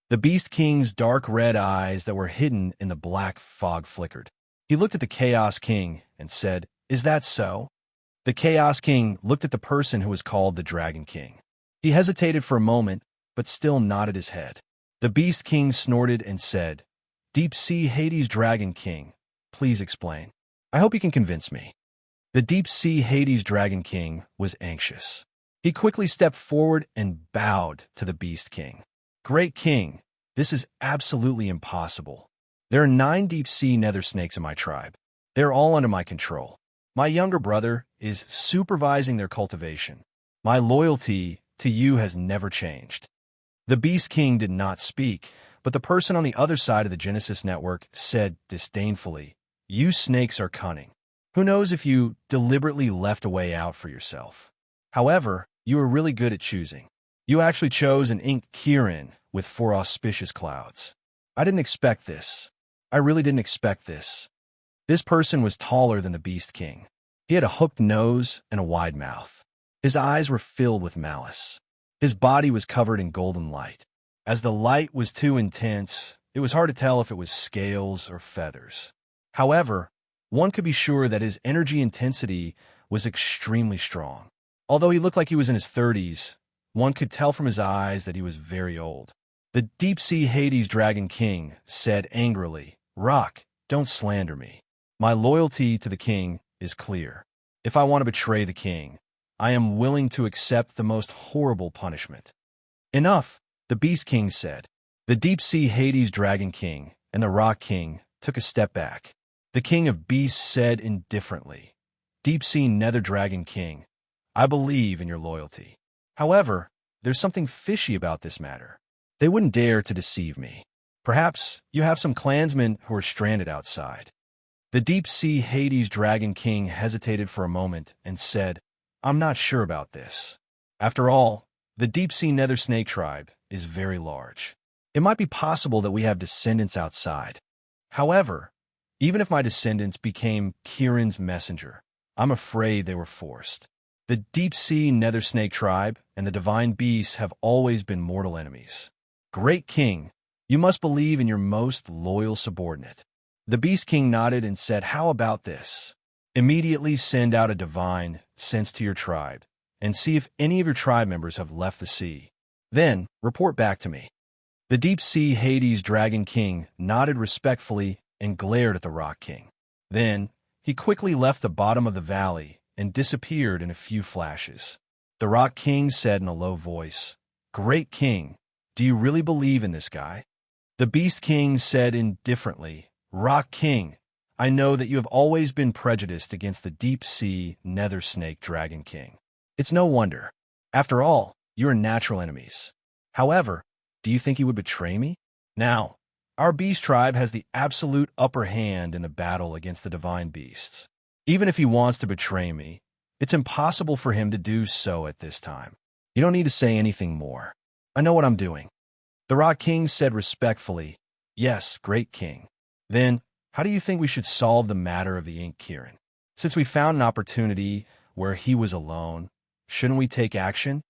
The beast king's dark red eyes that were hidden in the black fog flickered. He looked at the chaos king and said, "Is that so?" The chaos king looked at the person who was called the dragon king. He hesitated for a moment, but still nodded his head. The beast king snorted and said, "Deep Sea Hades Dragon King, please explain. I hope you can convince me." The Deep Sea Hades Dragon King was anxious. He quickly stepped forward and bowed to the beast king. "Great king, this is absolutely impossible. There are 9 deep sea nether snakes in my tribe. They are all under my control. My younger brother is supervising their cultivation. My loyalty to you has never changed." The beast king did not speak, but the person on the other side of the Genesis network said disdainfully, "You snakes are cunning. Who knows if you deliberately left a way out for yourself? However, you are really good at choosing. You actually chose an ink Kirin with 4 auspicious clouds. I didn't expect this. I really didn't expect this." This person was taller than the beast king. He had a hooked nose and a wide mouth. His eyes were filled with malice. His body was covered in golden light. As the light was too intense, it was hard to tell if it was scales or feathers. However, one could be sure that his energy intensity was extremely strong. Although he looked like he was in his 30s, one could tell from his eyes that he was very old. The Deep Sea Hades Dragon King said angrily, "Rock, don't slander me. My loyalty to the king is clear. If I want to betray the king, I am willing to accept the most horrible punishment." "Enough," the Beast King said. The Deep Sea Hades Dragon King and the Rock King took a step back. The King of Beasts said indifferently, "Deep Sea Nether Dragon King, I believe in your loyalty. However, there's something fishy about this matter. They wouldn't dare to deceive me. Perhaps you have some clansmen who are stranded outside." The Deep Sea Hades Dragon King hesitated for a moment and said, "I'm not sure about this. After all, the Deep Sea Nether Snake tribe is very large. It might be possible that we have descendants outside. However, even if my descendants became Kirin's messenger, I'm afraid they were forced. The Deep Sea Nether Snake tribe and the divine beasts have always been mortal enemies. Great king, you must believe in your most loyal subordinate." The Beast King nodded and said, "How about this? Immediately send out a divine sense to your tribe and see if any of your tribe members have left the sea. Then report back to me." The Deep Sea Hades Dragon King nodded respectfully and glared at the Rock King. Then he quickly left the bottom of the valley and disappeared in a few flashes. The Rock King said in a low voice, "Great king, do you really believe in this guy?" The Beast King said indifferently, "Rock King, I know that you have always been prejudiced against the Deep Sea Nether Snake Dragon King. It's no wonder. After all, you are natural enemies. However, do you think he would betray me? Now, our beast tribe has the absolute upper hand in the battle against the divine beasts. Even if he wants to betray me, it's impossible for him to do so at this time. You don't need to say anything more. I know what I'm doing." The Rock King said respectfully, "Yes, great king. Then, how do you think we should solve the matter of the Ink Kirin? Since we found an opportunity, where he was alone. Shouldn't we take action?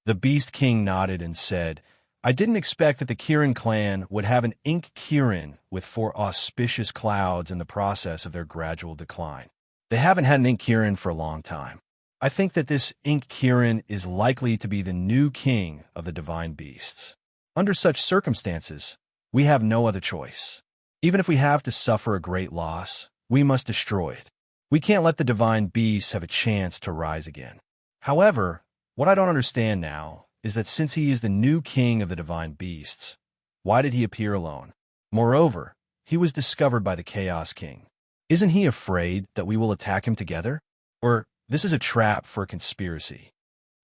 The Beast King nodded and said, I didn't expect that the Kirin clan would have an ink Kirin with 4 auspicious clouds in the process of their gradual decline. They haven't had an ink Kirin for a long time. I think that this ink Kirin is likely to be the new king of the divine beasts. Under such circumstances, we have no other choice. Even if we have to suffer a great loss, we must destroy it. We can't let the divine beasts have a chance to rise again. However, what I don't understand now is that since he is the new king of the divine beasts, why did he appear alone? Moreover, he was discovered by the Chaos King. Isn't he afraid that we will attack him together? Or this is a trap for a conspiracy?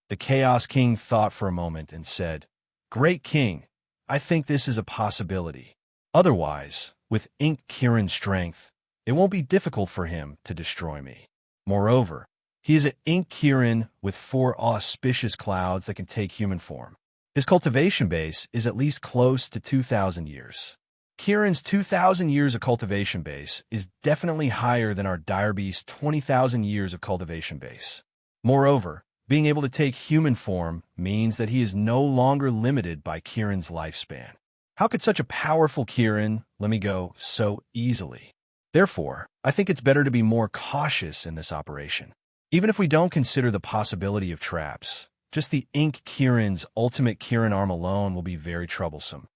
The Chaos King thought for a moment and said, Great King, I think this is a possibility. Otherwise, with Ink Kirin's strength, it won't be difficult for him to destroy me. Moreover, he is an ink Kirin with 4 auspicious clouds that can take human form. His cultivation base is at least close to 2,000 years. Kirin's 2,000 years of cultivation base is definitely higher than our dire beast's 20,000 years of cultivation base. Moreover, being able to take human form means that he is no longer limited by Kirin's lifespan. How could such a powerful Kirin let me go so easily? Therefore, I think it's better to be more cautious in this operation. Even if we don't consider the possibility of traps, just the ink Kirin's ultimate Kirin arm alone will be very troublesome.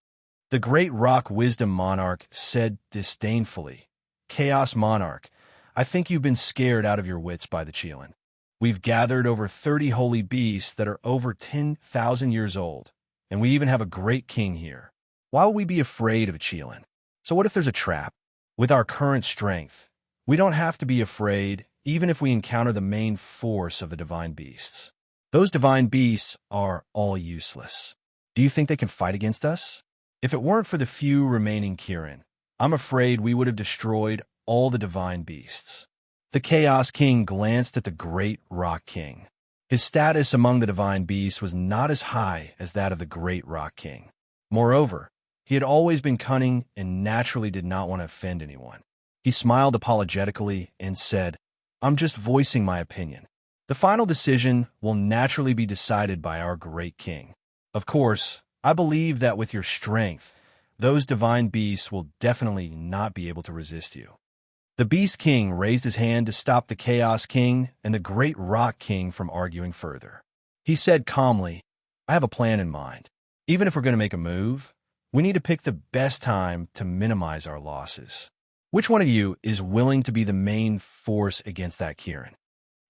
The great rock wisdom monarch said disdainfully, Chaos Monarch, I think you've been scared out of your wits by the Qilin. We've gathered over 30 holy beasts that are over 10,000 years old, and we even have a great king here. Why would we be afraid of a Qilin? So what if there's a trap? With our current strength, we don't have to be afraid even if we encounter the main force of the divine beasts. Those divine beasts are all useless. Do you think they can fight against us? If it weren't for the few remaining Kirin, I'm afraid we would have destroyed all the divine beasts. The Chaos King glanced at the great Rock King. His status among the divine beasts was not as high as that of the great Rock King. Moreover, he had always been cunning and naturally did not want to offend anyone. He smiled apologetically and said, I'm just voicing my opinion. The final decision will naturally be decided by our great king. Of course, I believe that with your strength, those divine beasts will definitely not be able to resist you. The Beast King raised his hand to stop the Chaos King and the great Rock King from arguing further. He said calmly, I have a plan in mind. Even if we're going to make a move, we need to pick the best time to minimize our losses. Which one of you is willing to be the main force against that Kirin?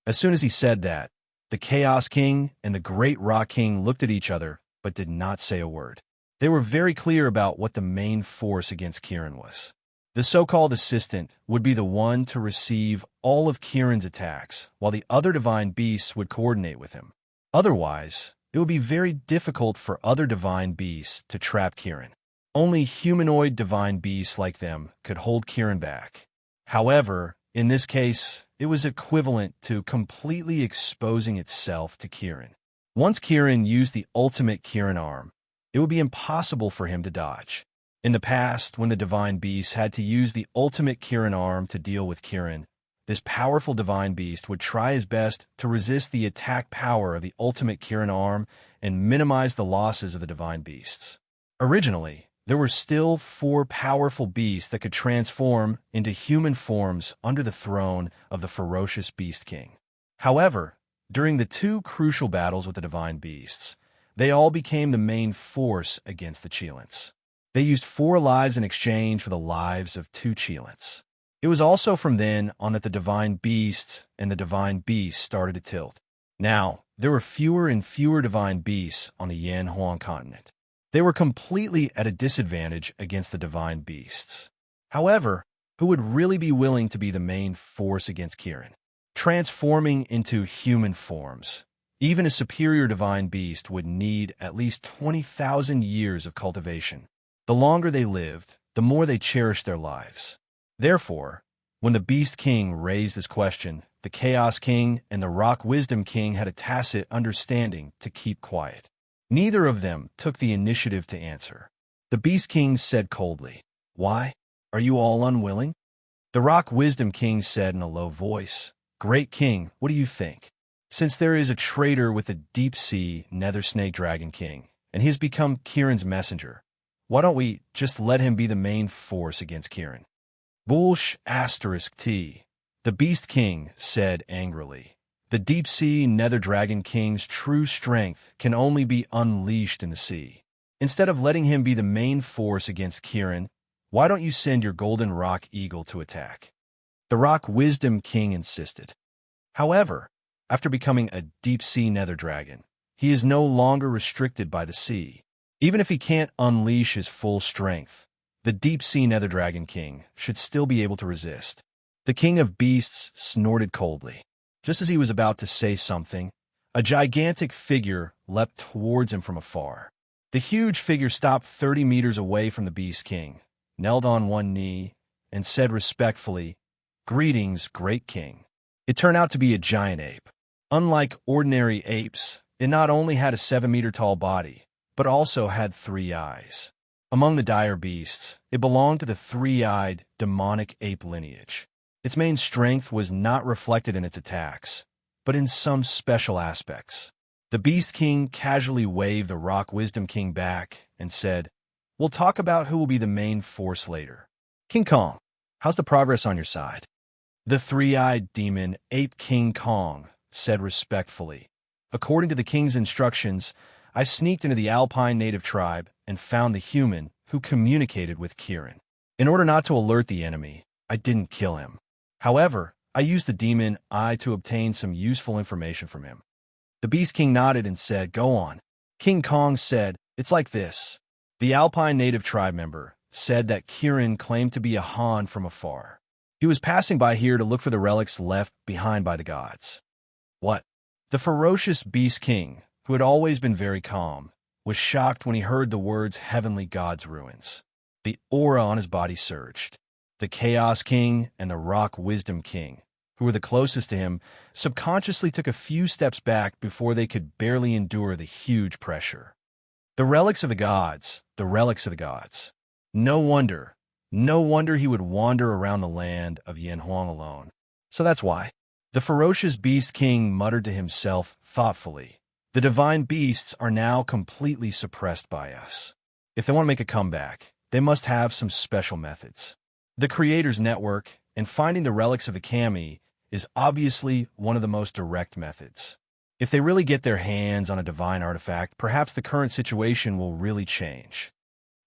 As soon as he said that, the Chaos King and the Great Rock King looked at each other but did not say a word. They were very clear about what the main force against Kirin was. The so-called assistant would be the one to receive all of Kirin's attacks, while the other divine beasts would coordinate with him. Otherwise, it would be very difficult for other divine beasts to trap Kirin. Only humanoid divine beasts like them could hold Kirin back. However, in this case, it was equivalent to completely exposing itself to Kirin. Once Kirin used the ultimate Kirin arm, it would be impossible for him to dodge. In the past, when the divine beasts had to use the ultimate Kirin arm to deal with Kirin, this powerful divine beast would try his best to resist the attack power of the ultimate Kirin arm and minimize the losses of the divine beasts. Originally, there were still 4 powerful beasts that could transform into human forms under the throne of the ferocious Beast King. However, during the 2 crucial battles with the divine beasts, they all became the main force against the Qilins. They used 4 lives in exchange for the lives of 2 Qilins. It was also from then on that the divine beasts and the divine beasts started to tilt. Now, there were fewer and fewer divine beasts on the Yan Huang continent. They were completely at a disadvantage against the divine beasts. However, who would really be willing to be the main force against Kirin? Transforming into human forms, even a superior divine beast would need at least 20,000 years of cultivation. The longer they lived, the more they cherished their lives. Therefore, when the Beast King raised this question, the Chaos King and the Rock Wisdom King had a tacit understanding to keep quiet. Neither of them took the initiative to answer. The Beast King said coldly, Why? Are you all unwilling? The Rock Wisdom King said in a low voice, Great King, what do you think? Since there is a traitor with the deep-sea nether snake dragon king, and he has become Kieran's messenger, why don't we just let him be the main force against Kieran? Bullsh asterisk T. The Beast King said angrily. The deep-sea nether dragon king's true strength can only be unleashed in the sea. Instead of letting him be the main force against Kieran, why don't you send your golden rock eagle to attack? The Rock Wisdom King insisted. However, after becoming a deep-sea nether dragon, he is no longer restricted by the sea. Even if he can't unleash his full strength, the deep-sea nether dragon king should still be able to resist. The king of beasts snorted coldly. Just as he was about to say something, a gigantic figure leapt towards him from afar. The huge figure stopped 30 meters away from the Beast King, knelt on one knee, and said respectfully, "Greetings, great king." It turned out to be a giant ape. Unlike ordinary apes, it not only had a 7-meter-tall body, but also had 3 eyes. Among the dire beasts, it belonged to the 3-eyed, demonic ape lineage. Its main strength was not reflected in its attacks, but in some special aspects. The Beast King casually waved the Rock Wisdom King back and said, "We'll talk about who will be the main force later. King Kong, how's the progress on your side?" The 3-eyed demon ape King Kong said respectfully, "According to the king's instructions, I sneaked into the Alpine native tribe and found the human who communicated with Kieran. In order not to alert the enemy, I didn't kill him. However, I used the demon eye to obtain some useful information from him." The Beast King nodded and said, "Go on." King Kong said, "It's like this. The Alpine native tribe member said that Kieran claimed to be a Han from afar. He was passing by here to look for the relics left behind by the gods." What? The ferocious Beast King, who had always been very calm, was shocked when he heard the words "heavenly gods' ruins." The aura on his body surged. The Chaos King and the Rock Wisdom King, who were the closest to him, subconsciously took a few steps back before they could barely endure the huge pressure. The relics of the gods, the relics of the gods. No wonder he would wander around the land of Yanhuang alone. So that's why. The ferocious Beast King muttered to himself thoughtfully, "The divine beasts are now completely suppressed by us. If they want to make a comeback, they must have some special methods. The Creator's Network and finding the relics of the Kami is obviously one of the most direct methods. If they really get their hands on a divine artifact, perhaps the current situation will really change."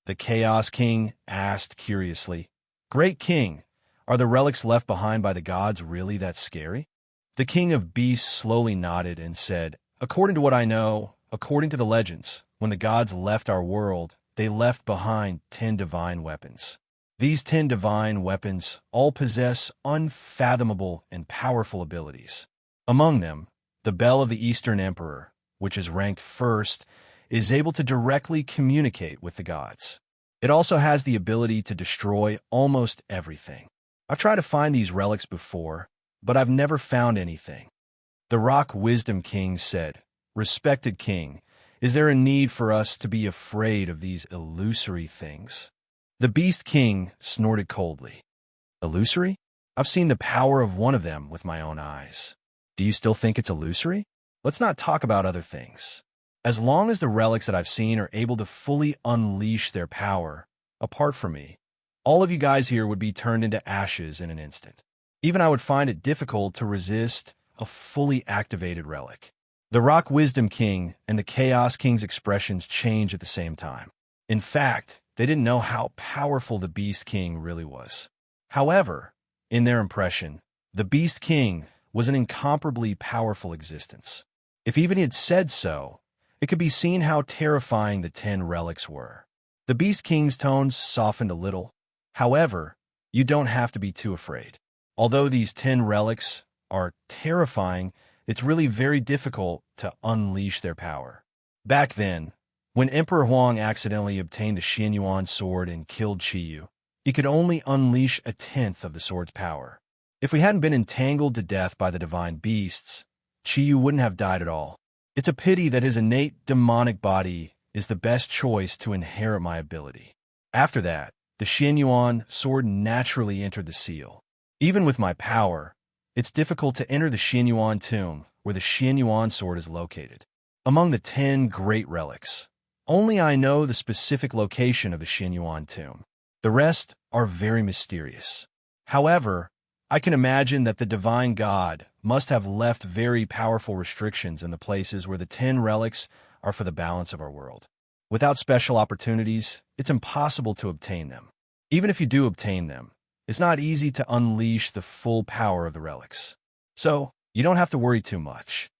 The Chaos King asked curiously, "Great King, are the relics left behind by the gods really that scary?" The King of Beasts slowly nodded and said, "According to what I know, according to the legends, when the gods left our world, they left behind 10 divine weapons. These 10 divine weapons all possess unfathomable and powerful abilities. Among them, the Bell of the Eastern Emperor, which is ranked first, is able to directly communicate with the gods. It also has the ability to destroy almost everything. I've tried to find these relics before, but I've never found anything." The Rock Wisdom King said, "Respected King, is there a need for us to be afraid of these illusory things?" The Beast King snorted coldly. "Illusory? I've seen the power of one of them with my own eyes. Do you still think it's illusory? Let's not talk about other things. As long as the relics that I've seen are able to fully unleash their power, apart from me, all of you guys here would be turned into ashes in an instant. Even I would find it difficult to resist a fully activated relic." The Rock Wisdom King and the Chaos King's expressions changed at the same time. In fact, they didn't know how powerful the Beast King really was. However, in their impression, the Beast King was an incomparably powerful existence. If even he had said so, it could be seen how terrifying the 10 relics were. The Beast King's tones softened a little. "However, you don't have to be too afraid. Although these 10 relics are terrifying, it's really very difficult to unleash their power. Back then, when Emperor Huang accidentally obtained the Xianyuan sword and killed Qiyu, he could only unleash a 10th of the sword's power. If we hadn't been entangled to death by the divine beasts, Qiyu wouldn't have died at all. It's a pity that his innate demonic body is the best choice to inherit my ability. After that, the Xianyuan sword naturally entered the seal. Even with my power, it's difficult to enter the Xianyuan tomb, where where the Xianyuan sword is located. Among the 10 great relics, only I know the specific location of the Xianyuan tomb. The rest are very mysterious. However, I can imagine that the divine god must have left very powerful restrictions in the places where the 10 relics are for the balance of our world. Without special opportunities, it's impossible to obtain them. Even if you do obtain them, it's not easy to unleash the full power of the relics. So, you don't have to worry too much.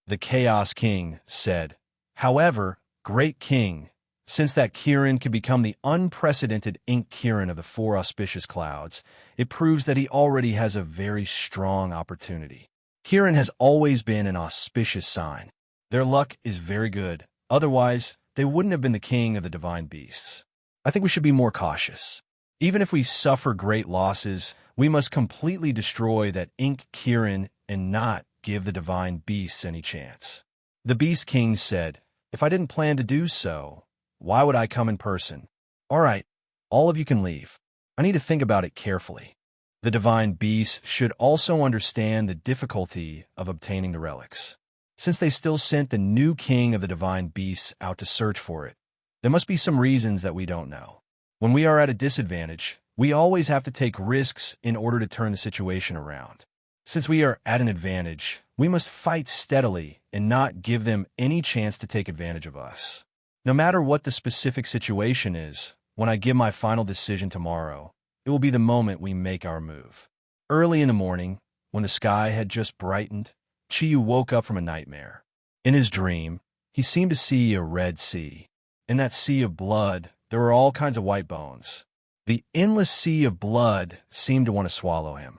The Chaos King said. However, Great King, since that Kirin could become the unprecedented ink Kirin of the 4 auspicious clouds, it proves that he already has a very strong opportunity. Kirin has always been an auspicious sign. Their luck is very good, otherwise they wouldn't have been the king of the divine beasts. I think we should be more cautious. Even if we suffer great losses, we must completely destroy that ink Kirin and not give the divine beasts any chance. The Beast King said, if I didn't plan to do so, why would I come in person? All right, all of you can leave. I need to think about it carefully. The divine beasts should also understand the difficulty of obtaining the relics. Since they still sent the new king of the divine beasts out to search for it, there must be some reasons that we don't know. When we are at a disadvantage, we always have to take risks in order to turn the situation around. Since we are at an advantage, we must fight steadily and not give them any chance to take advantage of us. No matter what the specific situation is, when I give my final decision tomorrow, it will be the moment we make our move. Early in the morning, when the sky had just brightened, Chiyu woke up from a nightmare. In his dream, he seemed to see a red sea. In that sea of blood, there were all kinds of white bones. The endless sea of blood seemed to want to swallow him.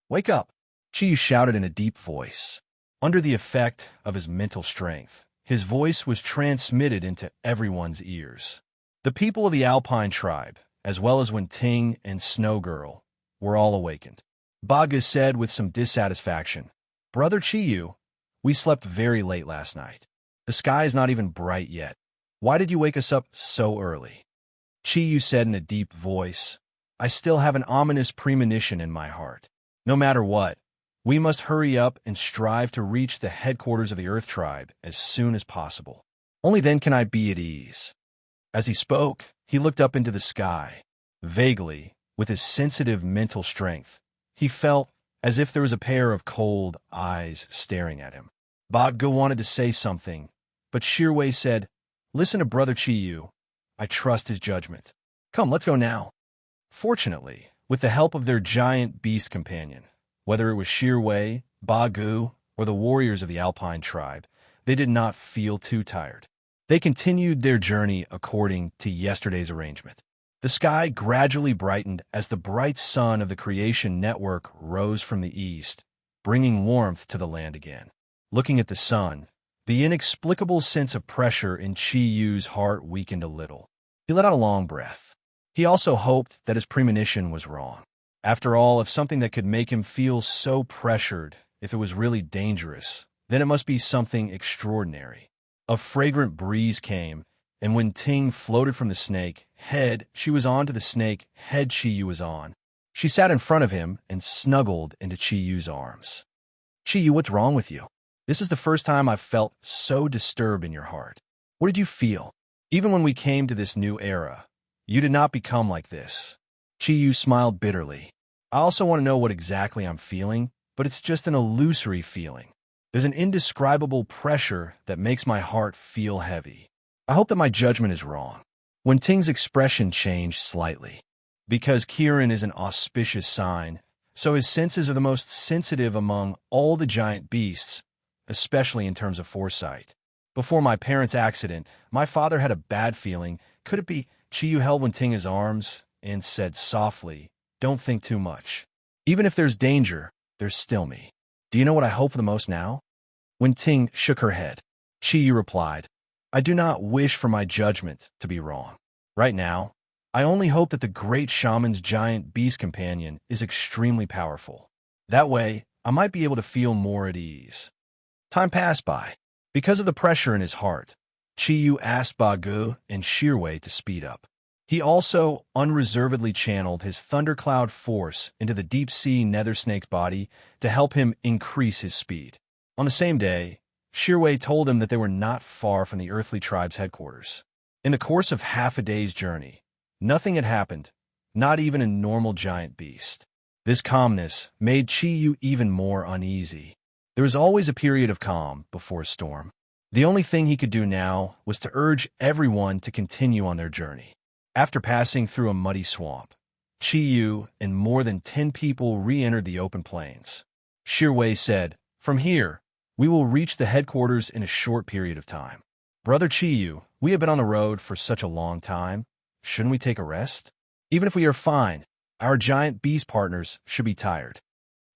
Wake up, Chiyu shouted in a deep voice. Under the effect of his mental strength, his voice was transmitted into everyone's ears. The people of the Alpine tribe, as well as Wenting and Snow Girl, were all awakened. Baga said with some dissatisfaction, Brother Chiyu, we slept very late last night. The sky is not even bright yet. Why did you wake us up so early? Chiyu said in a deep voice, I still have an ominous premonition in my heart. No matter what, we must hurry up and strive to reach the headquarters of the Earth Tribe as soon as possible. Only then can I be at ease. As he spoke, he looked up into the sky. Vaguely, with his sensitive mental strength, he felt as if there was a pair of cold eyes staring at him. Baga wanted to say something, but Shirwei said, Listen to Brother Chiyu. I trust his judgment. Come, let's go now. Fortunately, with the help of their giant beast companion, whether it was Shirwei, Bagu, or the warriors of the Alpine tribe, they did not feel too tired. They continued their journey according to yesterday's arrangement. The sky gradually brightened as the bright sun of the creation network rose from the east, bringing warmth to the land again. Looking at the sun, the inexplicable sense of pressure in Chiyu's heart weakened a little. He let out a long breath. He also hoped that his premonition was wrong. After all, if something that could make him feel so pressured, if it was really dangerous, then it must be something extraordinary. A fragrant breeze came, and when Ting floated from the snake head she was on to the snake head Chiyu was on, she sat in front of him and snuggled into Chiyu's arms. Chiyu, what's wrong with you? This is the first time I've felt so disturbed in your heart. What did you feel? Even when we came to this new era, you did not become like this. Chiyu smiled bitterly. I also want to know what exactly I'm feeling, but it's just an illusory feeling. There's an indescribable pressure that makes my heart feel heavy. I hope that my judgment is wrong. When Ting's expression changed slightly. Because Kirin is an auspicious sign, so his senses are the most sensitive among all the giant beasts, especially in terms of foresight. Before my parents' accident, my father had a bad feeling. Could it be? Chiyu held Wenting in his arms and said softly, Don't think too much. Even if there's danger, there's still me. Do you know what I hope for the most now? Wenting shook her head. Chiyu replied, I do not wish for my judgment to be wrong. Right now, I only hope that the great shaman's giant beast companion is extremely powerful. That way, I might be able to feel more at ease. Time passed by. Because of the pressure in his heart, Chiyu asked Bagu and Shirwei to speed up. He also unreservedly channeled his thundercloud force into the deep-sea nether snake's body to help him increase his speed. On the same day, Shirwei told him that they were not far from the earthly tribe's headquarters. In the course of half a day's journey, nothing had happened, not even a normal giant beast. This calmness made Chi-Yu even more uneasy. There was always a period of calm before a storm. The only thing he could do now was to urge everyone to continue on their journey. After passing through a muddy swamp, Chi-Yu and more than 10 people re-entered the open plains. Shirwei said, "From here, we will reach the headquarters in a short period of time. Brother Chi-Yu, we have been on the road for such a long time. Shouldn't we take a rest? Even if we are fine, our giant beast partners should be tired."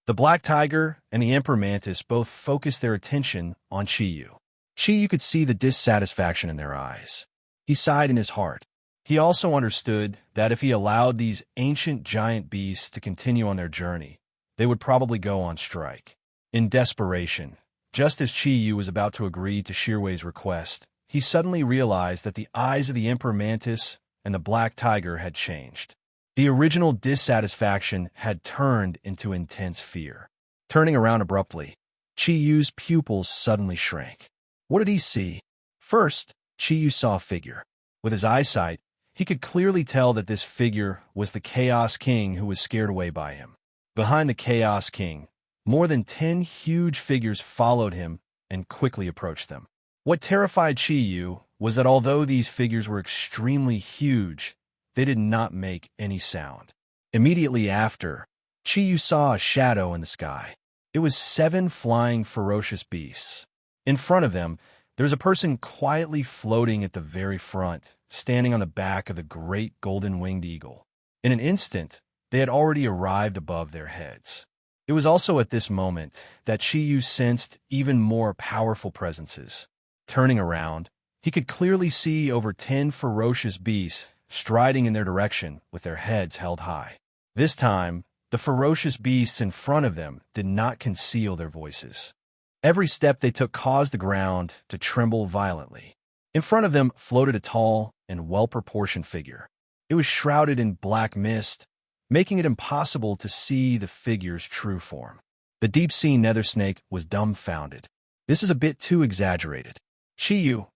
The black tiger and the emperor mantis both focused their attention on Chi-Yu. Chi-Yu could see the dissatisfaction in their eyes. He sighed in his heart. He also understood that if he allowed these ancient giant beasts to continue on their journey, they would probably go on strike. In desperation, just as Chi-Yu was about to agree to Shirwei's request, he suddenly realized that the eyes of the emperor mantis and the black tiger had changed. The original dissatisfaction had turned into intense fear. Turning around abruptly, Chi-Yu's pupils suddenly shrank. What did he see? First, Chi-Yu saw a figure. With his eyesight, he could clearly tell that this figure was the Chaos King who was scared away by him. Behind the Chaos King, more than 10 huge figures followed him and quickly approached them. What terrified Chi-Yu was that although these figures were extremely huge, they did not make any sound. Immediately after, Chi-Yu saw a shadow in the sky. It was 7 flying ferocious beasts. In front of them, there was a person quietly floating at the very front, standing on the back of the great golden-winged eagle. In an instant, they had already arrived above their heads. It was also at this moment that Chi-Yu sensed even more powerful presences. Turning around, he could clearly see over 10 ferocious beasts striding in their direction with their heads held high. This time, the ferocious beasts in front of them did not conceal their voices. Every step they took caused the ground to tremble violently. In front of them floated a tall and well-proportioned figure. It was shrouded in black mist, making it impossible to see the figure's true form. The deep-sea nether snake was dumbfounded. This is a bit too exaggerated. Chi-Yu,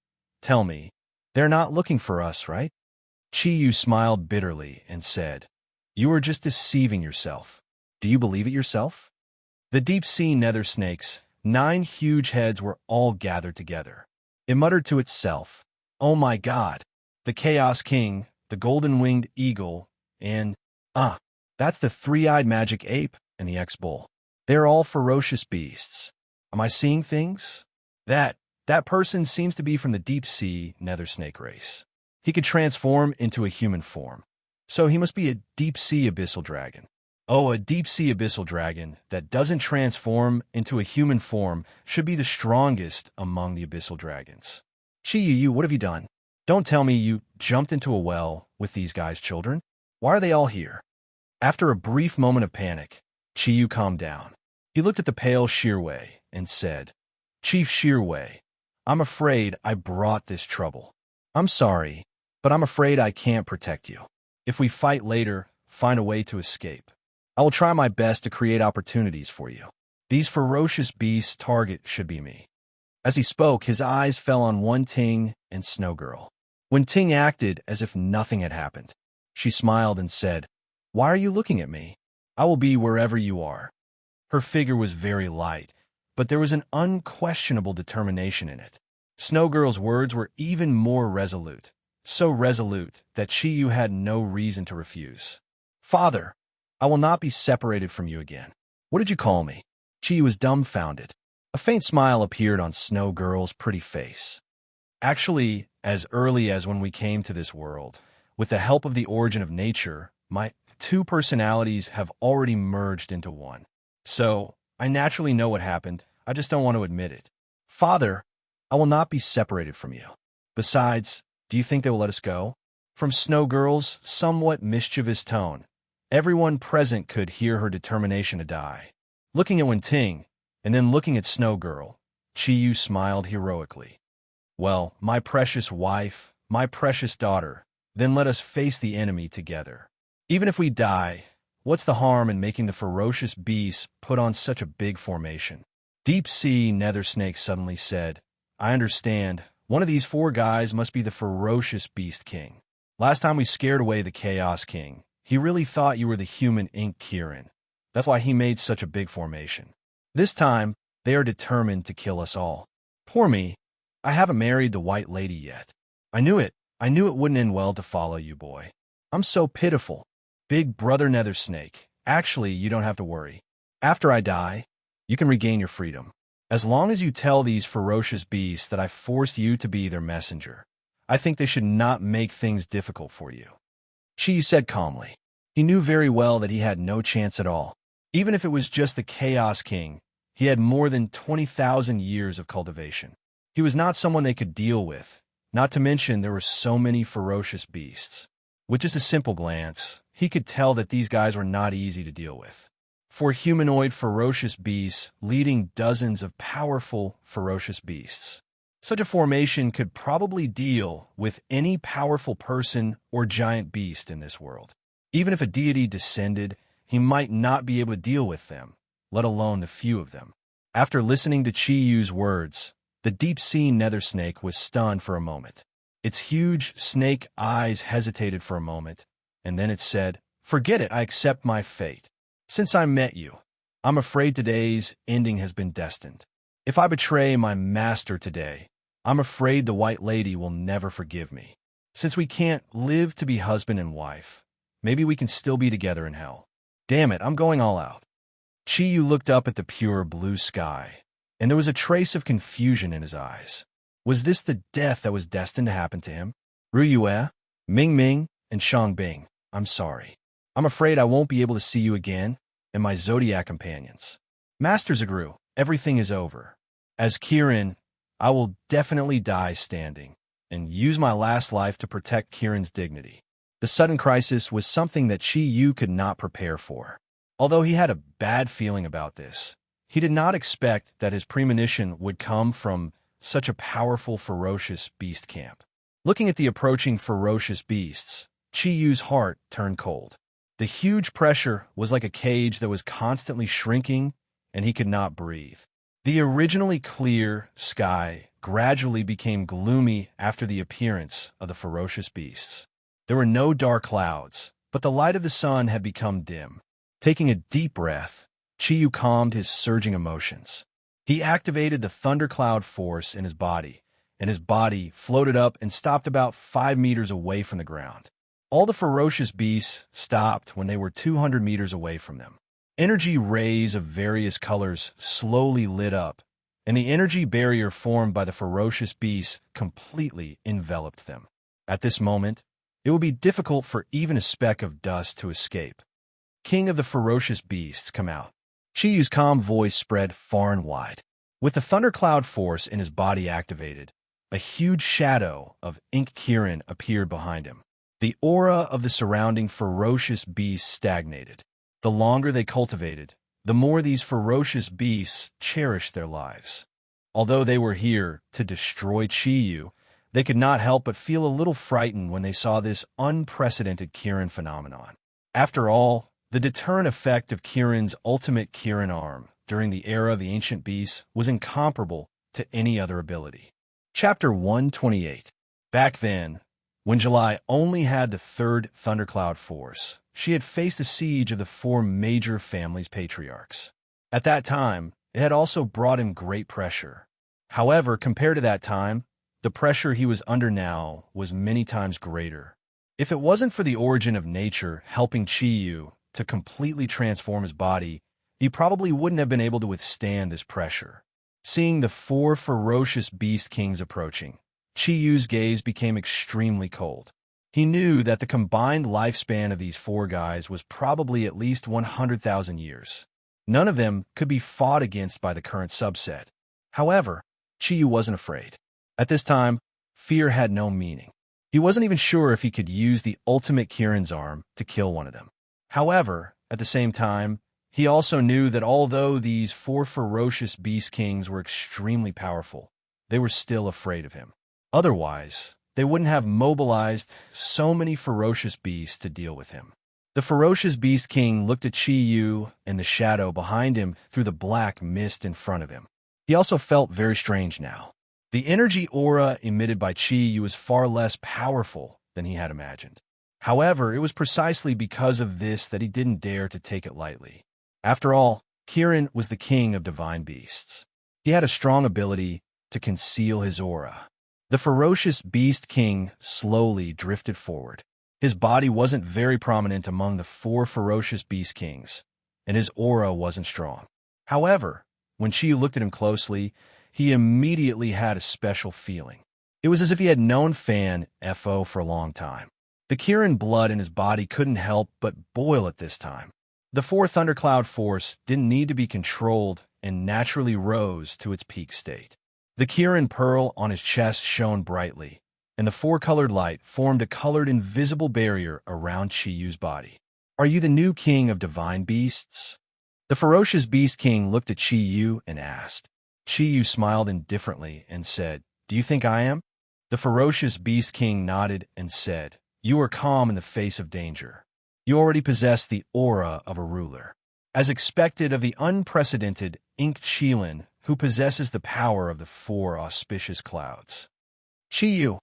tell me, they're not looking for us, right? Chi-Yu smiled bitterly and said, "You are just deceiving yourself. Do you believe it yourself?" The deep-sea nether snakes, 9 huge heads, were all gathered together. It muttered to itself, "Oh my God, the Chaos King, the golden-winged eagle, and, that's the 3-eyed magic ape and the X-bull. They are all ferocious beasts. Am I seeing things? That person seems to be from the deep-sea nether snake race. He could transform into a human form. So he must be a deep-sea abyssal dragon. Oh, a deep-sea abyssal dragon that doesn't transform into a human form should be the strongest among the abyssal dragons. Chi-Yu, what have you done? Don't tell me you jumped into a well with these guys' children. Why are they all here?" After a brief moment of panic, Chi-Yu calmed down. He looked at the pale Shirwei and said, "Chief Shirwei, I'm afraid I brought this trouble. I'm sorry, but I'm afraid I can't protect you. If we fight later, find a way to escape. I will try my best to create opportunities for you. These ferocious beasts' target should be me." As he spoke, his eyes fell on One Ting and Snow Girl. When Ting acted as if nothing had happened, she smiled and said, "Why are you looking at me? I will be wherever you are." Her figure was very light, but there was an unquestionable determination in it. Snow Girl's words were even more resolute, so resolute that Chi-Yu had no reason to refuse. "Father, I will not be separated from you again. What did you call me?" Chi-Yu was dumbfounded. A faint smile appeared on Snow Girl's pretty face. "Actually, as early as when we came to this world, with the help of the origin of nature, my 2 personalities have already merged into one. So, I naturally know what happened, I just don't want to admit it. Father, I will not be separated from you. Besides, do you think they will let us go?" From Snow Girl's somewhat mischievous tone, everyone present could hear her determination to die. Looking at Wen Ting, and then looking at Snow Girl, Chi-Yu smiled heroically. "Well, my precious wife, my precious daughter, then let us face the enemy together. Even if we die, what's the harm in making the ferocious beasts put on such a big formation? Deep-sea nether snake suddenly said, I understand. One of these four guys must be the ferocious beast king. Last time we scared away the chaos king, he really thought you were the human ink Kirin. That's why he made such a big formation. This time, they are determined to kill us all. Poor me. I haven't married the white lady yet. I knew it. I knew it wouldn't end well to follow you, boy. I'm so pitiful. Big brother nether snake. Actually, you don't have to worry. After I die, you can regain your freedom. As long as you tell these ferocious beasts that I forced you to be their messenger, I think they should not make things difficult for you. Chi said calmly. He knew very well that he had no chance at all. Even if it was just the Chaos King, he had more than 20,000 years of cultivation. He was not someone they could deal with, not to mention there were so many ferocious beasts. With just a simple glance, he could tell that these guys were not easy to deal with. For humanoid ferocious beasts leading dozens of powerful ferocious beasts. Such a formation could probably deal with any powerful person or giant beast in this world. Even if a deity descended, he might not be able to deal with them, let alone the few of them. After listening to Chi Yu's words, the deep-sea nether snake was stunned for a moment. Its huge snake eyes hesitated for a moment, and then it said, Forget it, I accept my fate. Since I met you, I'm afraid today's ending has been destined. If I betray my master today, I'm afraid the white lady will never forgive me. Since we can't live to be husband and wife, maybe we can still be together in hell. Damn it, I'm going all out. Chi Yu looked up at the pure blue sky, and there was a trace of confusion in his eyes. Was this the death that was destined to happen to him? Ru Yue, Ming Ming, and Shang Bing, I'm sorry. I'm afraid I won't be able to see you again and my Zodiac companions. Master Zagru, everything is over. As Kirin, I will definitely die standing and use my last life to protect Kirin's dignity. The sudden crisis was something that Chi Yu could not prepare for. Although he had a bad feeling about this, he did not expect that his premonition would come from such a powerful, ferocious beast camp. Looking at the approaching ferocious beasts, Chi Yu's heart turned cold. The huge pressure was like a cage that was constantly shrinking, and he could not breathe. The originally clear sky gradually became gloomy after the appearance of the ferocious beasts. There were no dark clouds, but the light of the sun had become dim. Taking a deep breath, Chi Yu calmed his surging emotions. He activated the thundercloud force in his body, and his body floated up and stopped about 5 meters away from the ground. All the ferocious beasts stopped when they were 200 meters away from them. Energy rays of various colors slowly lit up, and the energy barrier formed by the ferocious beasts completely enveloped them. At this moment, it would be difficult for even a speck of dust to escape. King of the ferocious beasts, come out. Chi Yu's calm voice spread far and wide. With the thundercloud force in his body activated, a huge shadow of Ink Kirin appeared behind him. The aura of the surrounding ferocious beasts stagnated. The longer they cultivated, the more these ferocious beasts cherished their lives. Although they were here to destroy Chi Yu, they could not help but feel a little frightened when they saw this unprecedented Kirin phenomenon. After all, the deterrent effect of Kirin's ultimate Kirin arm during the era of the ancient beasts was incomparable to any other ability. Chapter 128. Back then, when July only had the third thundercloud force, she had faced the siege of the 4 major families' patriarchs. At that time, it had also brought him great pressure. However, compared to that time, the pressure he was under now was many times greater. If it wasn't for the origin of nature helping Chi Yu to completely transform his body, he probably wouldn't have been able to withstand this pressure. Seeing the 4 ferocious beast kings approaching, Chi Yu's gaze became extremely cold. He knew that the combined lifespan of these 4 guys was probably at least 100,000 years. None of them could be fought against by the current subset. However, Chi Yu wasn't afraid. At this time, fear had no meaning. He wasn't even sure if he could use the ultimate Kirin's arm to kill one of them. However, at the same time, he also knew that although these 4 ferocious beast kings were extremely powerful, they were still afraid of him. Otherwise, they wouldn't have mobilized so many ferocious beasts to deal with him. The ferocious beast king looked at Chi Yu and the shadow behind him through the black mist in front of him. He also felt very strange now. The energy aura emitted by Chi Yu was far less powerful than he had imagined. However, it was precisely because of this that he didn't dare to take it lightly. After all, Kirin was the king of divine beasts. He had a strong ability to conceal his aura. The ferocious beast king slowly drifted forward. His body wasn't very prominent among the 4 ferocious beast kings, and his aura wasn't strong. However, when Chi Yu looked at him closely, he immediately had a special feeling. It was as if he had known Fan Fo for a long time. The Kirin blood in his body couldn't help but boil at this time. The 4 thundercloud force didn't need to be controlled and naturally rose to its peak state. The Kirin pearl on his chest shone brightly, and the 4-colored light formed a colored invisible barrier around Chi Yu's body. Are you the new king of divine beasts? The ferocious beast king looked at Chi Yu and asked. Chi Yu smiled indifferently and said, "Do you think I am?" The ferocious beast king nodded and said, "You are calm in the face of danger. You already possess the aura of a ruler. As expected of the unprecedented Inked Qilin, who possesses the power of the 4 auspicious clouds." Chi Yu,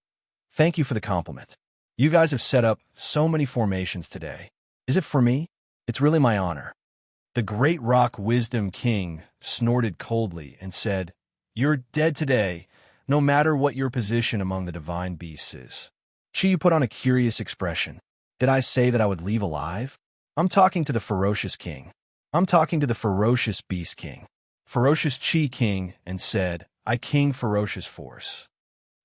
thank you for the compliment. You guys have set up so many formations today. Is it for me? It's really my honor. The great rock wisdom king snorted coldly and said, "You're dead today, no matter what your position among the divine beasts is." Chi Yu put on a curious expression. Did I say that I would leave alive? I'm talking to the ferocious king. I'm talking to the ferocious beast king. Ferocious Chi king, and said, "I king ferocious force."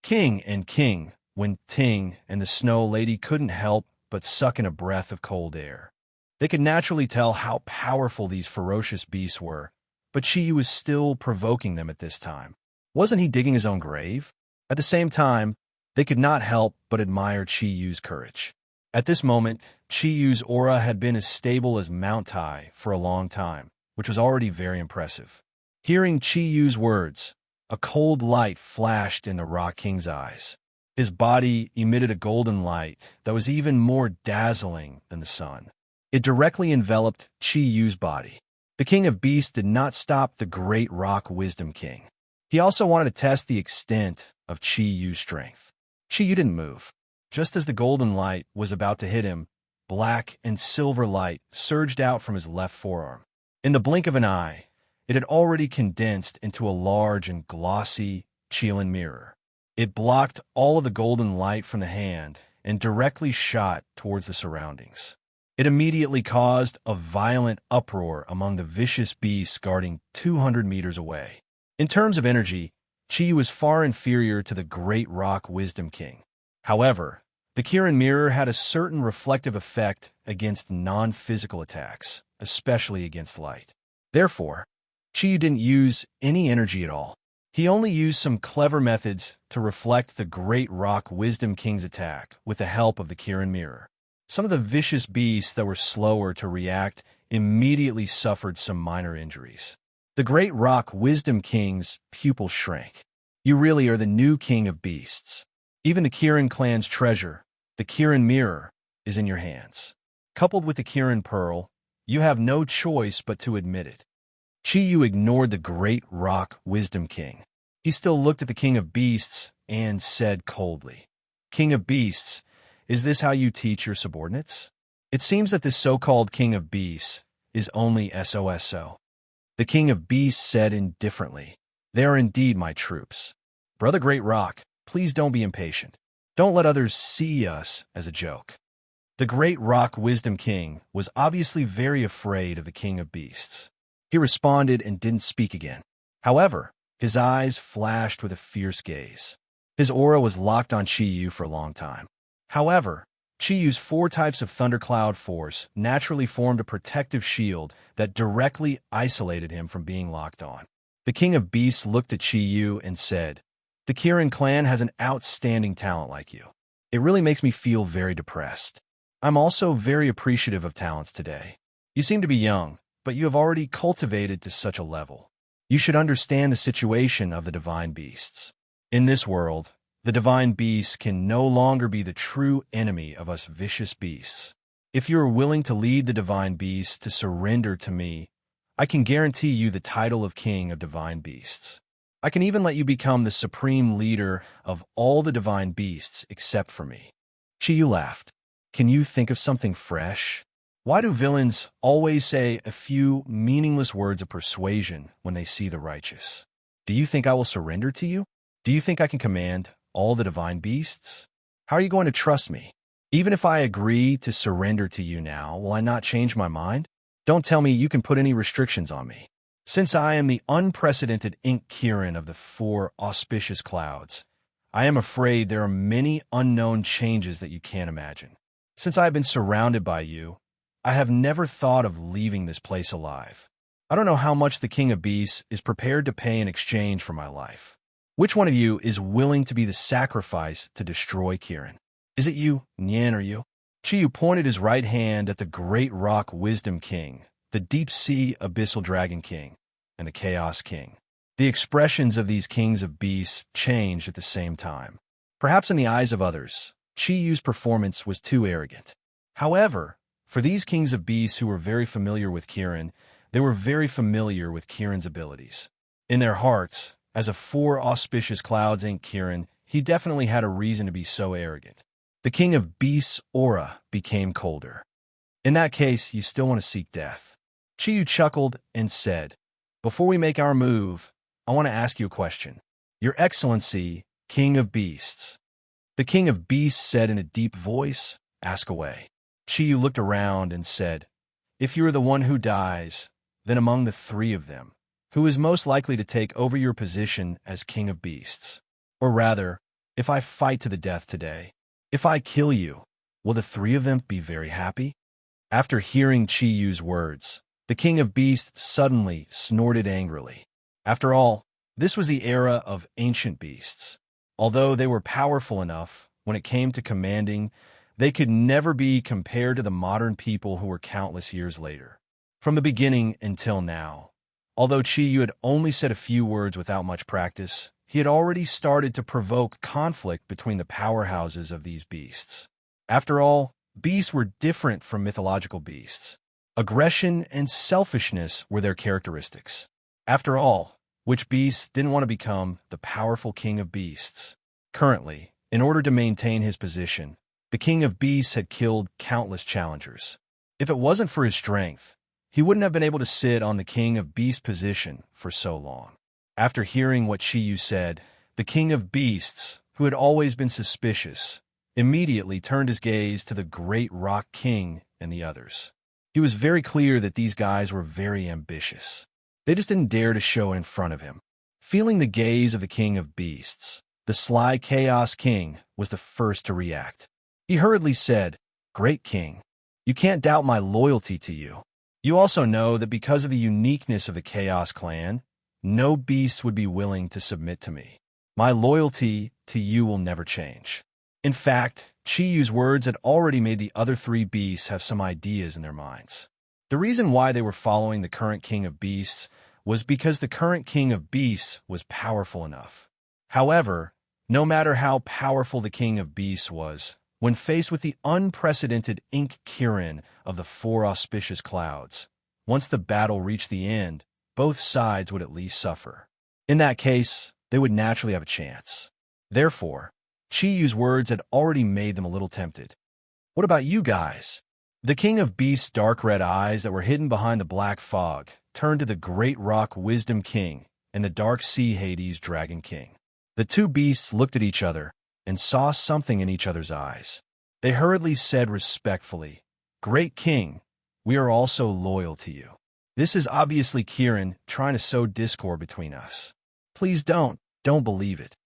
King and king, when Ting and the snow lady couldn't help but suck in a breath of cold air. They could naturally tell how powerful these ferocious beasts were, but Chi Yu was still provoking them at this time. Wasn't he digging his own grave? At the same time, they could not help but admire Chi Yu's courage. At this moment, Chi Yu's aura had been as stable as Mount Tai for a long time, which was already very impressive. Hearing Chi Yu's words, a cold light flashed in the Rock King's eyes. His body emitted a golden light that was even more dazzling than the sun. It directly enveloped Chi Yu's body. The King of Beasts did not stop the great Rock Wisdom King. He also wanted to test the extent of Chi Yu's strength. Chi Yu didn't move. Just as the golden light was about to hit him, black and silver light surged out from his left forearm. In the blink of an eye, it had already condensed into a large and glossy Qilin mirror. It blocked all of the golden light from the hand and directly shot towards the surroundings. It immediately caused a violent uproar among the vicious beasts guarding 200 meters away. In terms of energy, Chi was far inferior to the great Rock Wisdom King. However, the Kirin mirror had a certain reflective effect against non-physical attacks, especially against light. Therefore, Chi didn't use any energy at all. He only used some clever methods to reflect the great Rock Wisdom King's attack with the help of the Kirin mirror. Some of the vicious beasts that were slower to react immediately suffered some minor injuries. The great Rock Wisdom King's pupils shrank. You really are the new king of beasts. Even the Kirin clan's treasure, the Kirin mirror, is in your hands. Coupled with the Kirin pearl, you have no choice but to admit it. Chi Yu ignored the great Rock Wisdom King. He still looked at the King of Beasts and said coldly, "King of Beasts, is this how you teach your subordinates?" It seems that this so-called King of Beasts is only SOSO. The King of Beasts said indifferently, "They are indeed my troops. Brother Great Rock, please don't be impatient. Don't let others see us as a joke." The great Rock Wisdom King was obviously very afraid of the King of Beasts. He responded and didn't speak again. However, his eyes flashed with a fierce gaze. His aura was locked on Chi Yu for a long time. However, Chi Yu's 4 types of thundercloud force naturally formed a protective shield that directly isolated him from being locked on. The King of Beasts looked at Chi Yu and said, "The Kirin clan has an outstanding talent like you. It really makes me feel very depressed. I'm also very appreciative of talents today. You seem to be young, but you have already cultivated to such a level. You should understand the situation of the divine beasts. In this world, the divine beasts can no longer be the true enemy of us vicious beasts. If you are willing to lead the divine beasts to surrender to me, I can guarantee you the title of King of Divine Beasts. I can even let you become the supreme leader of all the divine beasts except for me." Chiyu laughed. "Can you think of something fresh? Why do villains always say a few meaningless words of persuasion when they see the righteous? Do you think I will surrender to you? Do you think I can command all the divine beasts? How are you going to trust me? Even if I agree to surrender to you now, will I not change my mind? Don't tell me you can put any restrictions on me. Since I am the unprecedented ink Kirin of the 4 auspicious clouds, I am afraid there are many unknown changes that you can't imagine. Since I have been surrounded by you, I have never thought of leaving this place alive. I don't know how much the King of Beasts is prepared to pay in exchange for my life. Which one of you is willing to be the sacrifice to destroy Kirin? Is it you, Nian, or you?" Chiyu pointed his right hand at the Great Rock Wisdom King, the Deep Sea Abyssal Dragon King, and the Chaos King. The expressions of these kings of beasts changed at the same time. Perhaps in the eyes of others, Chiyu's performance was too arrogant. However, for these kings of beasts who were very familiar with Kirin, they were very familiar with Kirin's abilities. In their hearts, as a 4 auspicious clouds ink Kirin, he definitely had a reason to be so arrogant. The King of Beasts' aura became colder. "In that case, you still want to seek death." Chiyu chuckled and said, "Before we make our move, I want to ask you a question. Your Excellency, King of Beasts." The King of Beasts said in a deep voice, "Ask away." Chiyu looked around and said, "If you are the one who dies, then among the 3 of them, who is most likely to take over your position as King of Beasts? Or rather, if I fight to the death today, if I kill you, will the 3 of them be very happy?" After hearing Chiyu's words, the King of Beasts suddenly snorted angrily. After all, this was the era of ancient beasts. Although they were powerful enough, when it came to commanding, they could never be compared to the modern people who were countless years later. From the beginning until now, although Chiyu had only said a few words without much practice, he had already started to provoke conflict between the powerhouses of these beasts. After all, beasts were different from mythological beasts. Aggression and selfishness were their characteristics. After all, which beast didn't want to become the powerful King of Beasts? Currently, in order to maintain his position, the King of Beasts had killed countless challengers. If it wasn't for his strength, he wouldn't have been able to sit on the King of Beasts position for so long. After hearing what Chiyu said, the King of Beasts, who had always been suspicious, immediately turned his gaze to the Great Rock King and the others. He was very clear that these guys were very ambitious. They just didn't dare to show it in front of him. Feeling the gaze of the King of Beasts, the sly Chaos King was the first to react. He hurriedly said, "Great King, you can't doubt my loyalty to you. You also know that because of the uniqueness of the Chaos Clan, no beast would be willing to submit to me. My loyalty to you will never change." In fact, Chiyu's words had already made the other 3 beasts have some ideas in their minds. The reason why they were following the current King of Beasts was because the current King of Beasts was powerful enough. However, no matter how powerful the King of Beasts was, when faced with the unprecedented ink Kirin of the 4 auspicious clouds, once the battle reached the end, both sides would at least suffer. In that case, they would naturally have a chance. Therefore, Chiyu's words had already made them a little tempted. "What about you guys?" The King of Beasts' dark red eyes that were hidden behind the black fog turned to the Great Rock Wisdom King and the Dark Sea Hades Dragon King. The 2 beasts looked at each other and saw something in each other's eyes. They hurriedly said respectfully, "Great King, we are also loyal to you. This is obviously Kirin trying to sow discord between us. Please don't believe it."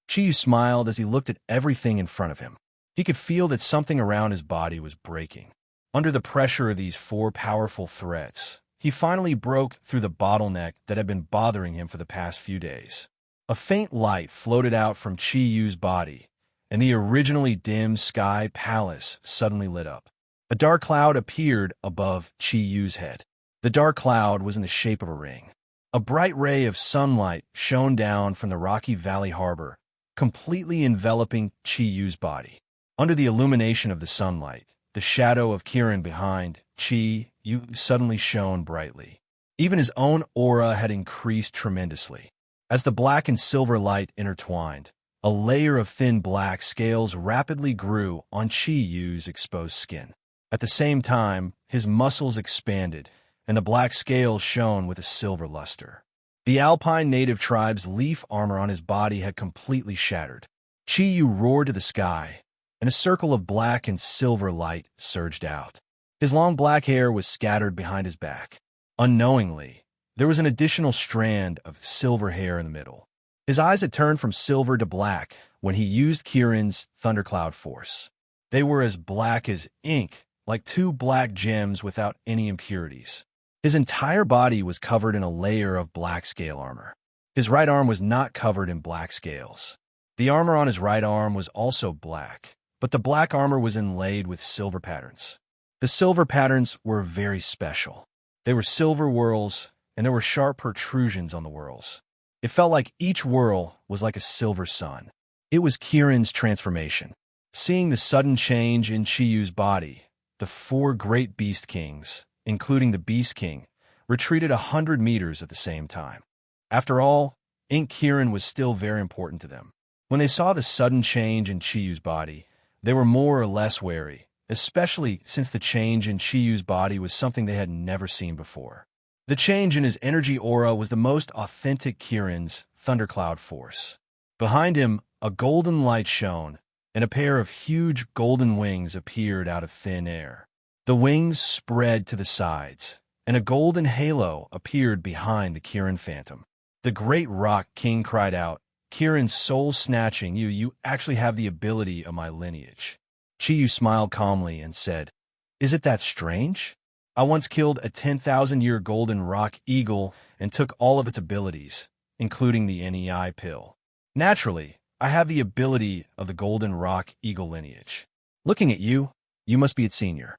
Chiyu smiled as he looked at everything in front of him. He could feel that something around his body was breaking. Under the pressure of these 4 powerful threats, he finally broke through the bottleneck that had been bothering him for the past few days. A faint light floated out from Chiyu's body, and the originally dim sky palace suddenly lit up. A dark cloud appeared above Chiyu's head. The dark cloud was in the shape of a ring. A bright ray of sunlight shone down from the rocky valley harbor, completely enveloping Chiyu's body. Under the illumination of the sunlight, the shadow of Kirin behind Chiyu suddenly shone brightly. Even his own aura had increased tremendously. As the black and silver light intertwined, a layer of thin black scales rapidly grew on Chi Yu's exposed skin. At the same time, his muscles expanded, and the black scales shone with a silver luster. The Alpine native tribe's leaf armor on his body had completely shattered. Chi Yu roared to the sky, and a circle of black and silver light surged out. His long black hair was scattered behind his back. Unknowingly, there was an additional strand of silver hair in the middle. His eyes had turned from silver to black when he used Kirin's thundercloud force. They were as black as ink, like two black gems without any impurities. His entire body was covered in a layer of black scale armor. His right arm was not covered in black scales. The armor on his right arm was also black, but the black armor was inlaid with silver patterns. The silver patterns were very special. They were silver whorls, and there were sharp protrusions on the whorls. It felt like each whorl was like a silver sun. It was Kirin's transformation. Seeing the sudden change in Chi Yu's body, the four great beast kings, including the Beast King, retreated 100 meters at the same time. After all, Ink Kirin was still very important to them. When they saw the sudden change in Chi Yu's body, they were more or less wary, especially since the change in Chi Yu's body was something they had never seen before. The change in his energy aura was the most authentic Kirin's thundercloud force. Behind him, a golden light shone, and a pair of huge golden wings appeared out of thin air. The wings spread to the sides, and a golden halo appeared behind the Kirin Phantom. The great Rock King cried out, "Kirin, soul-snatching, you actually have the ability of my lineage." Chi Yu smiled calmly and said, "Is it that strange? I once killed a 10,000-year golden rock eagle and took all of its abilities, including the NEI pill. Naturally, I have the ability of the golden rock eagle lineage. Looking at you, you must be its senior."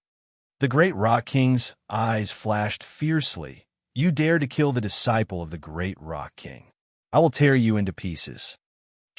The great Rock King's eyes flashed fiercely. "You dare to kill the disciple of the great Rock King. I will tear you into pieces."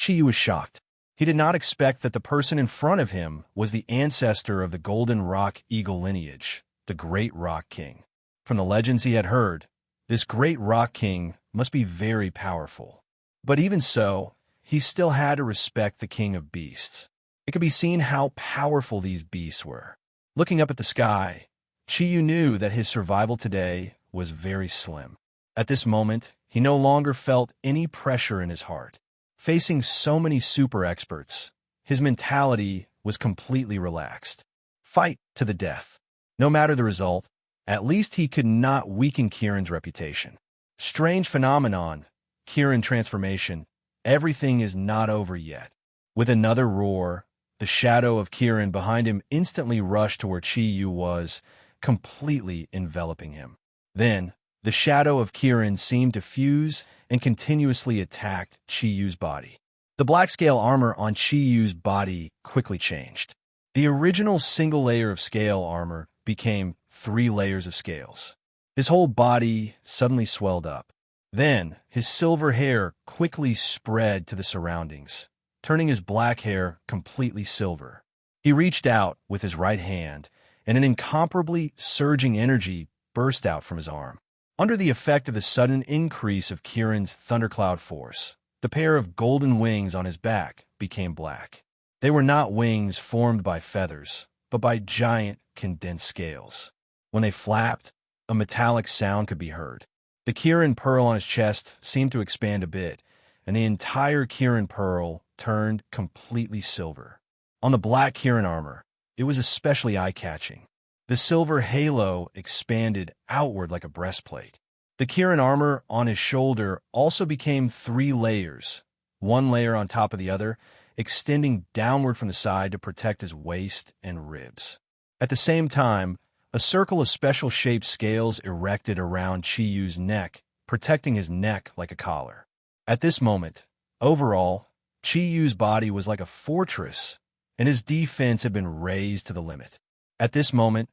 Chi Yu was shocked. He did not expect that the person in front of him was the ancestor of the golden rock eagle lineage, the great Rock King. From the legends he had heard, this great Rock King must be very powerful. But even so, he still had to respect the King of Beasts. It could be seen how powerful these beasts were. Looking up at the sky, Chi Yu knew that his survival today was very slim. At this moment, he no longer felt any pressure in his heart. Facing so many super experts, his mentality was completely relaxed. Fight to the death. No matter the result, at least he could not weaken Kirin's reputation. Strange phenomenon, Kirin transformation. Everything is not over yet. With another roar, the shadow of Kirin behind him instantly rushed to where Chi Yu was, completely enveloping him. Then, the shadow of Kirin seemed to fuse and continuously attacked Chi Yu's body. The black scale armor on Chi Yu's body quickly changed. The original single layer of scale armor became 3 layers of scales. His whole body suddenly swelled up. Then, his silver hair quickly spread to the surroundings, turning his black hair completely silver. He reached out with his right hand, and an incomparably surging energy burst out from his arm. Under the effect of the sudden increase of Kirin's thundercloud force, the pair of golden wings on his back became black. They were not wings formed by feathers, but by giant condensed scales. When they flapped, a metallic sound could be heard. The Kirin pearl on his chest seemed to expand a bit, and the entire Kirin pearl turned completely silver. On the black Kirin armor, it was especially eye-catching. The silver halo expanded outward like a breastplate. The Kirin armor on his shoulder also became 3 layers, one layer on top of the other, extending downward from the side to protect his waist and ribs. At the same time, a circle of special-shaped scales erected around Chi Yu's neck, protecting his neck like a collar. At this moment, overall, Chi Yu's body was like a fortress, and his defense had been raised to the limit. At this moment,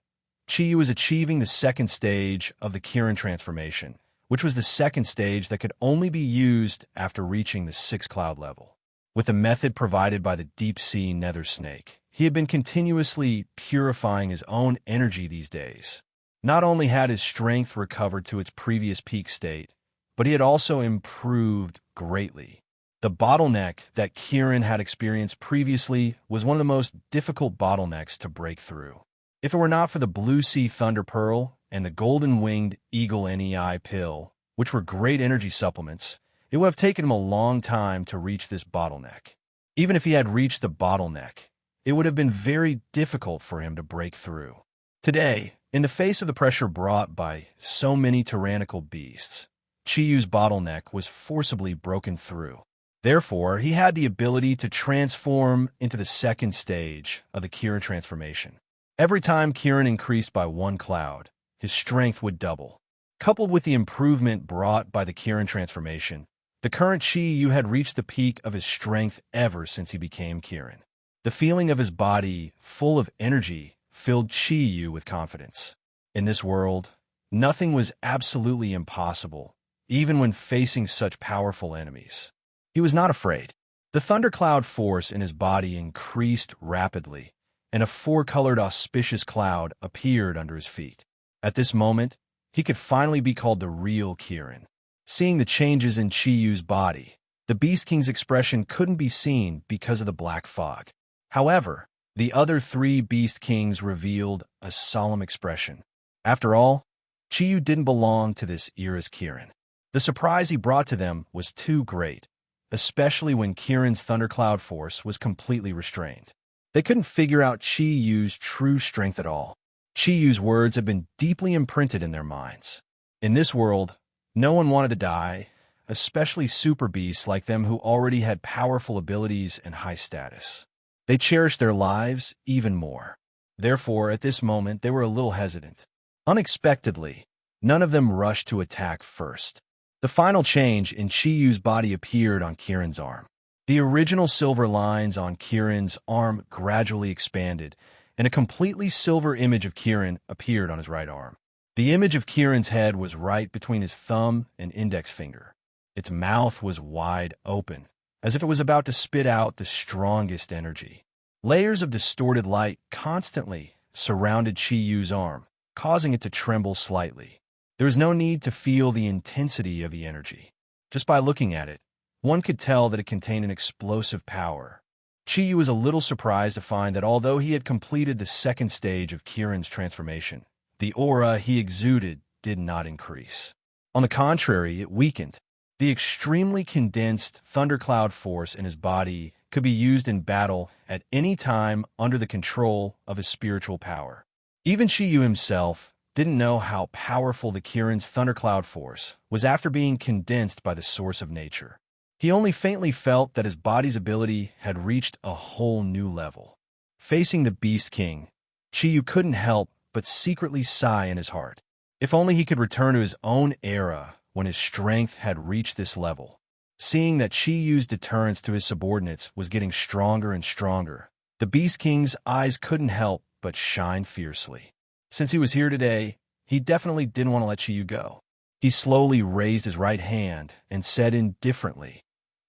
Chi Yu was achieving the second stage of the Kirin transformation, which was the second stage that could only be used after reaching the 6th cloud level. With the method provided by the deep-sea nether snake, he had been continuously purifying his own energy these days. Not only had his strength recovered to its previous peak state, but he had also improved greatly. The bottleneck that Kieran had experienced previously was one of the most difficult bottlenecks to break through. If it were not for the Blue Sea Thunder Pearl and the Golden-Winged Eagle NEI pill, which were great energy supplements, it would have taken him a long time to reach this bottleneck. Even if he had reached the bottleneck, it would have been very difficult for him to break through. Today, in the face of the pressure brought by so many tyrannical beasts, Chiyu's bottleneck was forcibly broken through. Therefore, he had the ability to transform into the second stage of the Kieran transformation. Every time Kieran increased by one cloud, his strength would double. Coupled with the improvement brought by the Kieran transformation, the current Chiyu had reached the peak of his strength ever since he became Kieran. The feeling of his body, full of energy, filled Chiyu with confidence. In this world, nothing was absolutely impossible, even when facing such powerful enemies. He was not afraid. The thundercloud force in his body increased rapidly, and a four-colored auspicious cloud appeared under his feet. At this moment, he could finally be called the real Kieran. Seeing the changes in Chiyu's body, the Beast King's expression couldn't be seen because of the black fog. However, the other three Beast Kings revealed a solemn expression. After all, Chiyu didn't belong to this era's Kieran. The surprise he brought to them was too great, especially when Kieran's thundercloud force was completely restrained. They couldn't figure out Chiyu's true strength at all. Chiyu's words had been deeply imprinted in their minds. In this world, no one wanted to die, especially super beasts like them who already had powerful abilities and high status. They cherished their lives even more. Therefore, at this moment, they were a little hesitant. Unexpectedly, none of them rushed to attack first. The final change in Chiyu's body appeared on Kieran's arm. The original silver lines on Kieran's arm gradually expanded, and a completely silver image of Kieran appeared on his right arm. The image of Kieran's head was right between his thumb and index finger. Its mouth was wide open, as if it was about to spit out the strongest energy. Layers of distorted light constantly surrounded Chiyu's arm, causing it to tremble slightly. There was no need to feel the intensity of the energy. Just by looking at it, one could tell that it contained an explosive power. Chiyu was a little surprised to find that although he had completed the second stage of Kieran's transformation, the aura he exuded did not increase. On the contrary, it weakened. The extremely condensed thundercloud force in his body could be used in battle at any time under the control of his spiritual power. Even Chiyu himself didn't know how powerful the Kieran's thundercloud force was after being condensed by the source of nature. He only faintly felt that his body's ability had reached a whole new level. Facing the Beast King, Chiyu couldn't help but secretly sigh in his heart. If only he could return to his own era when his strength had reached this level. Seeing that Chiyu's deterrence to his subordinates was getting stronger and stronger, the Beast King's eyes couldn't help but shine fiercely. Since he was here today, he definitely didn't want to let Chiyu go. He slowly raised his right hand and said indifferently,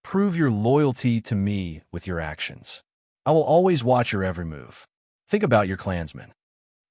"Prove your loyalty to me with your actions. I will always watch your every move. Think about your clansmen."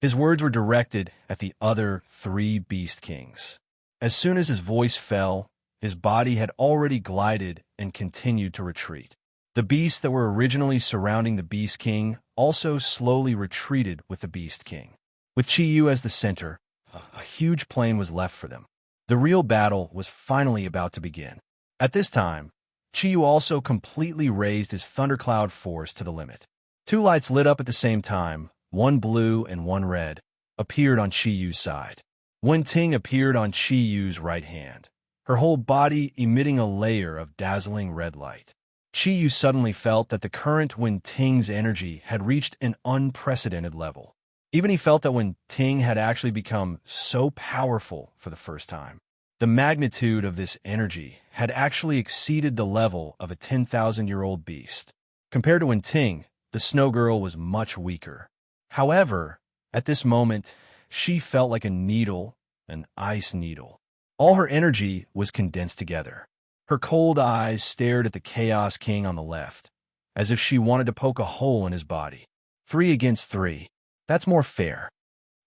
His words were directed at the other three Beast Kings. As soon as his voice fell, his body had already glided and continued to retreat. The beasts that were originally surrounding the Beast King also slowly retreated with the Beast King. With Chiyu as the center, a huge plain was left for them. The real battle was finally about to begin. At this time, Chiyu also completely raised his thundercloud force to the limit. Two lights lit up at the same time, one blue and one red, appeared on Chiyu's side. Wen Ting appeared on Chiyu's right hand, her whole body emitting a layer of dazzling red light. Chiyu suddenly felt that the current Wen Ting's energy had reached an unprecedented level. Even he felt that Wen Ting had actually become so powerful for the first time. The magnitude of this energy had actually exceeded the level of a 10,000-year-old beast. Compared to Wen Ting, the Snow Girl was much weaker. However, at this moment, she felt like a needle, an ice needle. All her energy was condensed together. Her cold eyes stared at the Chaos King on the left, as if she wanted to poke a hole in his body. 3 against 3. That's more fair.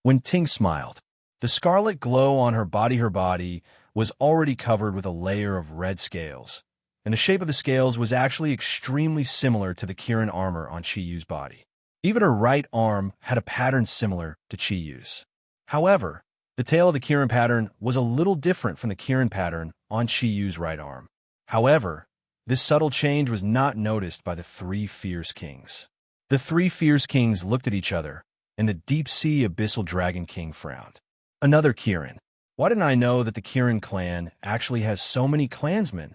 Wen Ting smiled. The scarlet glow on her body was already covered with a layer of red scales, and the shape of the scales was actually extremely similar to the Kirin armor on Chi-Yu's body. Even her right arm had a pattern similar to Chi-Yu's. However, the tail of the Kirin pattern was a little different from the Kirin pattern on Chi-Yu's right arm. However, this subtle change was not noticed by the three Fierce Kings. The three Fierce Kings looked at each other, and the deep-sea abyssal dragon king frowned. Another Kirin. Why didn't I know that the Kirin clan actually has so many clansmen?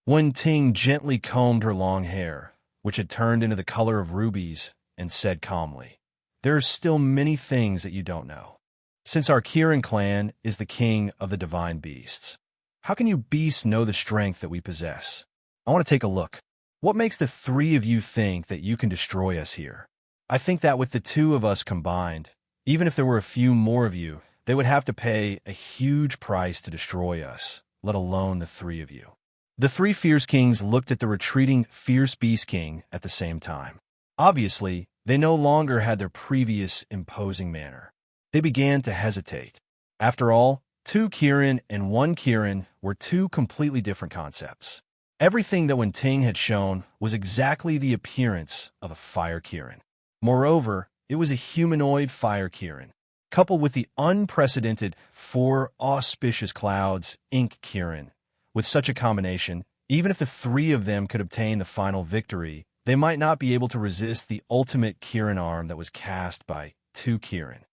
Wen Ting gently combed her long hair, which had turned into the color of rubies, and said calmly, "There are still many things that you don't know. Since our Kirin clan is the king of the divine beasts, how can you beasts know the strength that we possess? I want to take a look. What makes the three of you think that you can destroy us here? I think that with the two of us combined, even if there were a few more of you, they would have to pay a huge price to destroy us, let alone the three of you." The three Fierce Kings looked at the retreating Fierce Beast King at the same time. Obviously, they no longer had their previous imposing manner. They began to hesitate. After all, two Kirin and one Kirin were two completely different concepts. Everything that Wen Ting had shown was exactly the appearance of a fire Kirin. Moreover, it was a humanoid fire Kirin, coupled with the unprecedented four auspicious clouds ink Kirin. With such a combination, even if the three of them could obtain the final victory, they might not be able to resist the ultimate Kirin arm that was cast by two Kirin.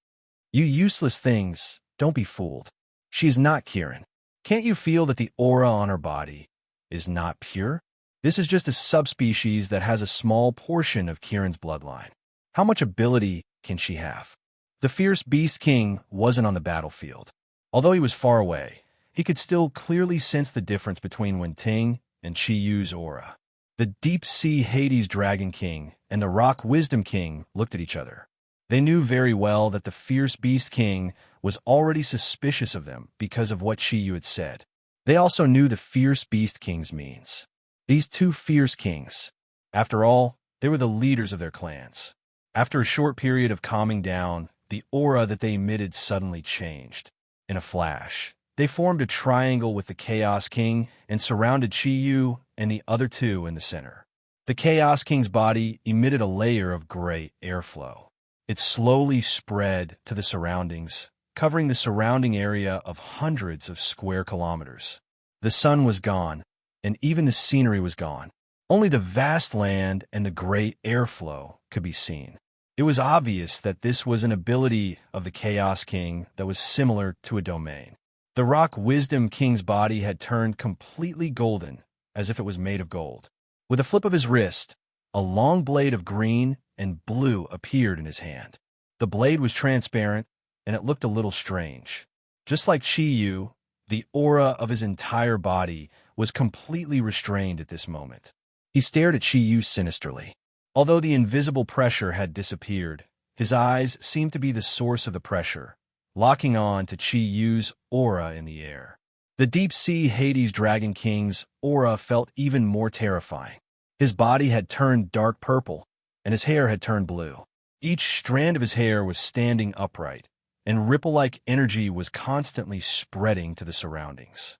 You useless things, don't be fooled. She is not Kirin. Can't you feel that the aura on her body is not pure? This is just a subspecies that has a small portion of Kirin's bloodline. How much ability can she have? The Fierce Beast King wasn't on the battlefield. Although he was far away, he could still clearly sense the difference between Wen Ting and Chi-Yu's aura. The deep-sea Hades Dragon King and the Rock Wisdom King looked at each other. They knew very well that the Fierce Beast King was already suspicious of them because of what Chi-Yu had said. They also knew the Fierce Beast King's means. These two Fierce Kings, after all, they were the leaders of their clans. After a short period of calming down, the aura that they emitted suddenly changed. In a flash, they formed a triangle with the Chaos King and surrounded Chi-Yu and the other two in the center. The Chaos King's body emitted a layer of gray airflow. It slowly spread to the surroundings, covering the surrounding area of hundreds of square kilometers. The sun was gone, and even the scenery was gone. Only the vast land and the gray airflow could be seen. It was obvious that this was an ability of the Chaos King that was similar to a domain. The Rock Wisdom King's body had turned completely golden, as if it was made of gold. With a flip of his wrist, a long blade of green and blue appeared in his hand. The blade was transparent, and it looked a little strange. Just like Chi-Yu, the aura of his entire body was completely restrained at this moment. He stared at Chi-Yu sinisterly. Although the invisible pressure had disappeared, his eyes seemed to be the source of the pressure, locking on to Chi-Yu's aura in the air. The deep-sea Hades Dragon King's aura felt even more terrifying. His body had turned dark purple, and his hair had turned blue. Each strand of his hair was standing upright, and ripple-like energy was constantly spreading to the surroundings.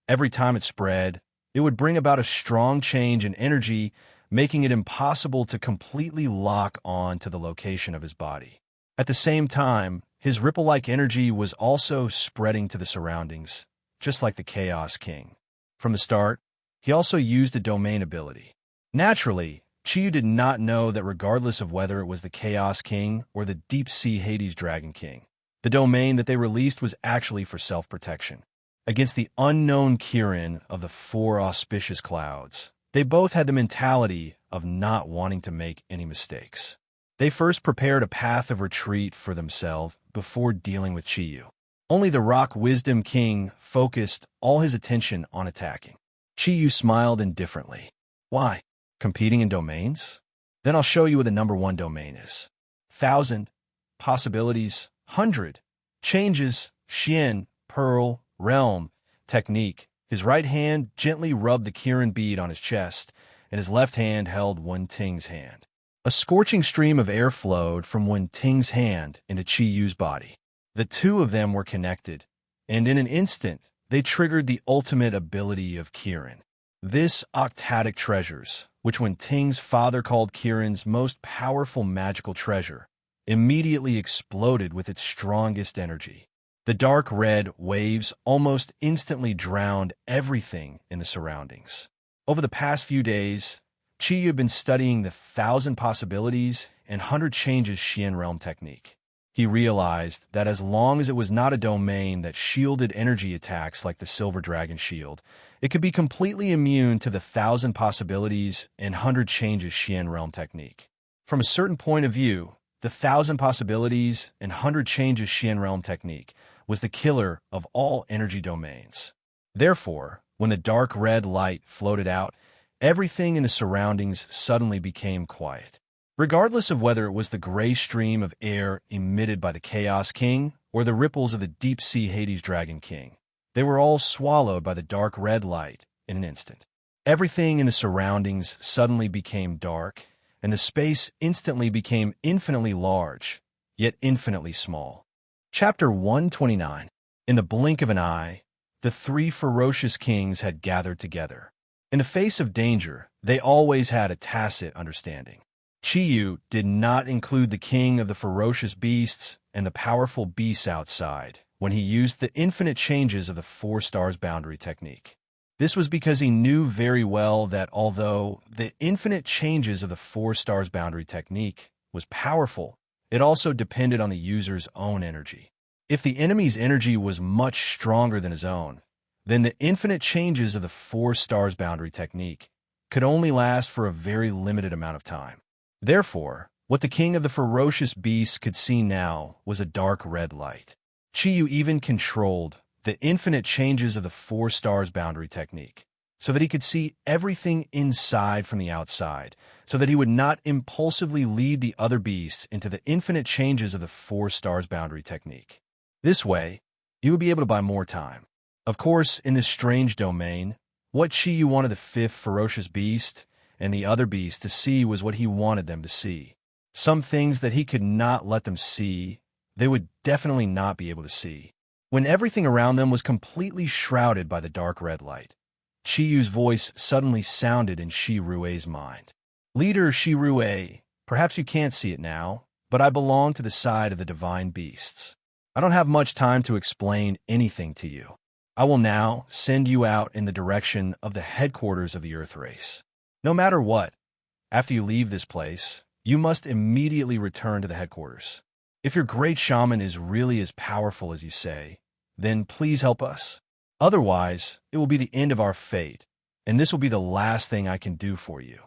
Every time it spread, it would bring about a strong change in energy, making it impossible to completely lock on to the location of his body. At the same time, his ripple-like energy was also spreading to the surroundings, just like the Chaos King. From the start, he also used a domain ability. Naturally, Chi-Yu did not know that regardless of whether it was the Chaos King or the deep-sea Hades Dragon King, the domain that they released was actually for self-protection. Against the unknown Kirin of the four auspicious clouds, they both had the mentality of not wanting to make any mistakes. They first prepared a path of retreat for themselves before dealing with Chi-Yu. Only the Rock Wisdom King focused all his attention on attacking. Chi-Yu smiled indifferently. Why? Competing in domains? Then I'll show you what the number one domain is. 1,000, possibilities, 100, changes, Xian, pearl, realm, technique. His right hand gently rubbed the Kirin bead on his chest, and his left hand held Wen Ting's hand. A scorching stream of air flowed from Wen Ting's hand into Chi-Yu's body. The two of them were connected, and in an instant, they triggered the ultimate ability of Kirin. This octadic treasures, which when Ting's father called Kieran's most powerful magical treasure, immediately exploded with its strongest energy. The dark red waves almost instantly drowned everything in the surroundings. Over the past few days, Chi had been studying the 1,000 possibilities and 100 changes Xian realm technique. He realized that as long as it was not a domain that shielded energy attacks like the Silver Dragon Shield, it could be completely immune to the 1,000 possibilities and 100 changes Xian realm technique. From a certain point of view, the 1,000 possibilities and 100 changes Xian realm technique was the killer of all energy domains. Therefore, when the dark red light floated out, everything in the surroundings suddenly became quiet. Regardless of whether it was the gray stream of air emitted by the Chaos King or the ripples of the deep-sea Hades Dragon King, they were all swallowed by the dark red light in an instant. Everything in the surroundings suddenly became dark, and the space instantly became infinitely large, yet infinitely small. Chapter 129. In the blink of an eye, the three ferocious kings had gathered together. In the face of danger, they always had a tacit understanding. Chi did not include the king of the ferocious beasts and the powerful beasts outside when he used the infinite changes of the 4 stars boundary technique. This was because he knew very well that although the infinite changes of the 4 stars boundary technique was powerful, it also depended on the user's own energy. If the enemy's energy was much stronger than his own, then the infinite changes of the 4 stars boundary technique could only last for a very limited amount of time. Therefore, what the king of the ferocious beasts could see now was a dark red light. Chi even controlled the infinite changes of the 4 stars boundary technique, so that he could see everything inside from the outside, so that he would not impulsively lead the other beasts into the infinite changes of the 4 stars boundary technique. This way, he would be able to buy more time. Of course, in this strange domain, what Chi wanted the 5th ferocious beast and the other beasts to see was what he wanted them to see. Some things that he could not let them see, they would definitely not be able to see. When everything around them was completely shrouded by the dark red light, Chi-Yu's voice suddenly sounded in Shi Rue's mind. Leader Shi Rue, perhaps you can't see it now, but I belong to the side of the divine beasts. I don't have much time to explain anything to you. I will now send you out in the direction of the headquarters of the Earth race. No matter what, after you leave this place, you must immediately return to the headquarters. If your great shaman is really as powerful as you say, then please help us. Otherwise, it will be the end of our fate, and this will be the last thing I can do for you.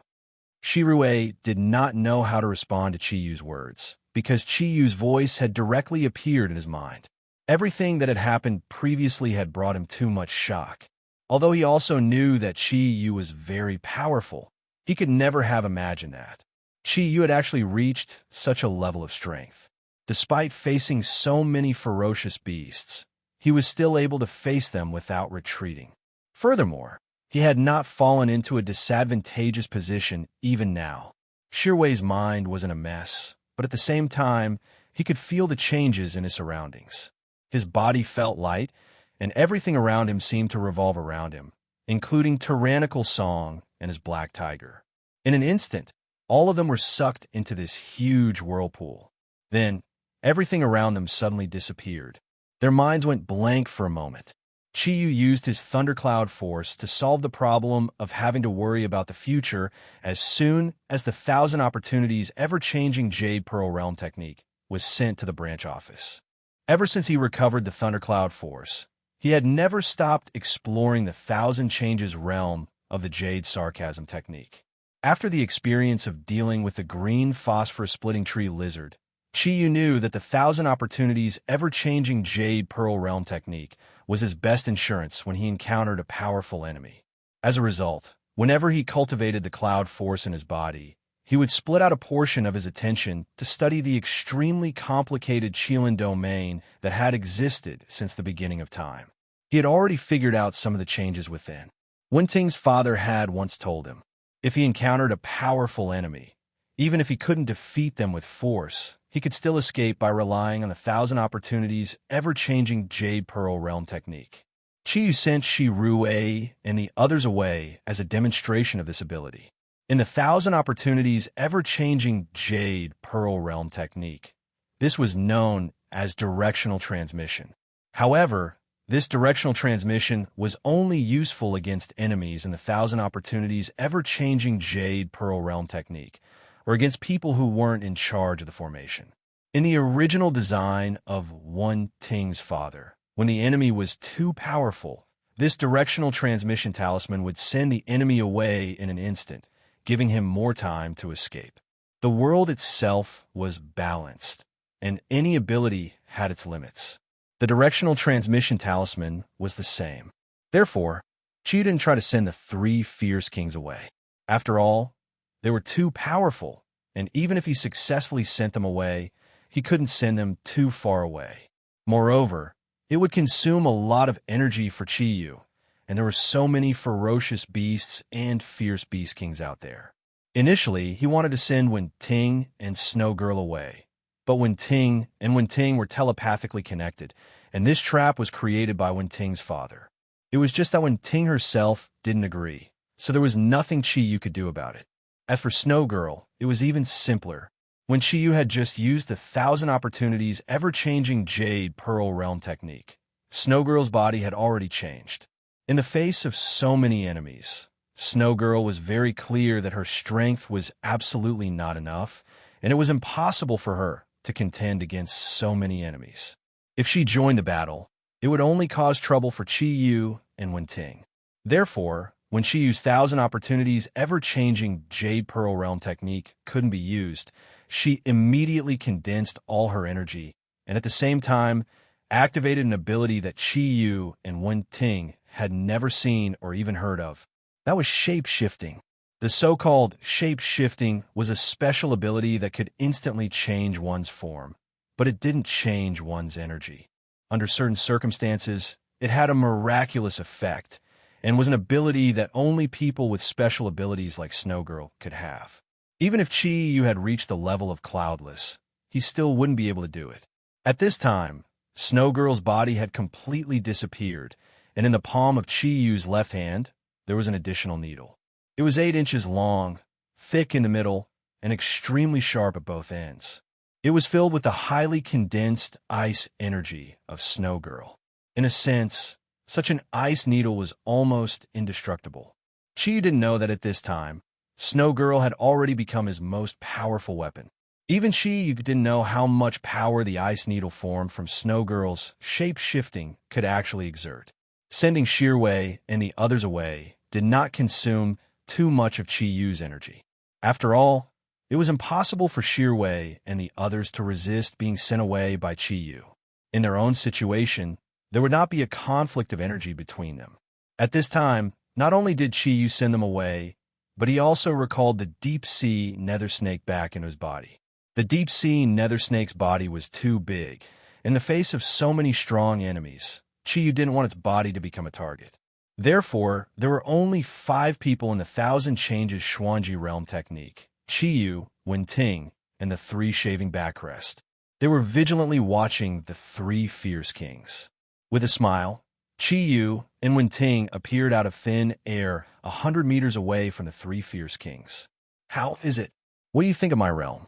Shirue did not know how to respond to Chi-Yu's words, because Chi-Yu's voice had directly appeared in his mind. Everything that had happened previously had brought him too much shock. Although he also knew that Chi-Yu was very powerful, he could never have imagined that Chi-Yu had actually reached such a level of strength. Despite facing so many ferocious beasts, he was still able to face them without retreating. Furthermore, he had not fallen into a disadvantageous position even now. Shirue's mind was in a mess, but at the same time, he could feel the changes in his surroundings. His body felt light, and everything around him seemed to revolve around him, including Tyrannical Song and his black tiger. In an instant, all of them were sucked into this huge whirlpool. Then, everything around them suddenly disappeared. Their minds went blank for a moment. Chi-Yu used his thundercloud force to solve the problem of having to worry about the future as soon as the 1,000 opportunities ever-changing Jade Pearl Realm technique was sent to the branch office. Ever since he recovered the thundercloud force, he had never stopped exploring the 1,000 changes realm of the Jade Sarcasm technique. After the experience of dealing with the green phosphorus-splitting tree lizard, Chi-Yu knew that the 1,000 opportunities ever-changing Jade Pearl Realm technique was his best insurance when he encountered a powerful enemy. As a result, whenever he cultivated the cloud force in his body, he would split out a portion of his attention to study the extremely complicated Qilin domain that had existed since the beginning of time. He had already figured out some of the changes within. Wenting's father had once told him, if he encountered a powerful enemy, even if he couldn't defeat them with force, he could still escape by relying on the 1,000 opportunities ever-changing Jade Pearl Realm technique. Chi Yu sent Shi Ruwei and the others away as a demonstration of this ability. In the Thousand Opportunities ever-changing Jade Pearl Realm technique, this was known as directional transmission. However, this directional transmission was only useful against enemies in the Thousand Opportunities ever-changing Jade Pearl Realm technique, or against people who weren't in charge of the formation. In the original design of Wen Ting's father, when the enemy was too powerful, this directional transmission talisman would send the enemy away in an instant, giving him more time to escape. The world itself was balanced, and any ability had its limits. The directional transmission talisman was the same. Therefore, Chi didn't try to send the three fierce kings away. After all, they were too powerful, and even if he successfully sent them away, he couldn't send them too far away. Moreover, it would consume a lot of energy for Chi Yu, and there were so many ferocious beasts and fierce beast kings out there. Initially, he wanted to send Wen Ting and Snow Girl away, but Wen Ting were telepathically connected, and this trap was created by Wen Ting's father. It was just that Wen Ting herself didn't agree, so there was nothing Chi Yu could do about it. As for Snow Girl, it was even simpler. When Chi Yu had just used the Thousand Opportunities ever-changing Jade Pearl Realm technique, Snow Girl's body had already changed. In the face of so many enemies, Snow Girl was very clear that her strength was absolutely not enough, and it was impossible for her to contend against so many enemies. If she joined the battle, it would only cause trouble for Chi Yu and Wen Ting. Therefore, when Chi Yu's Thousand Opportunities ever-changing Jade Pearl Realm technique couldn't be used, she immediately condensed all her energy, and at the same time, activated an ability that Chi Yu and Wen Ting had never seen or even heard of. That was shape-shifting. The so-called shape-shifting was a special ability that could instantly change one's form, but it didn't change one's energy. Under certain circumstances, it had a miraculous effect, and was an ability that only people with special abilities like Snow Girl could have. Even if Chi Yu had reached the level of Cloudless, he still wouldn't be able to do it. At this time, Snow Girl's body had completely disappeared, and in the palm of Chi Yu's left hand, there was an additional needle. It was 8 inches long, thick in the middle, and extremely sharp at both ends. It was filled with the highly condensed ice energy of Snow Girl. In a sense, such an ice needle was almost indestructible. Chi Yu didn't know that at this time, Snow Girl had already become his most powerful weapon. Even Chi Yu didn't know how much power the ice needle formed from Snow Girl's shape-shifting could actually exert. Sending Shirwei and the others away did not consume too much of Chi Yu's energy. After all, it was impossible for Shirwei and the others to resist being sent away by Chi Yu. In their own situation, there would not be a conflict of energy between them. At this time, not only did Chi Yu send them away, but he also recalled the deep-sea nether snake back into his body. The deep-sea nether snake's body was too big. In the face of so many strong enemies, Chi Yu didn't want its body to become a target. Therefore, there were only 5 people in the Thousand Changes Xuanji Realm technique: Chi Yu, Wen Ting, and the 3 shaving backrest. They were vigilantly watching the 3 fierce kings. With a smile, Chi Yu and Wen Ting appeared out of thin air 100 meters away from the 3 fierce kings. "How is it? What do you think of my realm?"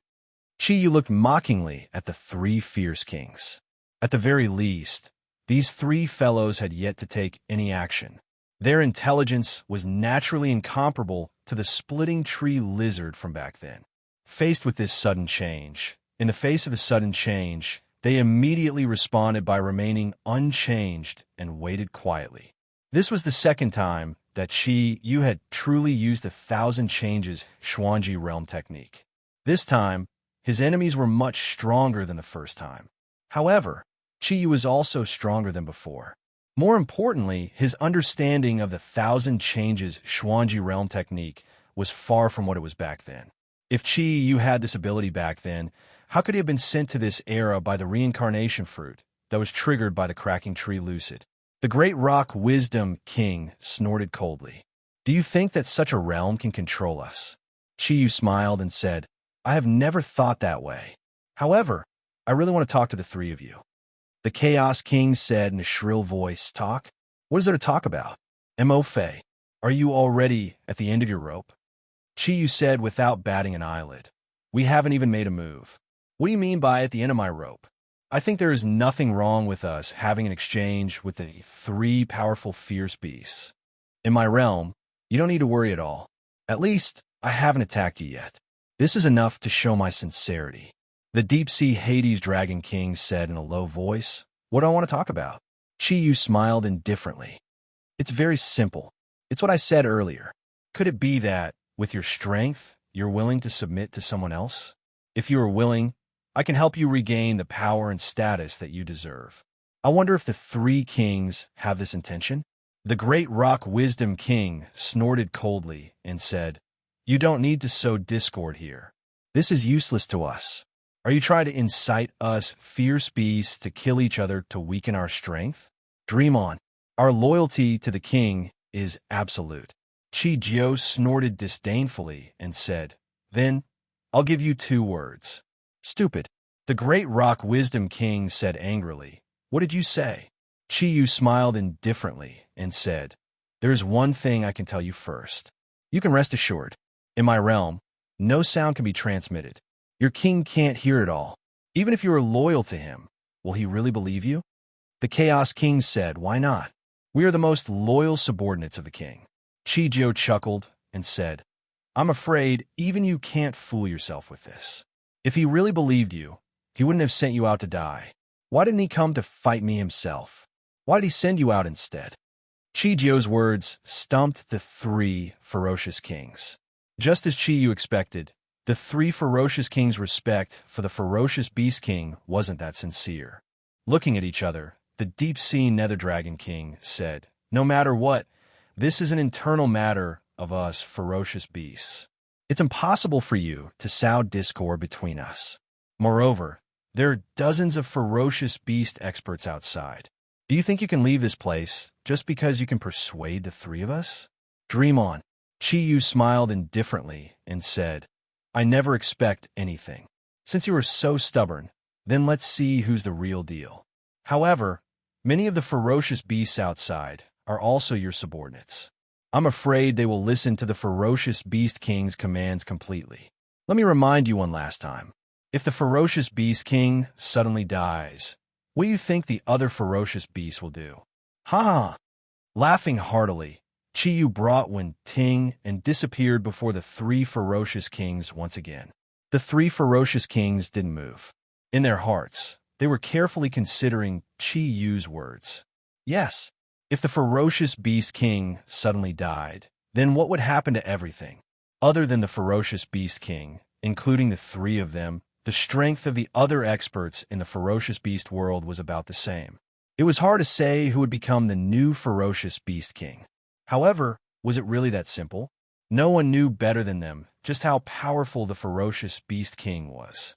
Chi Yu looked mockingly at the 3 fierce kings. At the very least, these 3 fellows had yet to take any action. Their intelligence was naturally incomparable to the splitting tree lizard from back then. Faced with this sudden change, in the face of the sudden change, they immediately responded by remaining unchanged and waited quietly. This was the second time that Chi Yu had truly used the Thousand Changes Xuanji Realm technique. This time, his enemies were much stronger than the first time. However, Chi Yu was also stronger than before. More importantly, his understanding of the Thousand Changes Xuanji Realm technique was far from what it was back then. If Chi Yu had this ability back then, how could he have been sent to this era by the reincarnation fruit that was triggered by the cracking tree lucid? The great rock wisdom king snorted coldly. "Do you think that such a realm can control us?" Chi Yu smiled and said, "I have never thought that way. However, I really want to talk to the 3 of you." The Chaos King said in a shrill voice, "Talk?" What is there to talk about? Mo Fei, are you already at the end of your rope? Chi said without batting an eyelid. We haven't even made a move. What do you mean by at the end of my rope? I think there is nothing wrong with us having an exchange with the three powerful fierce beasts. In my realm, you don't need to worry at all. At least, I haven't attacked you yet. This is enough to show my sincerity. The deep-sea Hades Dragon King said in a low voice. What do I want to talk about? Chi smiled indifferently. It's very simple. It's what I said earlier. Could it be that, with your strength, you're willing to submit to someone else? If you are willing, I can help you regain the power and status that you deserve. I wonder if the three kings have this intention? The great rock wisdom king snorted coldly and said, You don't need to sow discord here. This is useless to us. Are you trying to incite us fierce beasts to kill each other to weaken our strength? Dream on. Our loyalty to the king is absolute. Chi Jiao snorted disdainfully and said, Then, I'll give you 2 words. Stupid. The great rock wisdom king said angrily, What did you say? Chi Yu smiled indifferently and said, There's one thing I can tell you first. You can rest assured. In my realm, no sound can be transmitted. Your king can't hear it all. Even if you are loyal to him, will he really believe you? The Chaos King said, Why not? We are the most loyal subordinates of the king. Chi Jiao chuckled and said, I'm afraid even you can't fool yourself with this. If he really believed you, he wouldn't have sent you out to die. Why didn't he come to fight me himself? Why did he send you out instead? Chi Jiao's words stumped the 3 ferocious kings. Just as Chi Yu expected, the 3 ferocious kings' respect for the ferocious beast king wasn't that sincere. Looking at each other, the deep-sea nether dragon king said, No matter what, this is an internal matter of us ferocious beasts. It's impossible for you to sow discord between us. Moreover, there are dozens of ferocious beast experts outside. Do you think you can leave this place just because you can persuade the 3 of us? Dream on. Chi Yu smiled indifferently and said, I never expect anything. Since you are so stubborn, then let's see who's the real deal. However, many of the ferocious beasts outside are also your subordinates. I'm afraid they will listen to the ferocious beast king's commands completely. Let me remind you one last time. If the ferocious beast king suddenly dies, what do you think the other ferocious beasts will do? Ha ha! Laughing heartily, Chi Yu brought Wen Ting and disappeared before the 3 ferocious kings once again. The 3 ferocious kings didn't move. In their hearts, they were carefully considering Chi Yu's words. Yes, if the ferocious beast king suddenly died, then what would happen to everything? Other than the ferocious beast king, including the 3 of them, the strength of the other experts in the ferocious beast world was about the same. It was hard to say who would become the new ferocious beast king. However, was it really that simple? No one knew better than them just how powerful the ferocious beast king was.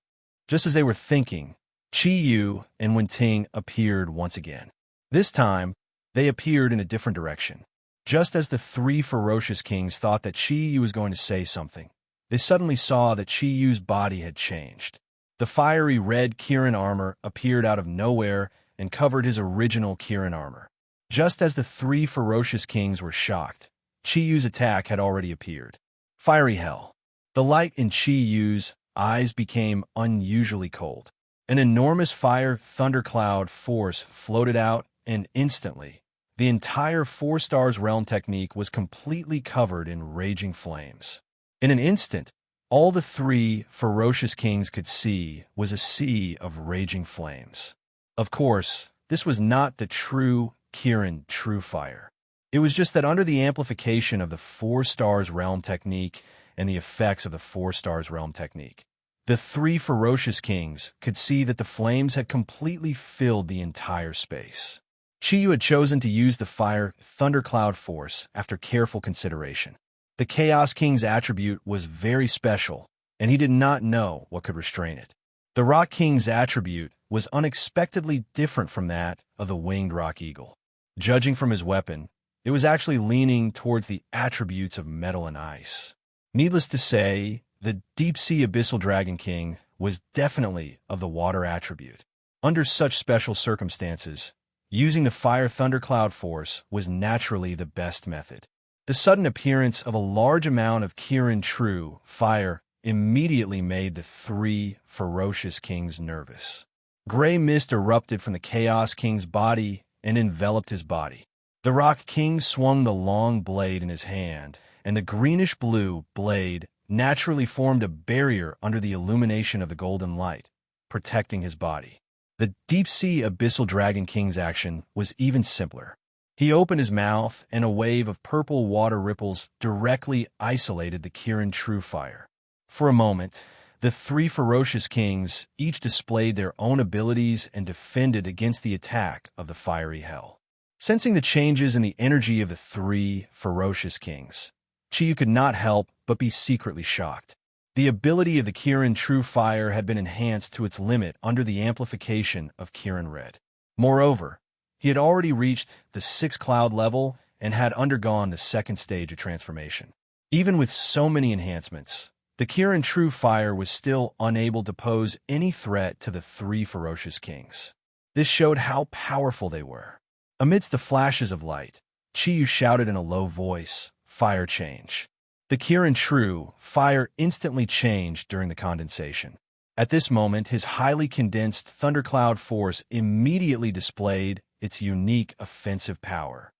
Just as they were thinking, Chi Yu and Wen Ting appeared once again. This time, they appeared in a different direction. Just as the 3 ferocious kings thought that Chi Yu was going to say something, they suddenly saw that Chi Yu's body had changed. The fiery red Kirin armor appeared out of nowhere and covered his original Kirin armor. Just as the 3 ferocious kings were shocked, Chi Yu's attack had already appeared. Fiery hell. The light in Chi Yu's eyes became unusually cold. An enormous fire thundercloud force floated out, and instantly, the entire 4 stars realm technique was completely covered in raging flames. In an instant, all the 3 ferocious kings could see was a sea of raging flames. Of course, this was not the true Kirin true fire. It was just that under the amplification of the 4 stars realm technique and the effects of the 4 stars realm technique, the 3 ferocious kings could see that the flames had completely filled the entire space. Chi Yu had chosen to use the fire thundercloud force after careful consideration. The Chaos King's attribute was very special, and he did not know what could restrain it. The Rock King's attribute was unexpectedly different from that of the winged rock eagle. Judging from his weapon, it was actually leaning towards the attributes of metal and ice. Needless to say, the deep-sea abyssal dragon king was definitely of the water attribute. Under such special circumstances, Using the fire thundercloud force was naturally the best method. The sudden appearance of a large amount of Kirin true fire immediately made the three ferocious kings nervous. Gray mist erupted from the Chaos King's body and enveloped his body. The Rock King swung the long blade in his hand, and the greenish-blue blade naturally formed a barrier under the illumination of the golden light, protecting his body. The deep-sea Abyssal Dragon King's action was even simpler. He opened his mouth, and a wave of purple water ripples directly isolated the Kirin true fire. For a moment, the three ferocious kings each displayed their own abilities and defended against the attack of the fiery hell. Sensing the changes in the energy of the three ferocious kings, Chiyu could not help but be secretly shocked. The ability of the Kirin true fire had been enhanced to its limit under the amplification of Kirin red. Moreover, he had already reached the 6th cloud level and had undergone the 2nd stage of transformation. Even with so many enhancements, the Kirin true fire was still unable to pose any threat to the three ferocious kings. This showed how powerful they were. Amidst the flashes of light, Chiyu shouted in a low voice, "Fire change." The Kirin true fire instantly changed during the condensation. At this moment, his highly condensed thundercloud force immediately displayed its unique offensive power.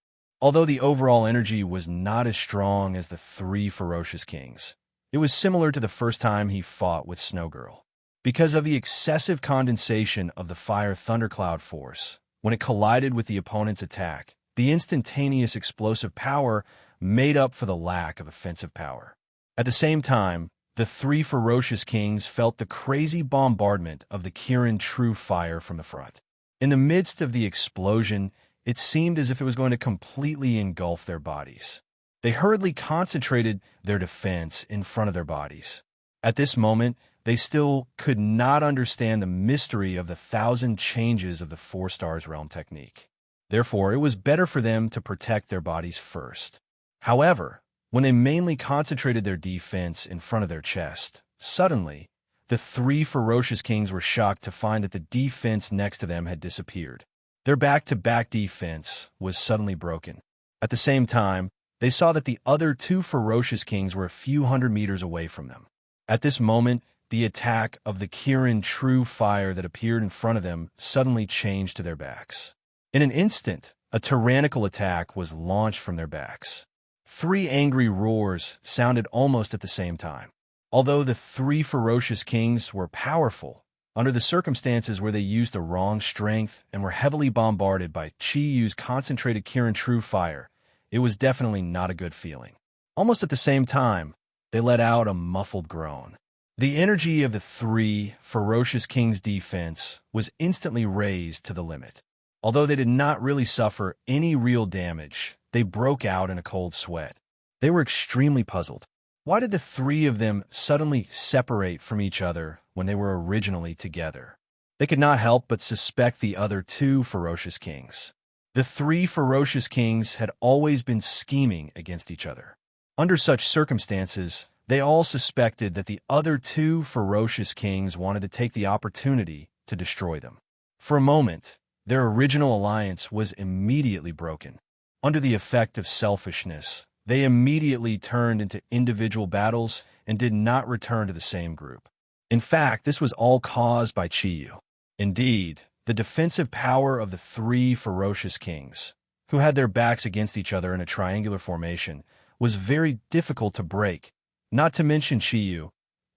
Although the overall energy was not as strong as the three ferocious kings, it was similar to the first time he fought with Snowgirl. Because of the excessive condensation of the fire thundercloud force, when it collided with the opponent's attack, the instantaneous explosive power made up for the lack of offensive power. At the same time, the three ferocious kings felt the crazy bombardment of the Kirin true fire from the front. In the midst of the explosion, it seemed as if it was going to completely engulf their bodies. They hurriedly concentrated their defense in front of their bodies. At this moment, they still could not understand the mystery of the 1,000 changes of the 4 stars realm technique. Therefore, it was better for them to protect their bodies first. However, when they mainly concentrated their defense in front of their chest, suddenly, the three ferocious kings were shocked to find that the defense next to them had disappeared. Their back-to-back defense was suddenly broken. At the same time, they saw that the other 2 ferocious kings were a few hundred meters away from them. At this moment, the attack of the Kirin true fire that appeared in front of them suddenly changed to their backs. In an instant, a tyrannical attack was launched from their backs. 3 angry roars sounded almost at the same time. Although the 3 ferocious kings were powerful, under the circumstances where they used the wrong strength and were heavily bombarded by Chiyu's concentrated Kirin true fire, it was definitely not a good feeling. Almost at the same time, they let out a muffled groan. The energy of the 3 ferocious kings' defense was instantly raised to the limit. Although they did not really suffer any real damage, they broke out in a cold sweat. They were extremely puzzled. Why did the 3 of them suddenly separate from each other when they were originally together? They could not help but suspect the other 2 ferocious kings. The 3 ferocious kings had always been scheming against each other. Under such circumstances, they all suspected that the other 2 ferocious kings wanted to take the opportunity to destroy them. For a moment, their original alliance was immediately broken. Under the effect of selfishness, they immediately turned into individual battles and did not return to the same group. In fact, this was all caused by Chiyu. Indeed, the defensive power of the 3 ferocious kings, who had their backs against each other in a triangular formation, was very difficult to break. Not to mention Chiyu,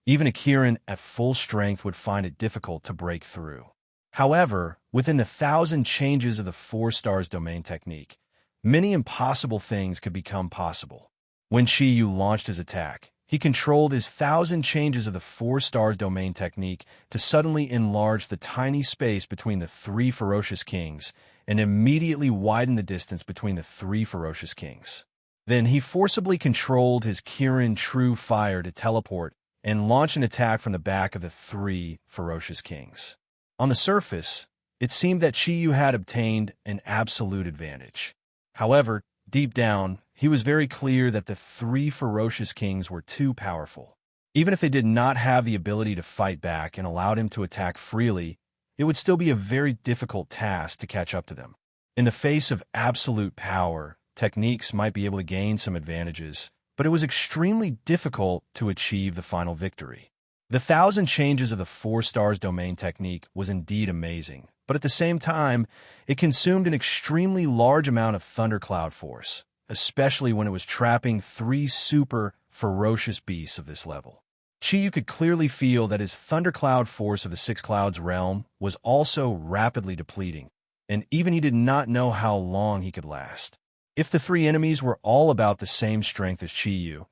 even a Kirin at full strength would find it difficult to break through. However, within the 1,000 changes of the 4 stars domain technique, many impossible things could become possible. When Chiyu launched his attack, he controlled his 1,000 changes of the 4 stars domain technique to suddenly enlarge the tiny space between the 3 ferocious kings and immediately widen the distance between the 3 ferocious kings. Then he forcibly controlled his Kirin true fire to teleport and launch an attack from the back of the 3 ferocious kings. On the surface, it seemed that Chiyu had obtained an absolute advantage. However, deep down, he was very clear that the 3 ferocious kings were too powerful. Even if they did not have the ability to fight back and allowed him to attack freely, it would still be a very difficult task to catch up to them. In the face of absolute power, techniques might be able to gain some advantages, but it was extremely difficult to achieve the final victory. The 1,000 changes of the 4 stars domain technique was indeed amazing, but at the same time, it consumed an extremely large amount of thundercloud force, especially when it was trapping 3 super ferocious beasts of this level. Chiyu could clearly feel that his thundercloud force of the 6 clouds realm was also rapidly depleting, and even he did not know how long he could last. If the 3 enemies were all about the same strength as Chiyu,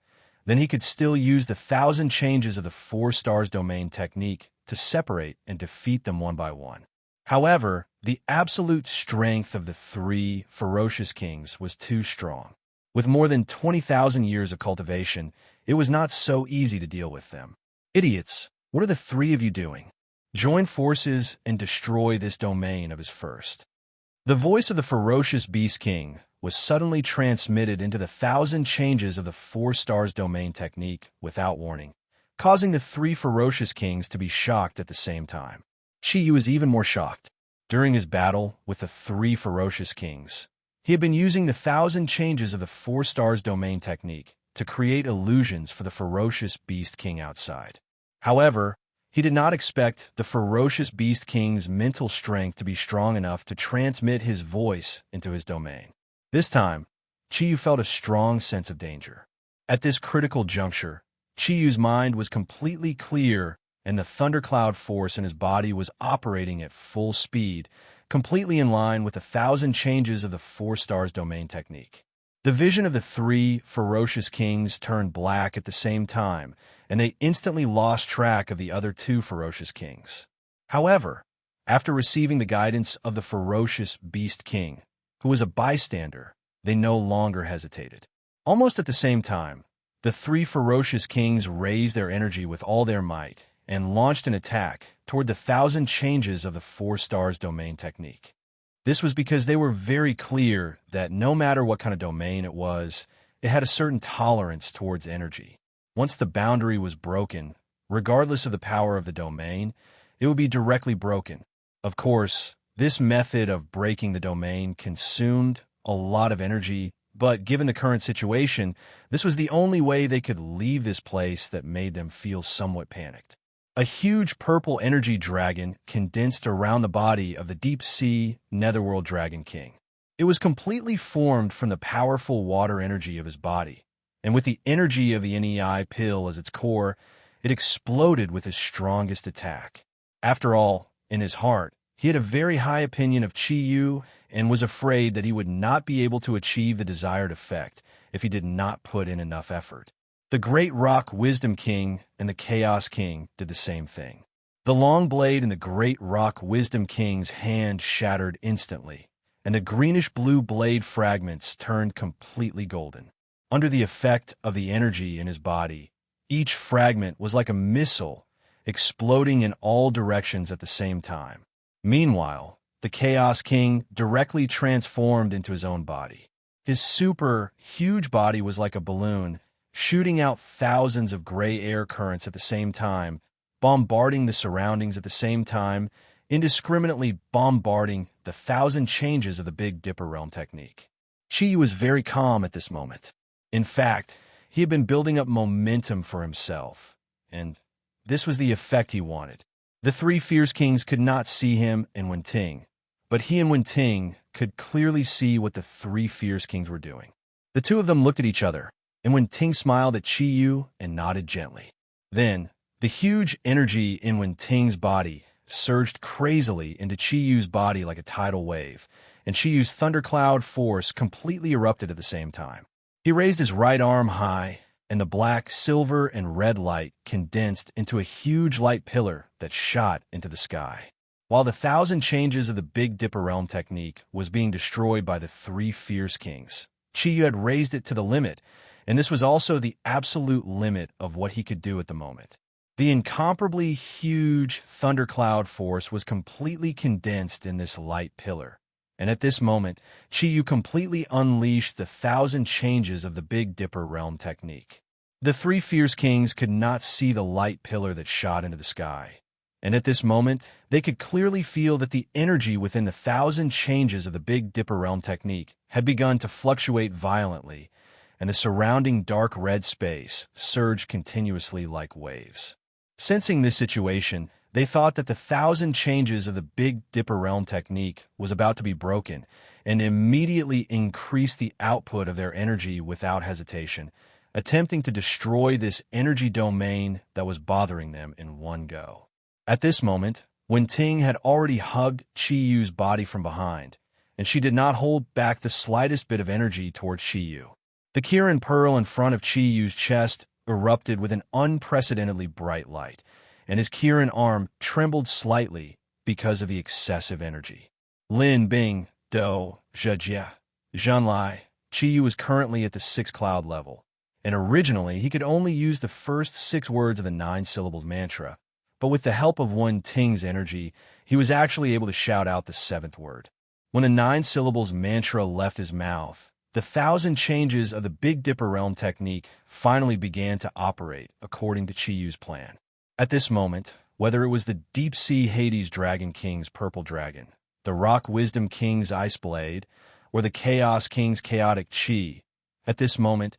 then he could still use the 1,000 changes of the 4 stars domain technique to separate and defeat them one by one. However, the absolute strength of the 3 ferocious kings was too strong. With more than 20,000 years of cultivation, it was not so easy to deal with them. Idiots, what are the 3 of you doing? Join forces and destroy this domain of his first. The voice of the ferocious beast king was suddenly transmitted into the 1,000 changes of the 4 stars domain technique without warning, causing the 3 ferocious kings to be shocked at the same time. Chiyu was even more shocked. During his battle with the 3 ferocious kings, he had been using the 1,000 changes of the 4 stars domain technique to create illusions for the ferocious beast king outside. However, he did not expect the ferocious beast king's mental strength to be strong enough to transmit his voice into his domain. This time, Chiyu felt a strong sense of danger. At this critical juncture, Chiyu's mind was completely clear and the thundercloud force in his body was operating at full speed, completely in line with the 1,000 changes of the 4 stars domain technique. The vision of the 3 ferocious kings turned black at the same time, and they instantly lost track of the other 2 ferocious kings. However, after receiving the guidance of the ferocious beast king, who was a bystander, they no longer hesitated. Almost at the same time, the 3 ferocious kings raised their energy with all their might and launched an attack toward the 1,000 changes of the 4 stars domain technique. This was because they were very clear that no matter what kind of domain it was, it had a certain tolerance towards energy. Once the boundary was broken, regardless of the power of the domain, it would be directly broken. Of course, this method of breaking the domain consumed a lot of energy, but given the current situation, this was the only way they could leave this place that made them feel somewhat panicked. A huge purple energy dragon condensed around the body of the deep-sea netherworld dragon king. It was completely formed from the powerful water energy of his body, and with the energy of the NEI pill as its core, it exploded with his strongest attack. After all, in his heart, he had a very high opinion of Chiyu and was afraid that he would not be able to achieve the desired effect if he did not put in enough effort. The Great Rock Wisdom King and the Chaos King did the same thing. The long blade in the Great Rock Wisdom King's hand shattered instantly, and the greenish-blue blade fragments turned completely golden. Under the effect of the energy in his body, each fragment was like a missile, exploding in all directions at the same time. Meanwhile, the Chaos King directly transformed into his own body. His super huge body was like a balloon, shooting out thousands of gray air currents at the same time, bombarding the surroundings at the same time, indiscriminately bombarding the 1,000 changes of the Big Dipper realm technique. Chiyu was very calm at this moment. In fact, he had been building up momentum for himself, and this was the effect he wanted. The 3 fierce kings could not see him and Wenting, but he and Wenting could clearly see what the 3 fierce kings were doing. The 2 of them looked at each other, and Wenting smiled at Chiyu and nodded gently. Then, the huge energy in Wenting's body surged crazily into Chiyu's body like a tidal wave, and Chiyu's thundercloud force completely erupted at the same time. He raised his right arm high, and the black, silver, and red light condensed into a huge light pillar that shot into the sky. While the 1,000 changes of the Big Dipper realm technique was being destroyed by the 3 fierce kings, Chiyu had raised it to the limit, and this was also the absolute limit of what he could do at the moment. The incomparably huge thundercloud force was completely condensed in this light pillar, and at this moment, Chiyu completely unleashed the 1,000 changes of the Big Dipper realm technique. The 3 fierce kings could not see the light pillar that shot into the sky, And at this moment, they could clearly feel that the energy within the 1,000 changes of the Big Dipper realm technique had begun to fluctuate violently, and the surrounding dark red space surged continuously like waves. Sensing this situation, they thought that the 1,000 changes of the Big Dipper realm technique was about to be broken, and immediately increased the output of their energy without hesitation, attempting to destroy this energy domain that was bothering them in one go. At this moment, Wen Ting had already hugged Qi Yu's body from behind, and she did not hold back the slightest bit of energy towards Qi Yu. The Kirin pearl in front of Qi Yu's chest erupted with an unprecedentedly bright light, and his Kirin arm trembled slightly because of the excessive energy. Lin Bing, Do, Zhejia, Zhenlai, Qi Yu was currently at the 6 cloud level, and originally he could only use the first 6 words of the 9 syllables mantra, but with the help of Wen Ting's energy, he was actually able to shout out the 7th word. When the 9 syllables mantra left his mouth, the 1,000 changes of the Big Dipper realm technique finally began to operate according to Qi Yu's plan. At this moment, whether it was the Deep Sea Hades Dragon King's Purple Dragon, the Rock Wisdom King's Ice Blade, or the Chaos King's Chaotic Qi, at this moment,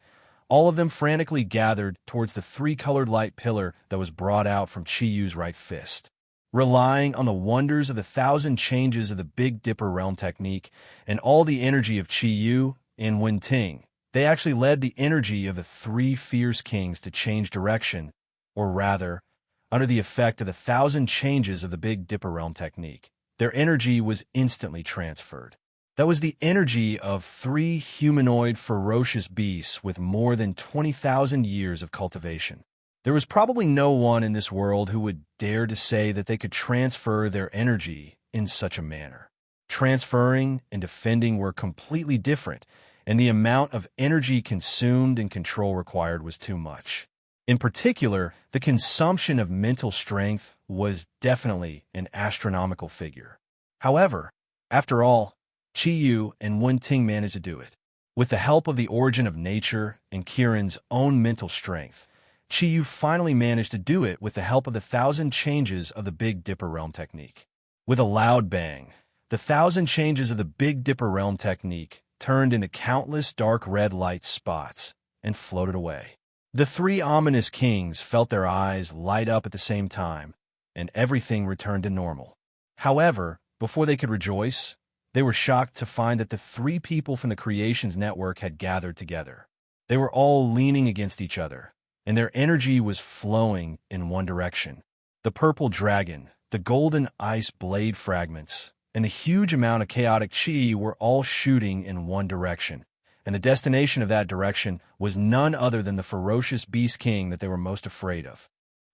all of them frantically gathered towards the 3-colored light pillar that was brought out from Qi Yu's right fist. Relying on the wonders of the 1,000 changes of the Big Dipper realm technique and all the energy of Qi Yu and Wen Ting, they actually led the energy of the 3 fierce kings to change direction, or rather, under the effect of the 1,000 changes of the Big Dipper realm technique, their energy was instantly transferred. That was the energy of 3 humanoid ferocious beasts with more than 20,000 years of cultivation. There was probably no one in this world who would dare to say that they could transfer their energy in such a manner. Transferring and defending were completely different, and the amount of energy consumed and control required was too much. In particular, the consumption of mental strength was definitely an astronomical figure. However, after all, Qi Yu and Wen Ting managed to do it. With the help of the origin of nature and Kirin's own mental strength, Qi Yu finally managed to do it with the help of the 1,000 changes of the Big Dipper realm technique. With a loud bang, the 1,000 changes of the Big Dipper realm technique turned into countless dark red light spots and floated away. The 3 ominous kings felt their eyes light up at the same time, and everything returned to normal. However, before they could rejoice, they were shocked to find that the 3 people from the Creations Network had gathered together. They were all leaning against each other, and their energy was flowing in one direction. The purple dragon, the golden ice blade fragments, and the huge amount of chaotic Qi were all shooting in one direction, and the destination of that direction was none other than the ferocious beast king that they were most afraid of.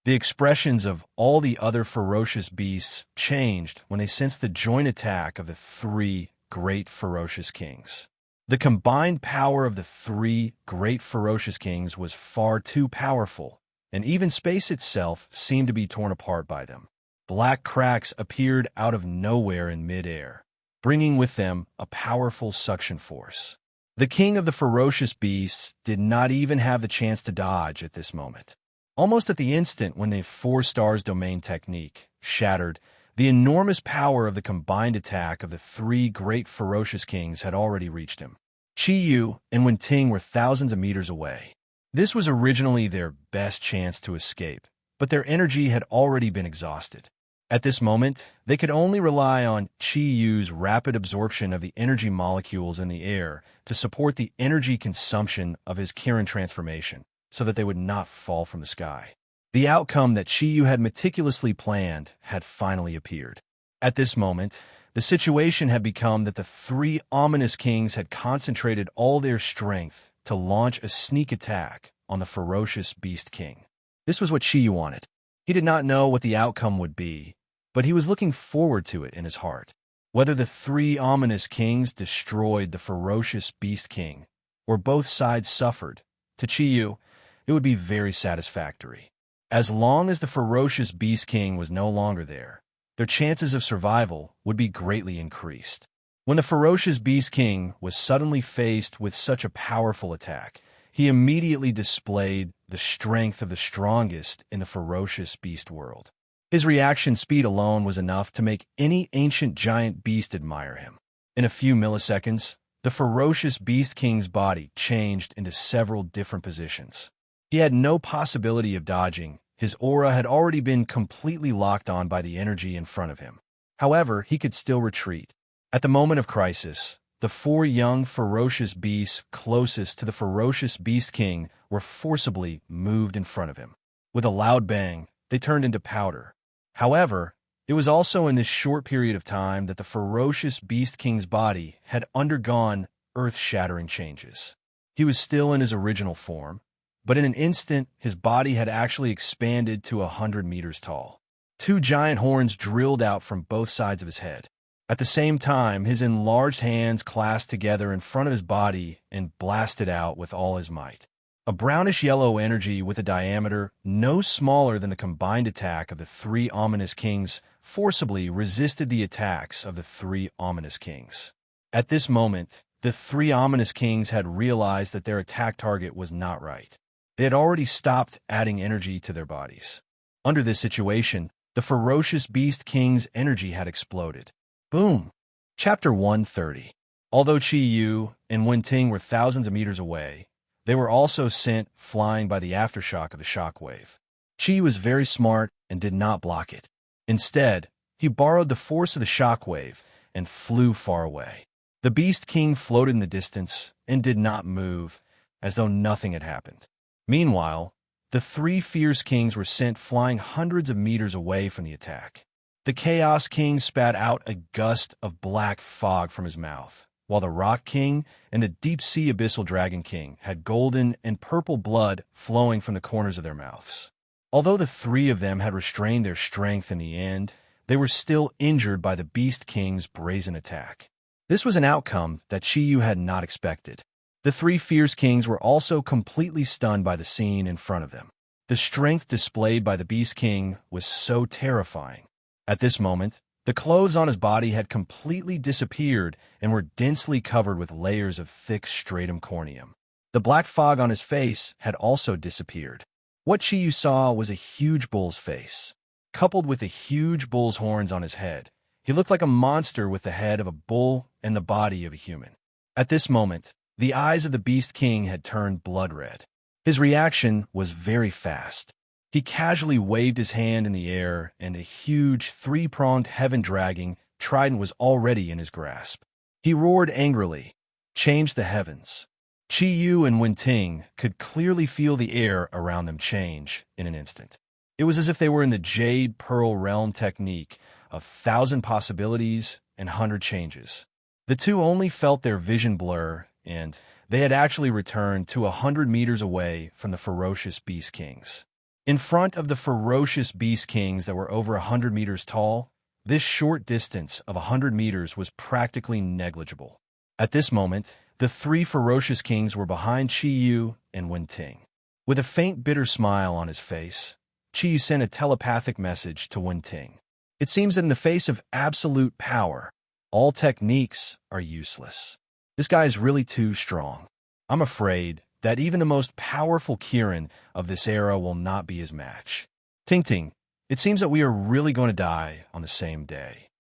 The expressions of all the other ferocious beasts changed when they sensed the joint attack of the 3 great ferocious kings. The combined power of the 3 great ferocious kings was far too powerful, and even space itself seemed to be torn apart by them. Black cracks appeared out of nowhere in mid-air, bringing with them a powerful suction force. The king of the ferocious beasts did not even have the chance to dodge at this moment. Almost at the instant when the 4 stars domain technique shattered, the enormous power of the combined attack of the 3 great ferocious kings had already reached him. Qi Yu and Wen Ting were thousands of meters away. This was originally their best chance to escape, but their energy had already been exhausted. At this moment, they could only rely on Qi Yu's rapid absorption of the energy molecules in the air to support the energy consumption of his Kirin transformation, so that they would not fall from the sky. The outcome that Qi Yu had meticulously planned had finally appeared. At this moment, the situation had become that the 3 ominous kings had concentrated all their strength to launch a sneak attack on the ferocious beast king. This was what Qi Yu wanted. He did not know what the outcome would be, but he was looking forward to it in his heart. Whether the 3 ominous kings destroyed the ferocious beast king, or both sides suffered, to Qi Yu, it would be very satisfactory. As long as the ferocious beast king was no longer there, their chances of survival would be greatly increased. When the ferocious beast king was suddenly faced with such a powerful attack, he immediately displayed the strength of the strongest in the ferocious beast world. His reaction speed alone was enough to make any ancient giant beast admire him. In a few milliseconds, the ferocious Beast King's body changed into several different positions. He had no possibility of dodging. His aura had already been completely locked on by the energy in front of him. However, he could still retreat. At the moment of crisis, the four young, ferocious beasts closest to the ferocious Beast King were forcibly moved in front of him. With a loud bang, they turned into powder. However, it was also in this short period of time that the ferocious Beast King's body had undergone earth-shattering changes. He was still in his original form, but in an instant, his body had actually expanded to 100 meters tall. Two giant horns drilled out from both sides of his head. At the same time, his enlarged hands clasped together in front of his body and blasted out with all his might. A brownish-yellow energy with a diameter no smaller than the combined attack of the three ominous kings forcibly resisted the attacks of the three ominous kings. At this moment, the three ominous kings had realized that their attack target was not right. They had already stopped adding energy to their bodies. Under this situation, the ferocious Beast King's energy had exploded. Boom! Chapter 130. Although Qi Yu and Wen Ting were thousands of meters away, they were also sent flying by the aftershock of the shockwave. Qi was very smart and did not block it. Instead, he borrowed the force of the shockwave and flew far away. The Beast King floated in the distance and did not move, as though nothing had happened. Meanwhile, the three fierce kings were sent flying hundreds of meters away from the attack. The Chaos King spat out a gust of black fog from his mouth, while the Rock King and the Deep-Sea Abyssal Dragon King had golden and purple blood flowing from the corners of their mouths. Although the three of them had restrained their strength in the end, they were still injured by the Beast King's brazen attack. This was an outcome that Qi Yu had not expected. The three fierce kings were also completely stunned by the scene in front of them. The strength displayed by the Beast King was so terrifying. At this moment, the clothes on his body had completely disappeared and were densely covered with layers of thick stratum corneum. The black fog on his face had also disappeared. What Qi Yu saw was a huge bull's face. Coupled with the huge bull's horns on his head, he looked like a monster with the head of a bull and the body of a human. At this moment, the eyes of the Beast King had turned blood red. His reaction was very fast. He casually waved his hand in the air, and a huge, three-pronged, heaven-dragging trident was already in his grasp. He roared angrily, "Change the heavens." Qi Yu and Wen Ting could clearly feel the air around them change in an instant. It was as if they were in the Jade Pearl Realm technique of 1,000 possibilities and 100 changes. The two only felt their vision blur, and they had actually returned to 100 meters away from the ferocious Beast Kings. In front of the ferocious Beast Kings that were over 100 meters tall, this short distance of 100 meters was practically negligible. At this moment, the three ferocious kings were behind Qi Yu and Wen Ting. With a faint bitter smile on his face, Qi Yu sent a telepathic message to Wen Ting. It seems that in the face of absolute power, all techniques are useless. This guy is really too strong. I'm afraid that even the most powerful Kirin of this era will not be his match. Ting Ting, it seems that we are really going to die on the same day.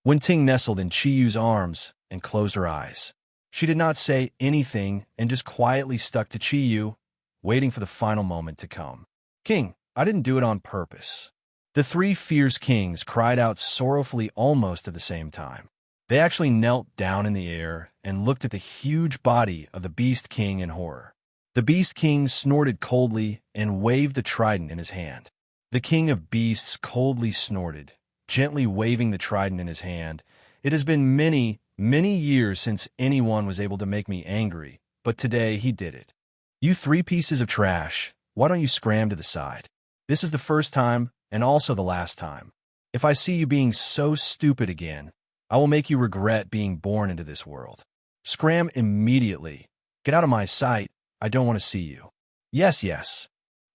Wen Ting nestled in Qi Yu's arms and closed her eyes. She did not say anything and just quietly stuck to Qi Yu, waiting for the final moment to come. "King, I didn't do it on purpose." The three fierce kings cried out sorrowfully almost at the same time. They actually knelt down in the air and looked at the huge body of the Beast King in horror. The Beast King snorted coldly and waved the trident in his hand. The King of Beasts coldly snorted, gently waving the trident in his hand. "It has been many, many years since anyone was able to make me angry, but today he did it. You three pieces of trash, why don't you scram to the side? This is the first time and also the last time. If I see you being so stupid again, I will make you regret being born into this world. Scram immediately. Get out of my sight. I don't want to see you." "Yes, yes."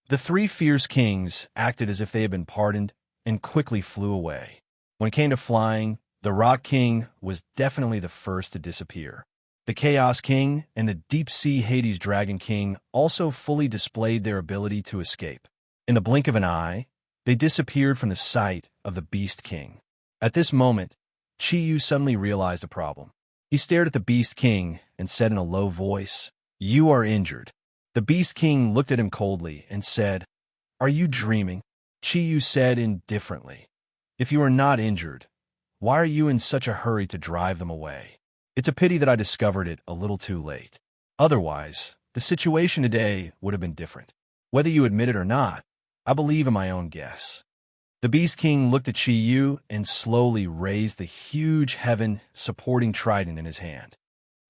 The three fierce kings acted as if they had been pardoned and quickly flew away. When it came to flying, the Rock King was definitely the first to disappear. The Chaos King and the Deep-Sea Hades Dragon King also fully displayed their ability to escape. In the blink of an eye, They disappeared from the sight of the Beast King. At this moment, Chi suddenly realized a problem. He stared at the Beast King and said in a low voice, "You are injured." The Beast King looked at him coldly and said, "Are you dreaming?" Chi said indifferently, "If you are not injured, why are you in such a hurry to drive them away? It's a pity that I discovered it a little too late. Otherwise, the situation today would have been different. Whether you admit it or not, I believe in my own guess." The Beast King looked at Chi and slowly raised the huge heaven-supporting trident in his hand.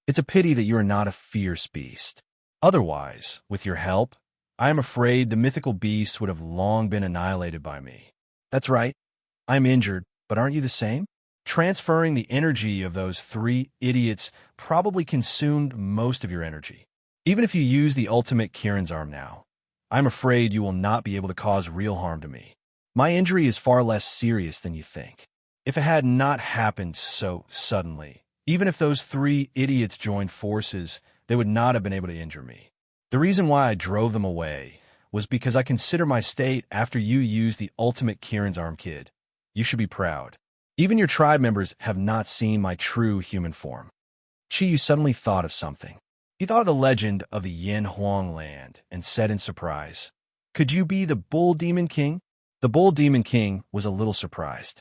"It's a pity that you are not a fierce beast. Otherwise, with your help, I am afraid the mythical beasts would have long been annihilated by me." "That's right. I'm injured, but aren't you the same?" Transferring the energy of those three idiots probably consumed most of your energy. Even if you use the ultimate Kirin's arm now, I'm afraid you will not be able to cause real harm to me. My injury is far less serious than you think. If it had not happened so suddenly, even if those three idiots joined forces, they would not have been able to injure me. The reason why I drove them away was because I consider my state after you used the ultimate Kirin's arm, kid. You should be proud. Even your tribe members have not seen my true human form." Chi suddenly thought of something. He thought of the legend of the Yin Huang land and said in surprise, "Could you be the Bull Demon King?" The Bull Demon King was a little surprised.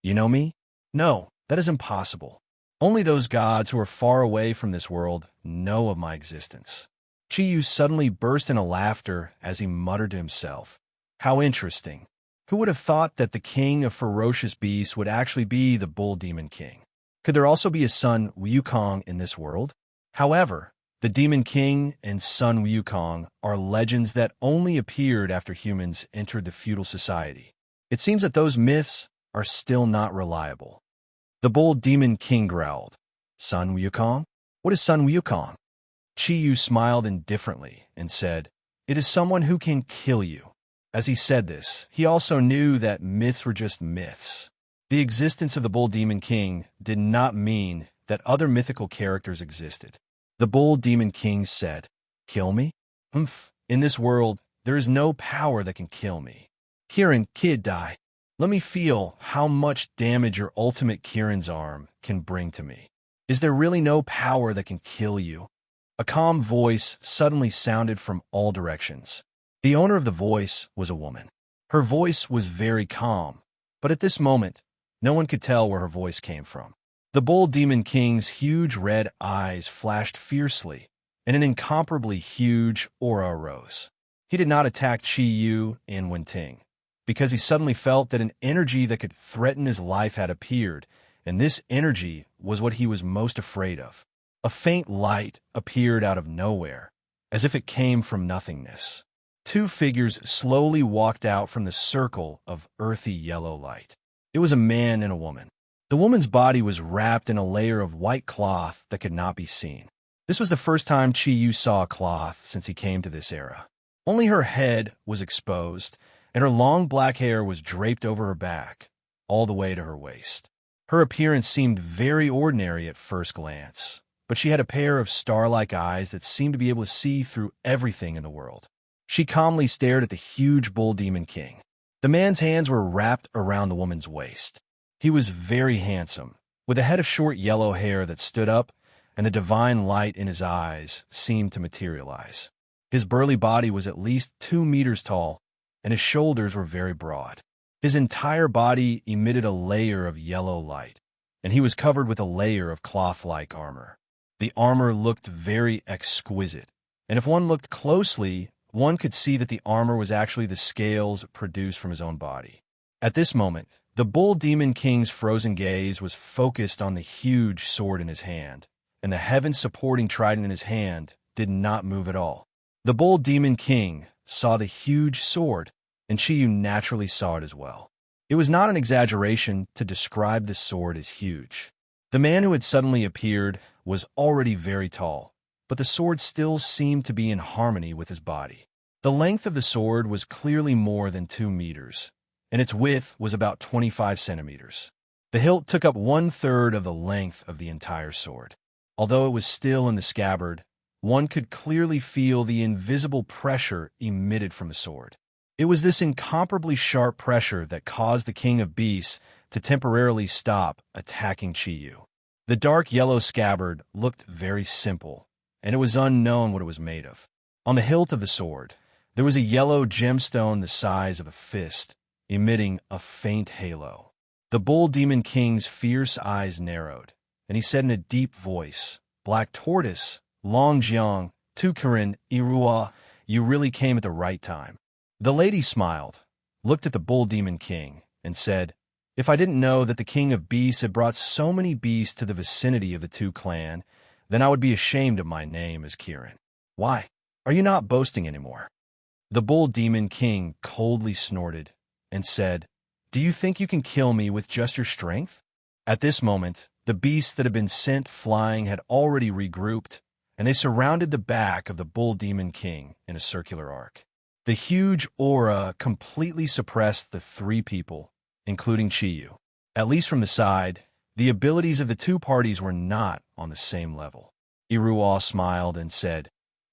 "You know me?" "No, that is impossible. Only those gods who are far away from this world know of my existence." Chi suddenly burst into laughter as he muttered to himself, "How interesting. Who would have thought that the king of ferocious beasts would actually be the Bull Demon King? Could there also be a Sun Wukong in this world?" However, the Demon King and Sun Wukong are legends that only appeared after humans entered the feudal society. It seems that those myths are still not reliable. The Bull Demon King growled, "Sun Wukong? What is Sun Wukong?" Chi smiled indifferently and said, "It is someone who can kill you." As he said this, he also knew that myths were just myths. The existence of the Bull Demon King did not mean that other mythical characters existed. The Bull Demon King said, "Kill me? In this world, there is no power that can kill me. Kirin, kid, die. Let me feel how much damage your ultimate Kirin's arm can bring to me. Is there really no power that can kill you?" A calm voice suddenly sounded from all directions. The owner of the voice was a woman. Her voice was very calm, but at this moment, no one could tell where her voice came from. The Bull Demon King's huge red eyes flashed fiercely, and an incomparably huge aura arose. He did not attack Chi and Wenting, because he suddenly felt that an energy that could threaten his life had appeared, and this energy was what he was most afraid of. A faint light appeared out of nowhere, as if it came from nothingness. Two figures slowly walked out from the circle of earthy yellow light. It was a man and a woman. The woman's body was wrapped in a layer of white cloth that could not be seen. This was the first time Chi saw a cloth since he came to this era. Only her head was exposed, and her long black hair was draped over her back, all the way to her waist. Her appearance seemed very ordinary at first glance, but she had a pair of star-like eyes that seemed to be able to see through everything in the world. She calmly stared at the huge Bull Demon King. The man's hands were wrapped around the woman's waist. He was very handsome, with a head of short yellow hair that stood up, and the divine light in his eyes seemed to materialize. His burly body was at least 2 meters tall, and his shoulders were very broad. His entire body emitted a layer of yellow light, and he was covered with a layer of cloth-like armor. The armor looked very exquisite, and if one looked closely, one could see that the armor was actually the scales produced from his own body. At this moment, the Bull Demon King's frozen gaze was focused on the huge sword in his hand, and the heaven-supporting trident in his hand did not move at all. The Bull Demon King saw the huge sword, and Chi naturally saw it as well. It was not an exaggeration to describe the sword as huge. The man who had suddenly appeared was already very tall, but the sword still seemed to be in harmony with his body. The length of the sword was clearly more than 2 meters, and its width was about 25 centimeters. The hilt took up 1/3 of the length of the entire sword. Although it was still in the scabbard, one could clearly feel the invisible pressure emitted from the sword. It was this incomparably sharp pressure that caused the King of Beasts to temporarily stop attacking Chiyu. The dark yellow scabbard looked very simple, and it was unknown what it was made of. On the hilt of the sword, there was a yellow gemstone the size of a fist, emitting a faint halo. The Bull Demon King's fierce eyes narrowed, and he said in a deep voice, "Black Tortoise, Longjiang, Tukurin, Irua, you really came at the right time." The lady smiled, looked at the Bull Demon King, and said, "If I didn't know that the King of Beasts had brought so many beasts to the vicinity of the two clan, then I would be ashamed of my name as Kirin. Why? Are you not boasting anymore?" The Bull Demon King coldly snorted and said, "Do you think you can kill me with just your strength?" At this moment, the beasts that had been sent flying had already regrouped, and they surrounded the back of the Bull Demon King in a circular arc. The huge aura completely suppressed the three people, including Chiyu. At least from the side, the abilities of the two parties were not on the same level. Irua smiled and said,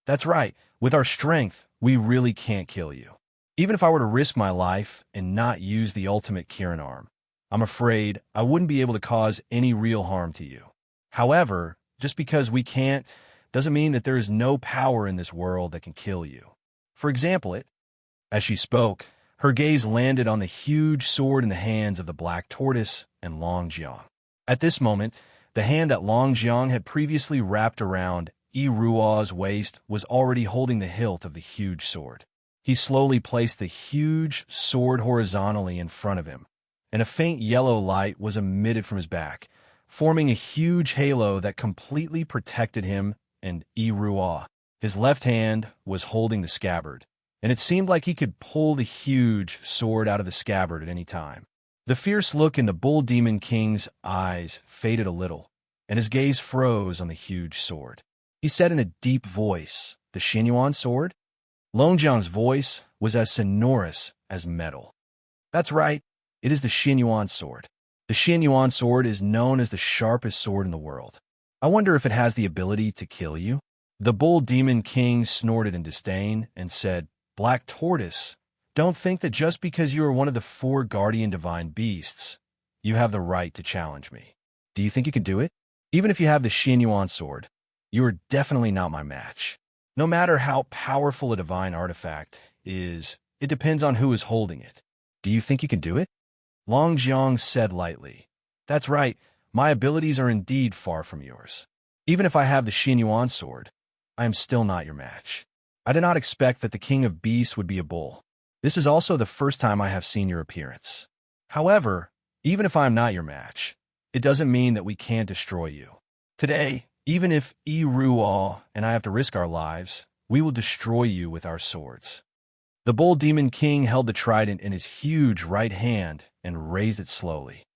"That's right, with our strength, we really can't kill you. Even if I were to risk my life and not use the ultimate Kirin arm, I'm afraid I wouldn't be able to cause any real harm to you. However, just because we can't, doesn't mean that there is no power in this world that can kill you. For example, As she spoke, her gaze landed on the huge sword in the hands of the Black Tortoise and Longjiang. At this moment, the hand that Longjiang had previously wrapped around Irua's waist was already holding the hilt of the huge sword. He slowly placed the huge sword horizontally in front of him, and a faint yellow light was emitted from his back, forming a huge halo that completely protected him and Irua. His left hand was holding the scabbard, and it seemed like he could pull the huge sword out of the scabbard at any time. The fierce look in the Bull Demon King's eyes faded a little, and his gaze froze on the huge sword. He said in a deep voice, "The Xinyuan sword?" Longjiang's voice was as sonorous as metal. "That's right, it is the Xinyuan sword. The Xinyuan sword is known as the sharpest sword in the world. I wonder if it has the ability to kill you?" The Bull Demon King snorted in disdain and said, "Black Tortoise, don't think that just because you are one of the 4 guardian divine beasts, you have the right to challenge me. Do you think you can do it? Even if you have the Xinyuan sword, you are definitely not my match. No matter how powerful a divine artifact is, it depends on who is holding it. Do you think you can do it?" Longjiang said lightly, "That's right, my abilities are indeed far from yours. Even if I have the Xinyuan sword, I am still not your match. I did not expect that the King of Beasts would be a bull. This is also the first time I have seen your appearance. However, even if I am not your match, it doesn't mean that we can't destroy you. Today, even if Irua and I have to risk our lives, we will destroy you with our swords." The Bull Demon King held the trident in his huge right hand and raised it slowly.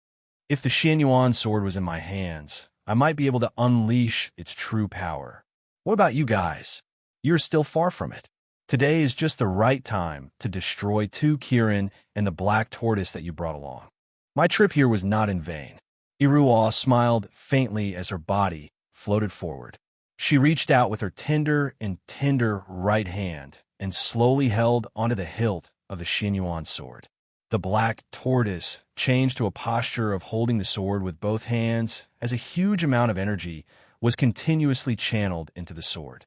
"If the Xinyuan sword was in my hands, I might be able to unleash its true power. What about you guys? You're still far from it. Today is just the right time to destroy 2 Kirin and the Black Tortoise that you brought along. My trip here was not in vain." Irua smiled faintly as her body floated forward. She reached out with her tender right hand and slowly held onto the hilt of the Xinyuan sword. The Black Tortoise changed to a posture of holding the sword with both hands as a huge amount of energy was continuously channeled into the sword.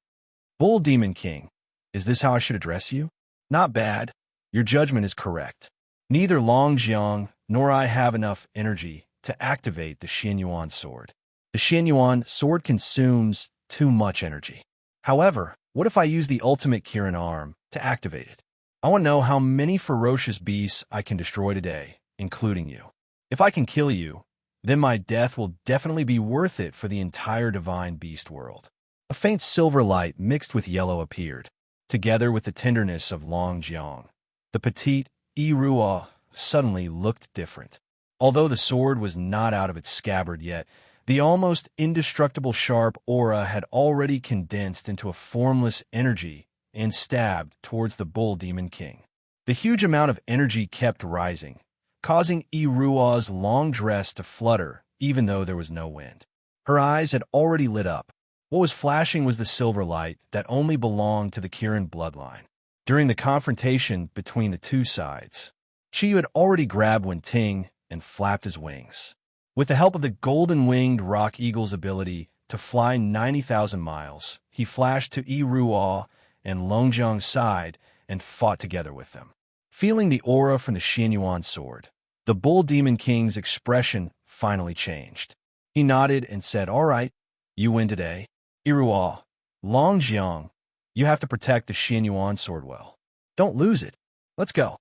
"Bull Demon King, is this how I should address you? Not bad. Your judgment is correct. Neither Longjiang nor I have enough energy to activate the Xinyuan sword. The Xinyuan sword consumes too much energy. However, what if I use the ultimate Kirin arm to activate it? I want to know how many ferocious beasts I can destroy today, including you. If I can kill you, then my death will definitely be worth it for the entire divine beast world." A faint silver light mixed with yellow appeared, together with the tenderness of Longjiang. The petite Irua suddenly looked different. Although the sword was not out of its scabbard yet, the almost indestructible sharp aura had already condensed into a formless energy and stabbed towards the Bull Demon King. The huge amount of energy kept rising, causing Irua's long dress to flutter even though there was no wind. Her eyes had already lit up. What was flashing was the silver light that only belonged to the Kirin bloodline. During the confrontation between the two sides, Chiyu had already grabbed Wenting and flapped his wings. With the help of the golden-winged rock eagle's ability to fly 90,000 miles, he flashed to Yi Ruo and Longjiang's side and fought together with them. Feeling the aura from the Xianyuan sword, the Bull Demon King's expression finally changed. He nodded and said, "All right, you win today. Iruo, Longjiang, you have to protect the Xianyuan sword well. Don't lose it. Let's go."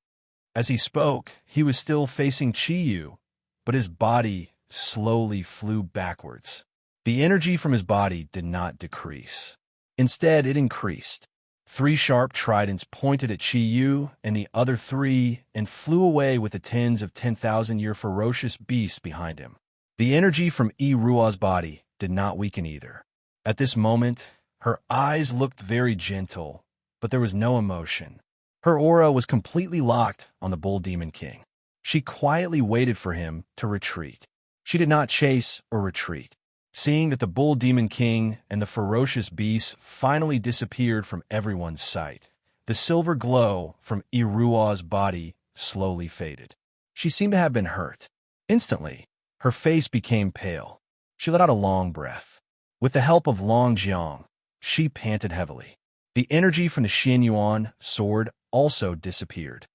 As he spoke, he was still facing Chiyu, but his body slowly flew backwards. The energy from his body did not decrease. Instead, it increased. 3 sharp tridents pointed at Chiyu and the other 3 and flew away with the tens of 10,000-year ferocious beasts behind him. The energy from Yi Ruo's body did not weaken either. At this moment, her eyes looked very gentle, but there was no emotion. Her aura was completely locked on the Bull Demon King. She quietly waited for him to retreat. She did not chase or retreat. Seeing that the Bull Demon King and the ferocious beasts finally disappeared from everyone's sight, the silver glow from Yi Ruo's body slowly faded. She seemed to have been hurt. Instantly, her face became pale. She let out a long breath. With the help of Longjiang, she panted heavily. The energy from the Xianyuan sword also disappeared.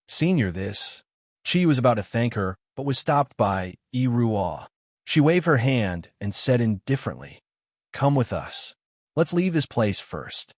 Seeing this, Chi was about to thank her, but was stopped by Yi Ruo. She waved her hand and said indifferently, "Come with us. Let's leave this place first."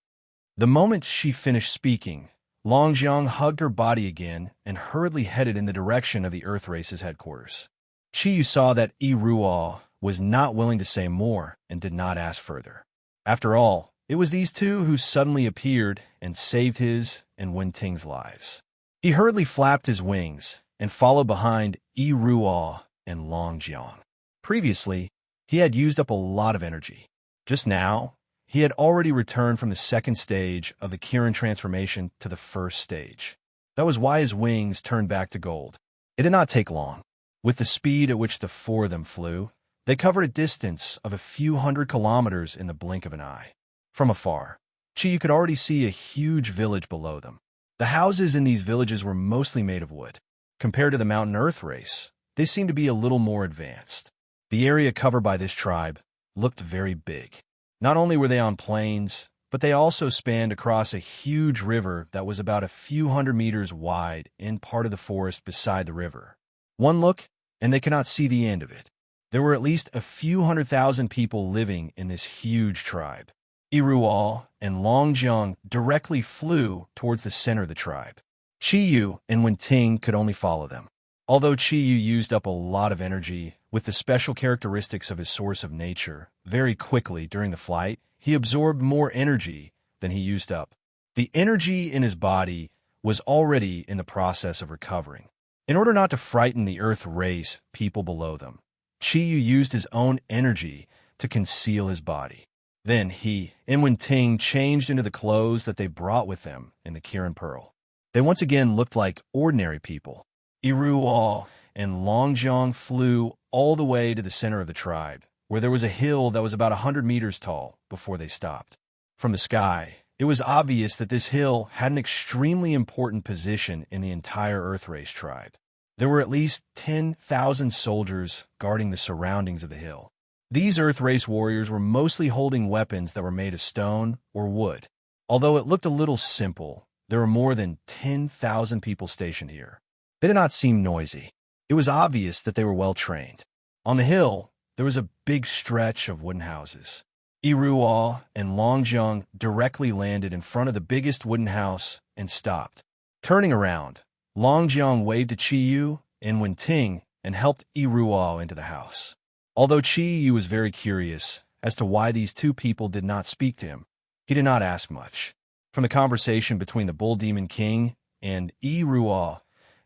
The moment she finished speaking, Longjiang hugged her body again and hurriedly headed in the direction of the Earth Race's headquarters. Chiyu saw that Yi Ruo was not willing to say more and did not ask further. After all, it was these two who suddenly appeared and saved his and Wenting's lives. He hurriedly flapped his wings and followed behind Yi Ruo and Longjiang. Previously, he had used up a lot of energy. Just now, he had already returned from the second stage of the Kirin transformation to the first stage. That was why his wings turned back to gold. It did not take long. With the speed at which the 4 of them flew, they covered a distance of a few hundred kilometers in the blink of an eye. From afar, Chiyu could already see a huge village below them. The houses in these villages were mostly made of wood. Compared to the Mountain Earth race, they seemed to be a little more advanced. The area covered by this tribe looked very big. Not only were they on plains, but they also spanned across a huge river that was about a few hundred meters wide in part of the forest beside the river. One look, and they could not see the end of it. There were at least a few 100,000 people living in this huge tribe. Yi Ruo and Longjiang directly flew towards the center of the tribe. Chiyu and Wenting could only follow them. Although Chiyu used up a lot of energy with the special characteristics of his source of nature, very quickly during the flight, he absorbed more energy than he used up. The energy in his body was already in the process of recovering. In order not to frighten the Earth race people below them, Chiyu used his own energy to conceal his body. Then he and Wenting changed into the clothes that they brought with them in the Kirin Pearl. They once again looked like ordinary people. Yi Ruo and Longjiang flew all the way to the center of the tribe, where there was a hill that was about 100 meters tall before they stopped. From the sky, it was obvious that this hill had an extremely important position in the entire Earth Race tribe. There were at least 10,000 soldiers guarding the surroundings of the hill. These Earth Race warriors were mostly holding weapons that were made of stone or wood. Although it looked a little simple, there were more than 10,000 people stationed here. They did not seem noisy. It was obvious that they were well trained. On the hill, there was a big stretch of wooden houses. Yi Ruo and Longjiang directly landed in front of the biggest wooden house and stopped. Turning around, Longjiang waved to Chiyu and Wenting and helped Yi Ruo into the house. Although Chiyu was very curious as to why these two people did not speak to him, he did not ask much. From the conversation between the Bull Demon King and Yi Ruo,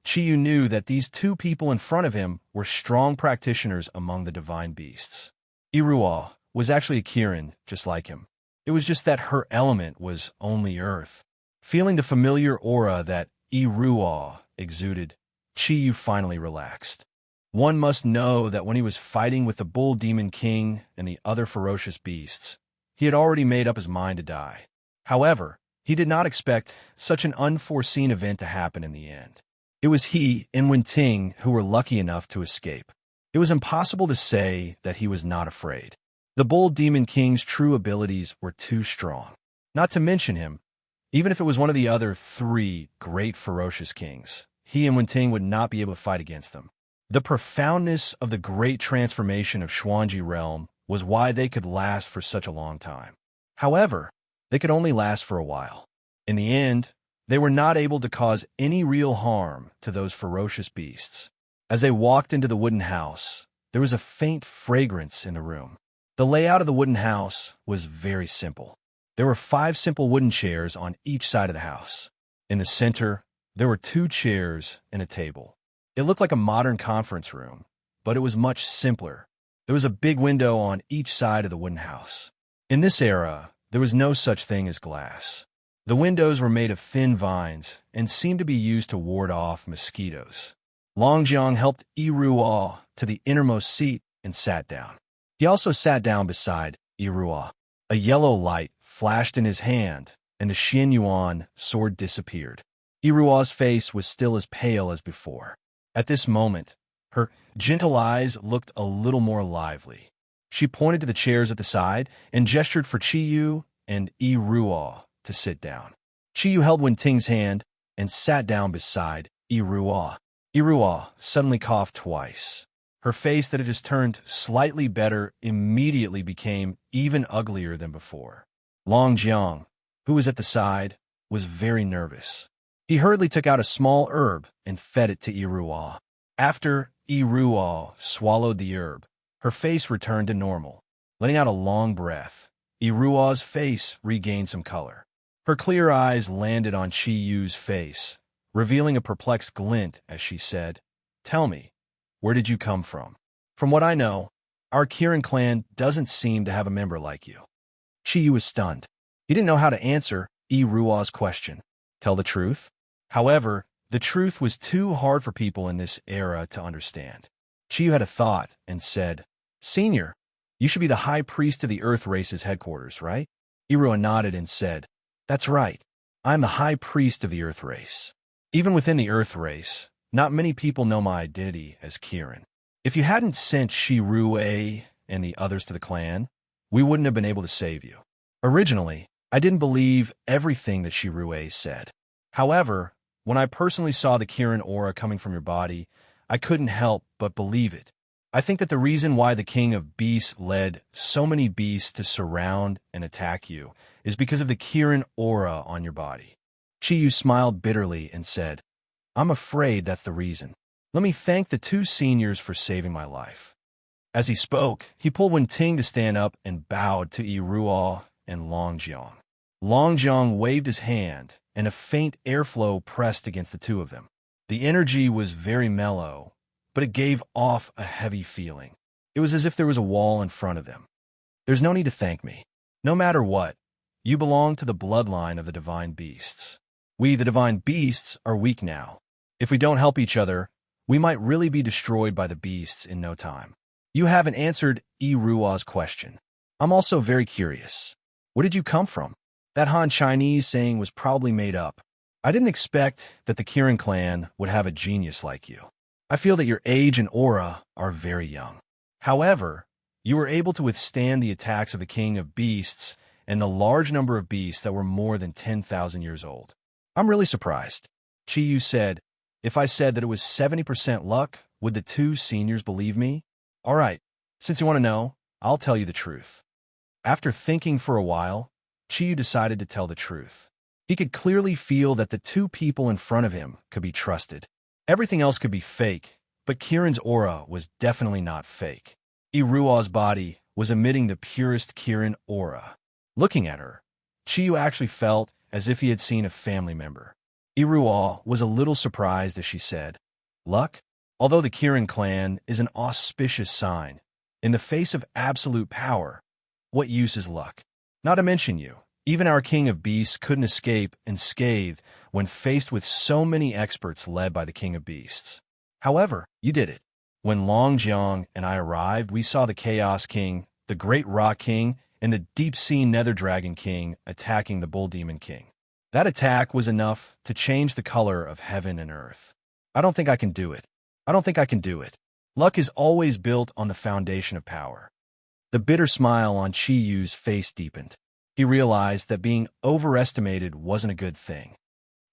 Chiyu knew that these two people in front of him were strong practitioners among the divine beasts. Yi Ruo was actually a Kirin, just like him. It was just that her element was only earth. Feeling the familiar aura that Yi Ruo exuded, Chiyu finally relaxed. One must know that when he was fighting with the Bull Demon King and the other ferocious beasts, he had already made up his mind to die. However, He did not expect such an unforeseen event to happen in the end. It was he and Wenting who were lucky enough to escape. It was impossible to say that he was not afraid. The Bull Demon King's true abilities were too strong. Not to mention him, even if it was one of the other three great ferocious kings, he and Wenting would not be able to fight against them. The profoundness of the great transformation of Xuanji realm was why they could last for such a long time. However, they could only last for a while. In the end, they were not able to cause any real harm to those ferocious beasts. As they walked into the wooden house, there was a faint fragrance in the room. The layout of the wooden house was very simple. There were 5 simple wooden chairs on each side of the house. In the center, there were 2 chairs and a table. It looked like a modern conference room, but it was much simpler. There was a big window on each side of the wooden house. In this era, there was no such thing as glass. The windows were made of thin vines and seemed to be used to ward off mosquitoes. Longjiang helped Yi Ruo to the innermost seat and sat down. He also sat down beside Yi Ruo. A yellow light flashed in his hand, and the Xian Yuan sword disappeared. Yi Ruo's face was still as pale as before. At this moment, her gentle eyes looked a little more lively. She pointed to the chairs at the side and gestured for Qiyu and Yi Ruo to sit down. Qiyu held Wenting's hand and sat down beside Yi Ruo. Yi Ruo suddenly coughed twice. Her face that had just turned slightly better immediately became even uglier than before. Longjiang, who was at the side, was very nervous. He hurriedly took out a small herb and fed it to Yi Ruo. After Yi Ruo swallowed the herb, her face returned to normal. Letting out a long breath, Yi Ruo's face regained some color. Her clear eyes landed on Qi Yu's face, revealing a perplexed glint as she said, "Tell me, where did you come from? From what I know, our Kirin clan doesn't seem to have a member like you." Qi Yu was stunned. He didn't know how to answer Yi Ruo's question. Tell the truth? However, the truth was too hard for people in this era to understand. Qi Yu had a thought and said, "Senior, you should be the high priest of the Earth Race's headquarters, right?" Yi Ruo nodded and said, "That's right. I'm the high priest of the Earth Race. Even within the Earth Race, not many people know my identity as Kirin. If you hadn't sent Shi Ruwei and the others to the clan, we wouldn't have been able to save you. Originally, I didn't believe everything that Shi Ruwei said. However, when I personally saw the Kirin aura coming from your body, I couldn't help but believe it. I think that the reason why the King of Beasts led so many beasts to surround and attack you is because of the Kirin aura on your body." Qi Yu smiled bitterly and said, "I'm afraid that's the reason. Let me thank the 2 seniors for saving my life." As he spoke, he pulled Wenting to stand up and bowed to Yi Ruo and Longjiang. Longjiang waved his hand, and a faint airflow pressed against the 2 of them. The energy was very mellow, but it gave off a heavy feeling. It was as if there was a wall in front of them. "There's no need to thank me. No matter what, you belong to the bloodline of the divine beasts. We, the divine beasts, are weak now. If we don't help each other, we might really be destroyed by the beasts in no time. You haven't answered Yi Ruo's question. I'm also very curious. Where did you come from? That Han Chinese saying was probably made up. I didn't expect that the Kirin clan would have a genius like you. I feel that your age and aura are very young. However, you were able to withstand the attacks of the King of Beasts and the large number of beasts that were more than 10,000 years old. I'm really surprised." Qi Yu said, "If I said that it was 70% luck, would the 2 seniors believe me? All right, since you want to know, I'll tell you the truth." After thinking for a while, Qi Yu decided to tell the truth. He could clearly feel that the 2 people in front of him could be trusted. Everything else could be fake, but Kirin's aura was definitely not fake. Yi Ruo's body was emitting the purest Kirin aura. Looking at her, Qi Yu actually felt as if he had seen a family member. Yi Ruo was a little surprised as she said, "Luck? Although the Kirin clan is an auspicious sign, in the face of absolute power, what use is luck? Not to mention you. Even our King of Beasts couldn't escape unscathed when faced with so many experts led by the King of Beasts. However, you did it. When Longjiang and I arrived, we saw the Chaos King, the Great Rock King, and the Deep-Sea Nether Dragon King attacking the Bull Demon King. That attack was enough to change the color of heaven and earth. I don't think I can do it. I don't think I can do it. Luck is always built on the foundation of power. The bitter smile on Chi Yu's face deepened. He realized that being overestimated wasn't a good thing.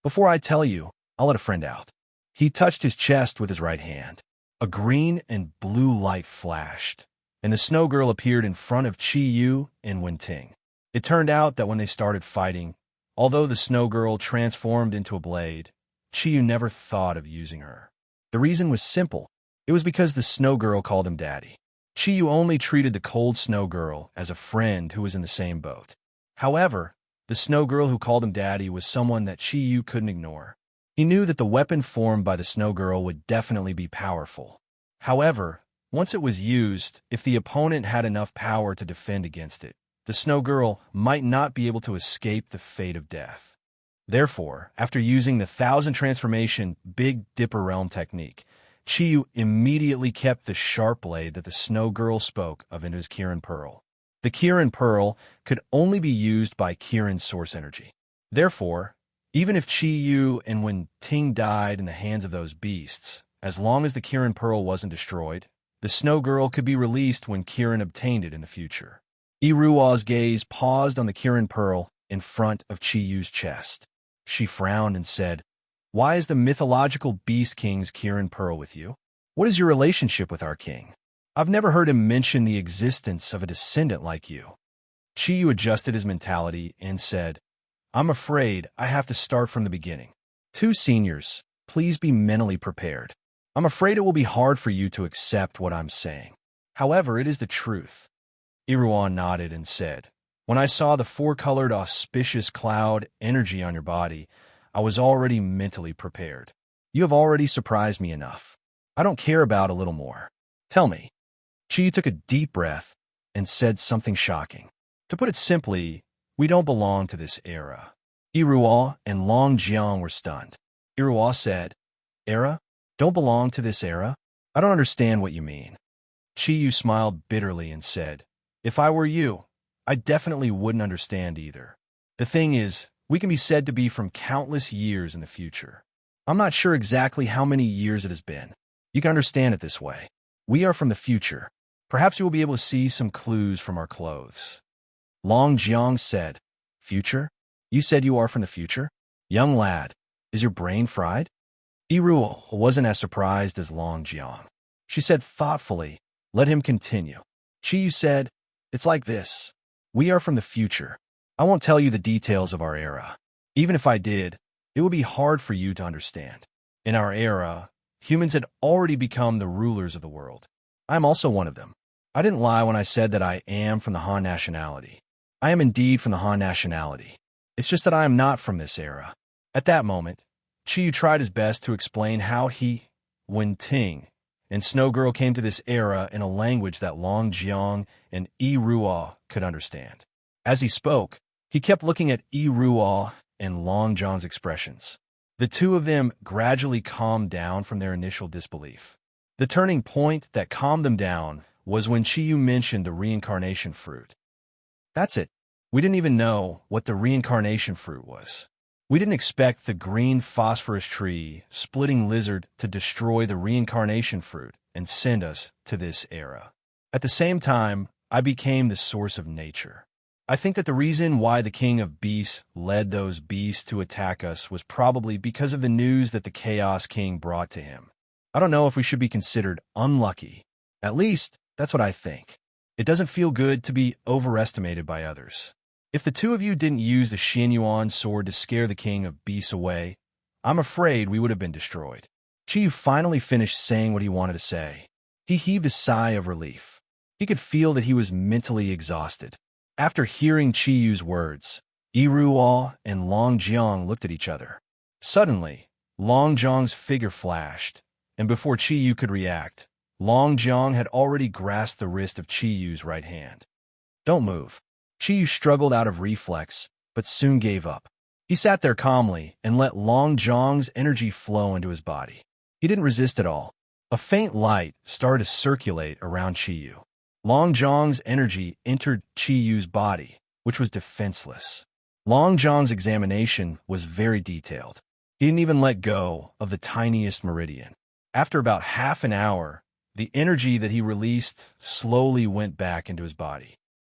Before I tell you, I'll let a friend out. He touched his chest with his right hand. A green and blue light flashed, and the snow girl appeared in front of Chi Yu and Wenting. It turned out that when they started fighting, although the snow girl transformed into a blade, Chi Yu never thought of using her. The reason was simple. It was because the snow girl called him daddy. Chi Yu only treated the cold snow girl as a friend who was in the same boat. However, the snow girl who called him daddy was someone that Chi Yu couldn't ignore. He knew that the weapon formed by the snow girl would definitely be powerful. However, once it was used, if the opponent had enough power to defend against it, the snow girl might not be able to escape the fate of death. Therefore, after using the 1,000 transformation Big Dipper Realm technique, Chi Yu immediately kept the sharp blade that the snow girl spoke of into his Kirin Pearl. The Kirin Pearl could only be used by Kirin's source energy. Therefore, even if Chi Yu and Wenting died in the hands of those beasts, as long as the Kirin Pearl wasn't destroyed, the snow girl could be released when Kirin obtained it in the future. Irua's gaze paused on the Kirin Pearl in front of Chi Yu's chest. She frowned and said, "Why is the mythological Beast King's Kirin Pearl with you? What is your relationship with our king? I've never heard him mention the existence of a descendant like you." Chi Yu adjusted his mentality and said, "I'm afraid I have to start from the beginning. Two seniors, please be mentally prepared. I'm afraid it will be hard for you to accept what I'm saying. However, it is the truth." Irua nodded and said, "When I saw the four-colored auspicious cloud energy on your body, I was already mentally prepared. You have already surprised me enough. I don't care about a little more. Tell me." Chi took a deep breath and said something shocking. "To put it simply, we don't belong to this era." Irua and Long Jiang were stunned. Irua said, "Era? Don't belong to this era? I don't understand what you mean." Chi Yu smiled bitterly and said, "If I were you, I definitely wouldn't understand either. The thing is, we can be said to be from countless years in the future. I'm not sure exactly how many years it has been. You can understand it this way. We are from the future. Perhaps you will be able to see some clues from our clothes." Long Jiang said, "Future? You said you are from the future? Young lad, is your brain fried?" Irua wasn't as surprised as Long Jiang. She said thoughtfully, "Let him continue." Chi Yu said, "It's like this. We are from the future. I won't tell you the details of our era. Even if I did, it would be hard for you to understand. In our era, humans had already become the rulers of the world. I am also one of them. I didn't lie when I said that I am from the Han nationality. I am indeed from the Han nationality. It's just that I am not from this era." At that moment, Chi Yu tried his best to explain how he, Wenting, and Snow Girl came to this era in a language that Long Jiang and Irua could understand. As he spoke, he kept looking at Irua and Long Jiang's expressions. The two of them gradually calmed down from their initial disbelief. The turning point that calmed them down was when Chi Yu mentioned the reincarnation fruit. That's it. We didn't even know what the reincarnation fruit was. We didn't expect the green phosphorus tree splitting lizard to destroy the reincarnation fruit and send us to this era. At the same time, I became the source of nature. I think that the reason why the king of beasts led those beasts to attack us was probably because of the news that the Chaos King brought to him. I don't know if we should be considered unlucky. At least, that's what I think. It doesn't feel good to be overestimated by others. If the two of you didn't use the Xianyuan sword to scare the king of beasts away, I'm afraid we would have been destroyed." Chi Yu finally finished saying what he wanted to say. He heaved a sigh of relief. He could feel that he was mentally exhausted. After hearing Chi Yu's words, Irua and Long Jiang looked at each other. Suddenly, Long Jiang's figure flashed, and before Chi Yu could react, Long Jiang had already grasped the wrist of Chi Yu's right hand. "Don't move." Chi Yu struggled out of reflex, but soon gave up. He sat there calmly and let Long Jiang's energy flow into his body. He didn't resist at all. A faint light started to circulate around Chi Yu. Long Jiang's energy entered Chi Yu's body, which was defenseless. Long John's examination was very detailed. He didn't even let go of the tiniest meridian. After about half an hour, the energy that he released slowly went back into his body.